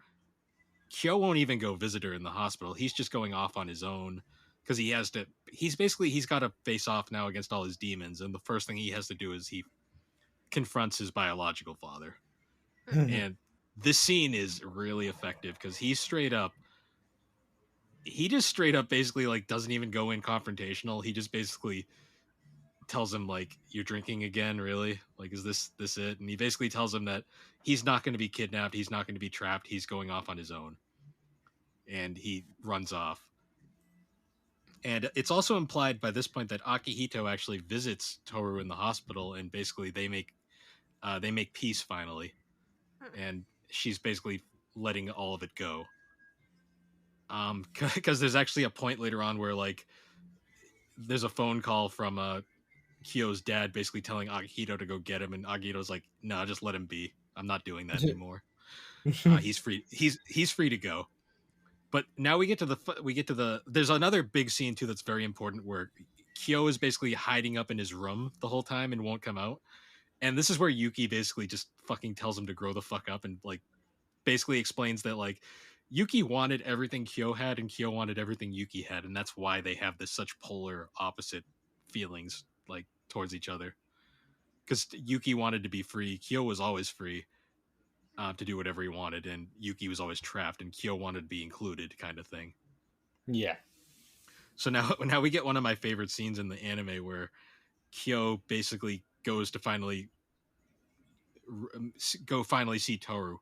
Kyo won't even go visit her in the hospital. He's just going off on his own because he's got to face off now against all his demons, and the first thing he has to do is he confronts his biological father. And this scene is really effective because he just straight up basically like doesn't even go in confrontational. He just basically tells him like, you're drinking again, really? Like, is this it? And he basically tells him that he's not going to be kidnapped, he's not going to be trapped, he's going off on his own. And he runs off. And it's also implied by this point that Akihito actually visits Toru in the hospital, and basically they make peace finally. And she's basically letting all of it go. Because there's actually a point later on where like there's a phone call from Kyo's dad basically telling Akihito to go get him, and Akihito's like, no, just let him be. I'm not doing that anymore. He's free. He's free to go. But now we get to the there's another big scene too that's very important where Kyo is basically hiding up in his room the whole time and won't come out. And this is where Yuki basically just fucking tells him to grow the fuck up, and like basically explains that like Yuki wanted everything Kyo had and Kyo wanted everything Yuki had, and that's why they have this such polar opposite feelings like towards each other. Because Yuki wanted to be free, Kyo was always free to do whatever he wanted, and Yuki was always trapped, and Kyo wanted to be included, kind of thing. Yeah. So now we get one of my favorite scenes in the anime where Kyo basically goes to finally see Toru,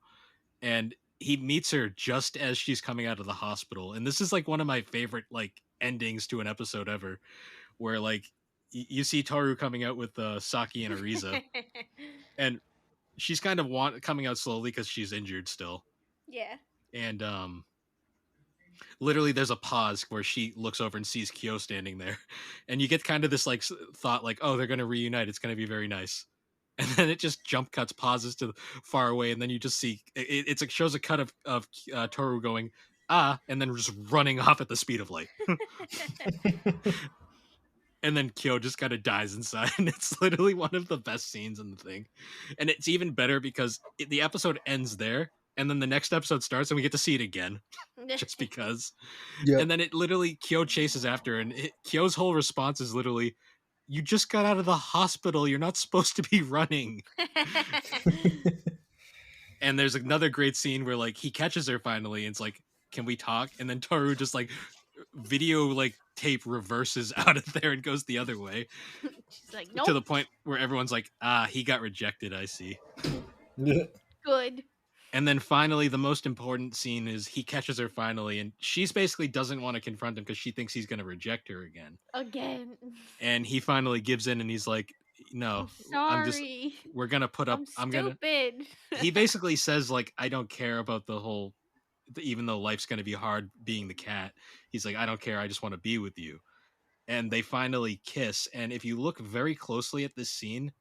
and he meets her just as she's coming out of the hospital. And this is like one of my favorite like endings to an episode ever, where like you see Toru coming out with Saki and Ariza and she's kind of coming out slowly because she's injured still. Yeah. And literally there's a pause where she looks over and sees Kyo standing there, and you get kind of this like thought like, oh, they're gonna reunite, it's gonna be very nice. And then it just jump cuts, pauses to far away, and then you just see it shows a cut of Toru going and then just running off at the speed of light. And then Kyo just kind of dies inside, and it's literally one of the best scenes in the thing. And it's even better because the episode ends there, and then the next episode starts, and we get to see it again, just because. Yep. And then it literally Kyo chases after, and Kyo's whole response is literally, "You just got out of the hospital. You're not supposed to be running." And there's another great scene where like he catches her finally, and it's like, "Can we talk?" And then Toru just like video like tape reverses out of there and goes the other way. She's like, nope. To the point where everyone's like, he got rejected, I see. Good. And then finally, the most important scene is he catches her finally, and she's basically doesn't want to confront him because she thinks he's going to reject her again. And he finally gives in, and he's like, no, sorry. We're going to put up, I'm stupid. He basically says like, I don't care about the whole, even though life's going to be hard being the cat. He's like, I don't care. I just want to be with you. And they finally kiss. And if you look very closely at this scene,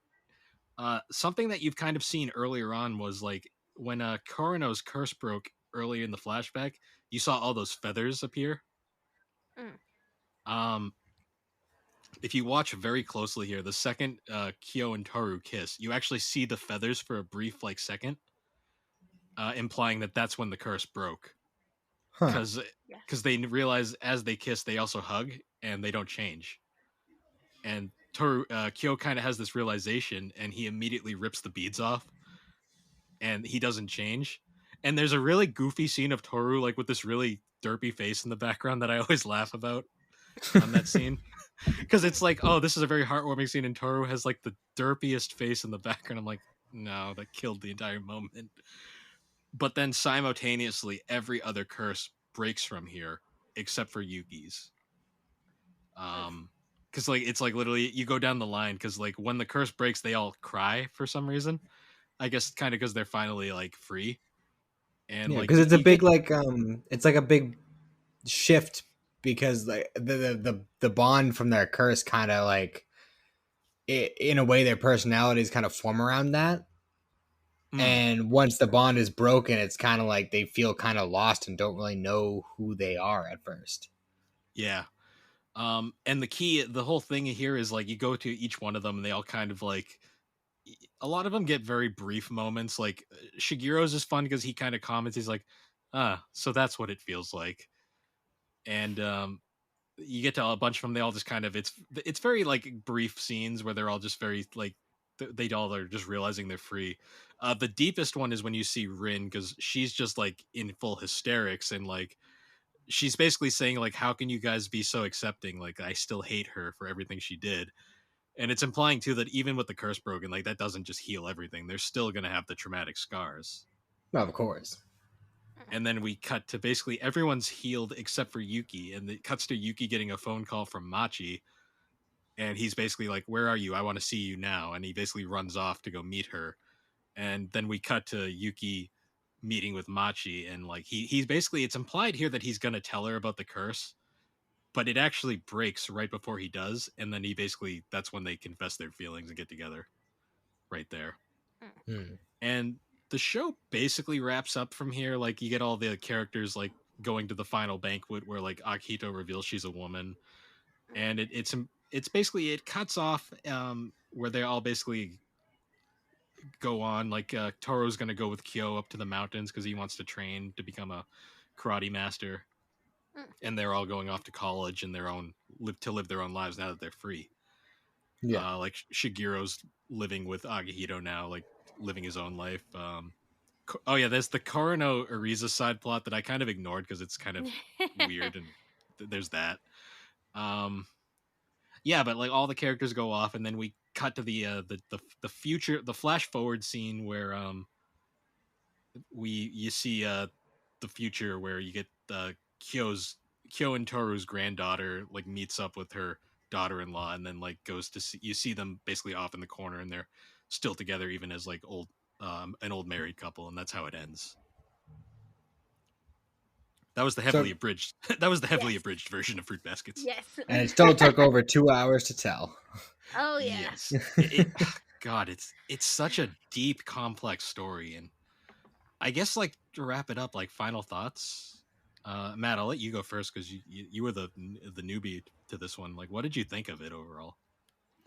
something that you've kind of seen earlier on was like when Korono's curse broke earlier in the flashback, you saw all those feathers appear. If you watch very closely here, the second Kyo and Toru kiss, you actually see the feathers for a brief like second, implying that that's when the curse broke. Because they realize as they kiss, they also hug and they don't change. And Kyo kind of has this realization, and he immediately rips the beads off, and he doesn't change. And there's a really goofy scene of Toru like with this really derpy face in the background that I always laugh about on that scene, because it's like, oh, this is a very heartwarming scene, and Toru has like the derpiest face in the background. I'm like, no, that killed the entire moment. But then simultaneously, every other curse breaks from here except for Yuki's. Because like it's like literally you go down the line, because like when the curse breaks, they all cry for some reason. I guess kind of because they're finally like free. And yeah, like because it's a big it's like a big shift, because like the bond from their curse kind of like in a way their personalities kind of form around that. And once the bond is broken, it's kind of like they feel kind of lost and don't really know who they are at first. Yeah. And the whole thing here is like you go to each one of them, and they all kind of like, a lot of them get very brief moments. Like Shigeru's is fun because he kind of comments, he's like, so that's what it feels like. And you get to a bunch of them, they all just kind of, it's very like brief scenes where they're all just very like, they all are just realizing they're free. The deepest one is when you see Rin, because she's just like in full hysterics, and like she's basically saying like, how can you guys be so accepting, like I still hate her for everything she did. And it's implying too that even with the curse broken, like that doesn't just heal everything, they're still going to have the traumatic scars. Of course. And then we cut to basically everyone's healed except for Yuki, and it cuts to Yuki getting a phone call from Machi, and he's basically like, where are you? I want to see you now. And he basically runs off to go meet her. And then we cut to Yuki meeting with Machi, and like he's basically, it's implied here that he's going to tell her about the curse, but it actually breaks right before he does, and then he basically, that's when they confess their feelings and get together right there. And the show basically wraps up from here. Like you get all the characters like going to the final banquet where like Akihito reveals she's a woman, and it's basically, it cuts off where they all basically go on, like Toro's gonna go with Kyo up to the mountains because he wants to train to become a karate master, and they're all going off to college and live their own lives now that they're free. Yeah, like Shigeru's living with Agahito now, like living his own life. Oh yeah, there's the Korono Ariza side plot that I kind of ignored because it's kind of weird, and there's that. Yeah, but like all the characters go off, and then we cut to the future, the flash forward scene where you see the future where you get Kyo and Toru's granddaughter like meets up with her daughter-in-law, and then like goes to see, you see them basically off in the corner, and they're still together even as like an old married couple, and that's how it ends. That was the heavily abridged. That was the heavily abridged version of Fruit Baskets. Yes. And it still took over 2 hours to tell. Oh yeah. Yes. God, it's such a deep, complex story, and I guess like to wrap it up, like final thoughts. Matt, I'll let you go first because you were the newbie to this one. Like, what did you think of it overall?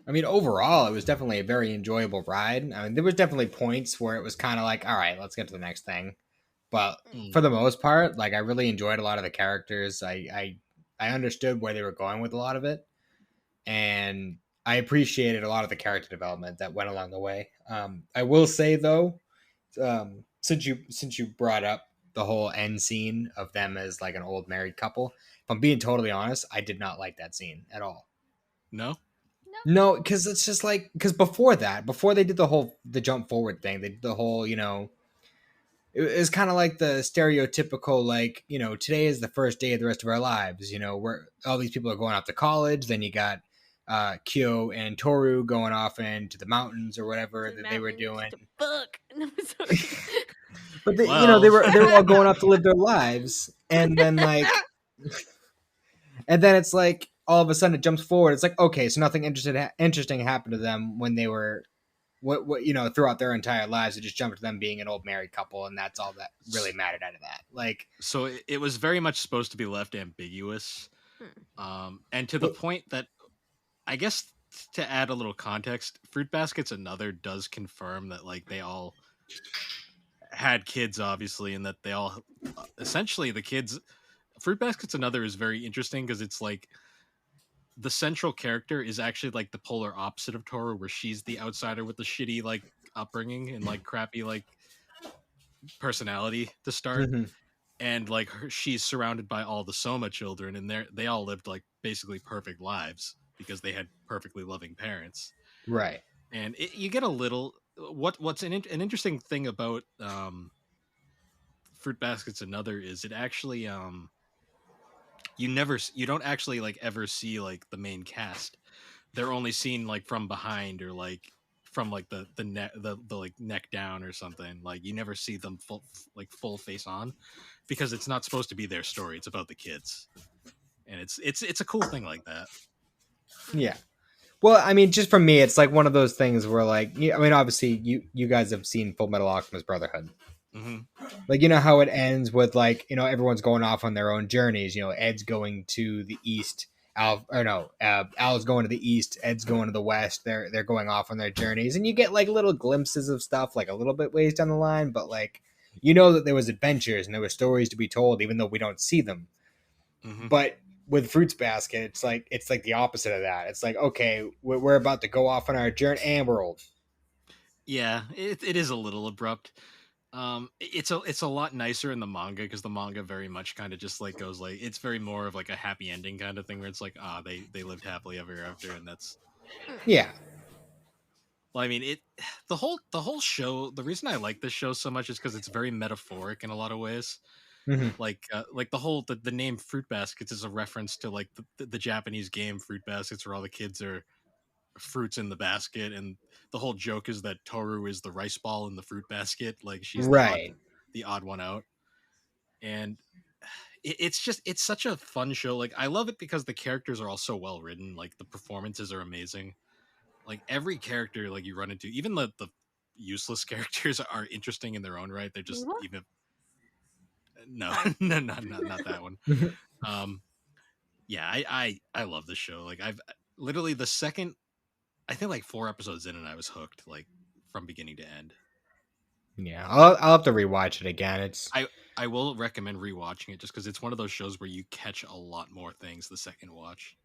I mean, overall, it was definitely a very enjoyable ride. I mean, there was definitely points where it was kind of like, all right, let's get to the next thing. But for the most part, like, I really enjoyed a lot of the characters. I understood where they were going with a lot of it, and I appreciated a lot of the character development that went along the way. I will say though, since you brought up the whole end scene of them as like an old married couple, if I'm being totally honest, I did not like that scene at all. No. No, because it's just like because before they did the jump forward thing, they did the whole it's kind of like the stereotypical like today is the first day of the rest of our lives. Where all these people are going off to college. Then you got Kyo and Toru going off into the mountains or whatever that they were doing. Fuck. No, sorry. But they were all going off to live their lives, and then it's like all of a sudden it jumps forward. It's like okay, so nothing interesting happened to them when they were what throughout their entire lives. It just jumped to them being an old married couple, and that's all that really mattered out of that. Like, so it was very much supposed to be left ambiguous, and to the point that I guess to add a little context, Fruit Baskets Another does confirm that like they all had kids, obviously, and that they all essentially the kids. Fruit Baskets Another is very interesting because it's like the central character is actually like the polar opposite of Toru, where she's the outsider with the shitty like upbringing and like crappy like personality to start, and like she's surrounded by all the Soma children, and they all lived like basically perfect lives because they had perfectly loving parents, right? And you get a little what's an interesting thing about Fruit Baskets Another is it actually you don't actually like ever see like the main cast. They're only seen like from behind or like from like the neck the like neck down or something. Like you never see them full face on because it's not supposed to be their story. It's about the kids, and it's a cool thing like that. Yeah. Well, I mean, just for me, it's like one of those things where, like, I mean, obviously, you guys have seen Full Metal Alchemist Brotherhood. Like, how it ends with like everyone's going off on their own journeys. Ed's going to the east. Al's going to the east. Ed's going to the west. They're going off on their journeys, and you get like little glimpses of stuff like a little bit ways down the line, but like that there was adventures and there were stories to be told, even though we don't see them. But with Fruits Basket, it's like the opposite of that. It's like, okay, we're about to go off on our journey, and we're old. Yeah, it is a little abrupt. It's a lot nicer in the manga because the manga very much kind of just like goes like it's very more of like a happy ending kind of thing where it's like they lived happily ever after, and that's yeah. Well, I mean the whole show. The reason I like this show so much is because it's very metaphoric in a lot of ways. Like the name Fruit Baskets is a reference to like the Japanese game Fruit Baskets, where all the kids are fruits in the basket, and the whole joke is that Toru is the rice ball in the fruit basket, like she's right. the odd one out. And it's such a fun show. Like I love it because the characters are all so well written, like the performances are amazing. Like every character like you run into, even the useless characters are interesting in their own right. They're just even no not that one. Yeah, I love this show. Like I've literally the second I think like 4 episodes in and I was hooked like from beginning to end. Yeah, I'll have to rewatch it again. I will recommend rewatching it just because it's one of those shows where you catch a lot more things the second watch.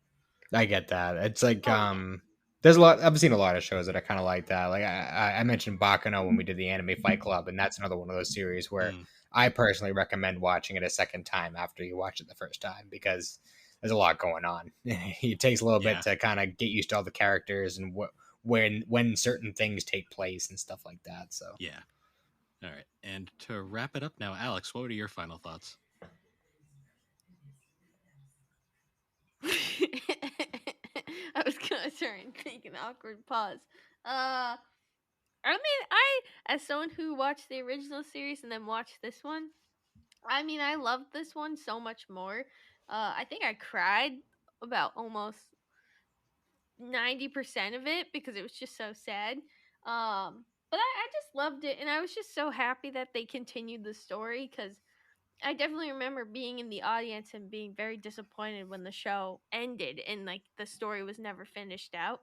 I get that. It's like there's a lot. I've seen a lot of shows that are kind of like that. Like I mentioned Baccano when we did the Anime Fight Club, and that's another one of those series where I personally recommend watching it a second time after you watch it the first time because there's a lot going on. It takes a little bit to kind of get used to all the characters and when certain things take place and stuff like that. So yeah. All right, and to wrap it up now, Alex, what are your final thoughts? I was gonna try and take an awkward pause. I mean, I as someone who watched the original series and then watched this one, I mean, I loved this one so much more. I think I cried about almost 90% of it because it was just so sad. But I just loved it, and I was just so happy that they continued the story because I definitely remember being in the audience and being very disappointed when the show ended and like the story was never finished out.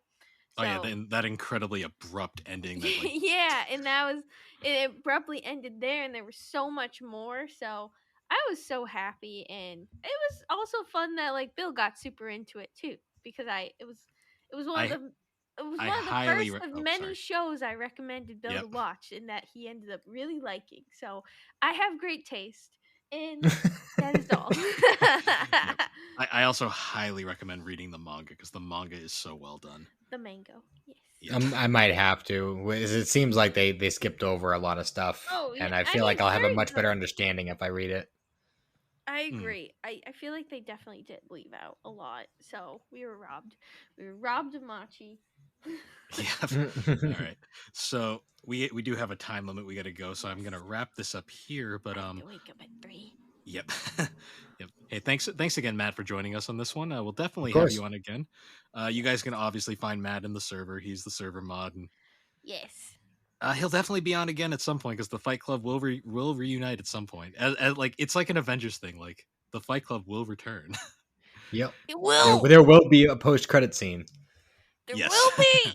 Oh yeah, So that incredibly abrupt ending that like yeah, and that was it abruptly ended there, and there was so much more. So I was so happy, and it was also fun that like Bill got super into it too because it was one of I the it was I one of the highly first of oh many sorry. shows I recommended Bill Yep. to watch, and that he ended up really liking. So I have great taste, and that is all. Yep. I also highly recommend reading the manga because the manga is so well done. The mango, yes. Yep. I might have to. It seems like they skipped over a lot of stuff, Oh yeah, and I I feel mean like it's I'll have a very much better good. understanding if I read it. I Hmm. agree. I feel like they definitely did leave out a lot. So we were robbed. We were robbed of Machi. Yeah. All right. So we do have a time limit we got to go, so I'm going to Yes. wrap this up here, but I have to wake up at 3. yep. Yep. Hey, thanks again, Matt, for joining us on this one. We'll Of definitely have course. you on again. You guys can obviously find Matt in the server. He's the server mod, and Yes. he'll definitely be on again at some point because the Fight Club will reunite at some point. As like it's like an Avengers thing. Like the Fight Club will return. Yep. It will. There will be a post-credit scene. There Yes. will be.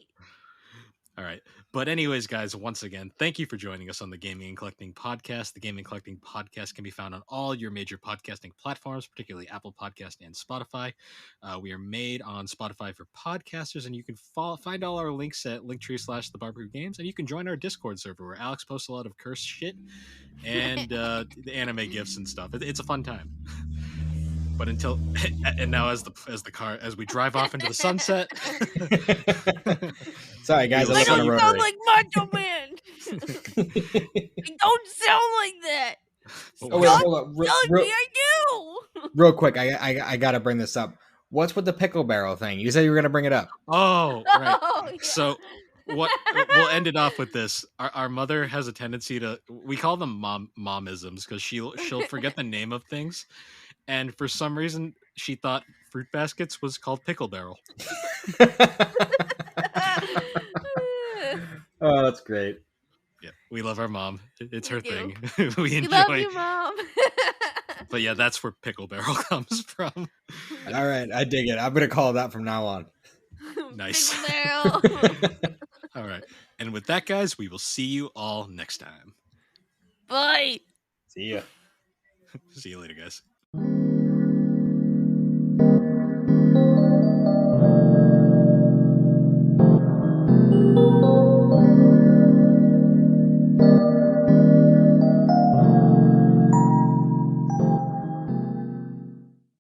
All right. But anyways, guys, once again, thank you for joining us on the Gaming and Collecting Podcast. The Gaming and Collecting Podcast can be found on all your major podcasting platforms, particularly Apple Podcast and Spotify. We are made on Spotify for podcasters, and you can find all our links at linktree/the Barbecue Games, and you can join our Discord server where Alex posts a lot of cursed shit and the anime gifts and stuff. It's a fun time. But until and now as we drive off into the sunset. Sorry, guys, I I live on a don't sound rotary. like Macho Man. I don't sound like that. Oh wait, hold on. Telling me I do. Real quick, I gotta bring this up. What's with the pickle barrel thing? You said you were gonna bring it up. Oh, right. Oh, yeah. So what we'll end it off with this. Our mother has a tendency to we call them momisms because she'll forget the name of things, and for some reason she thought fruit baskets was called pickle barrel. Oh, that's great. Yeah, we love our mom. It's her We do. thing. We We enjoy. love you, Mom. But yeah, that's where pickle barrel comes from. All right, I dig it. I'm gonna call it that from now on. Nice. Pickle barrel. All right. And with that, guys, we will see you all next time. Bye. See ya. See you later, guys.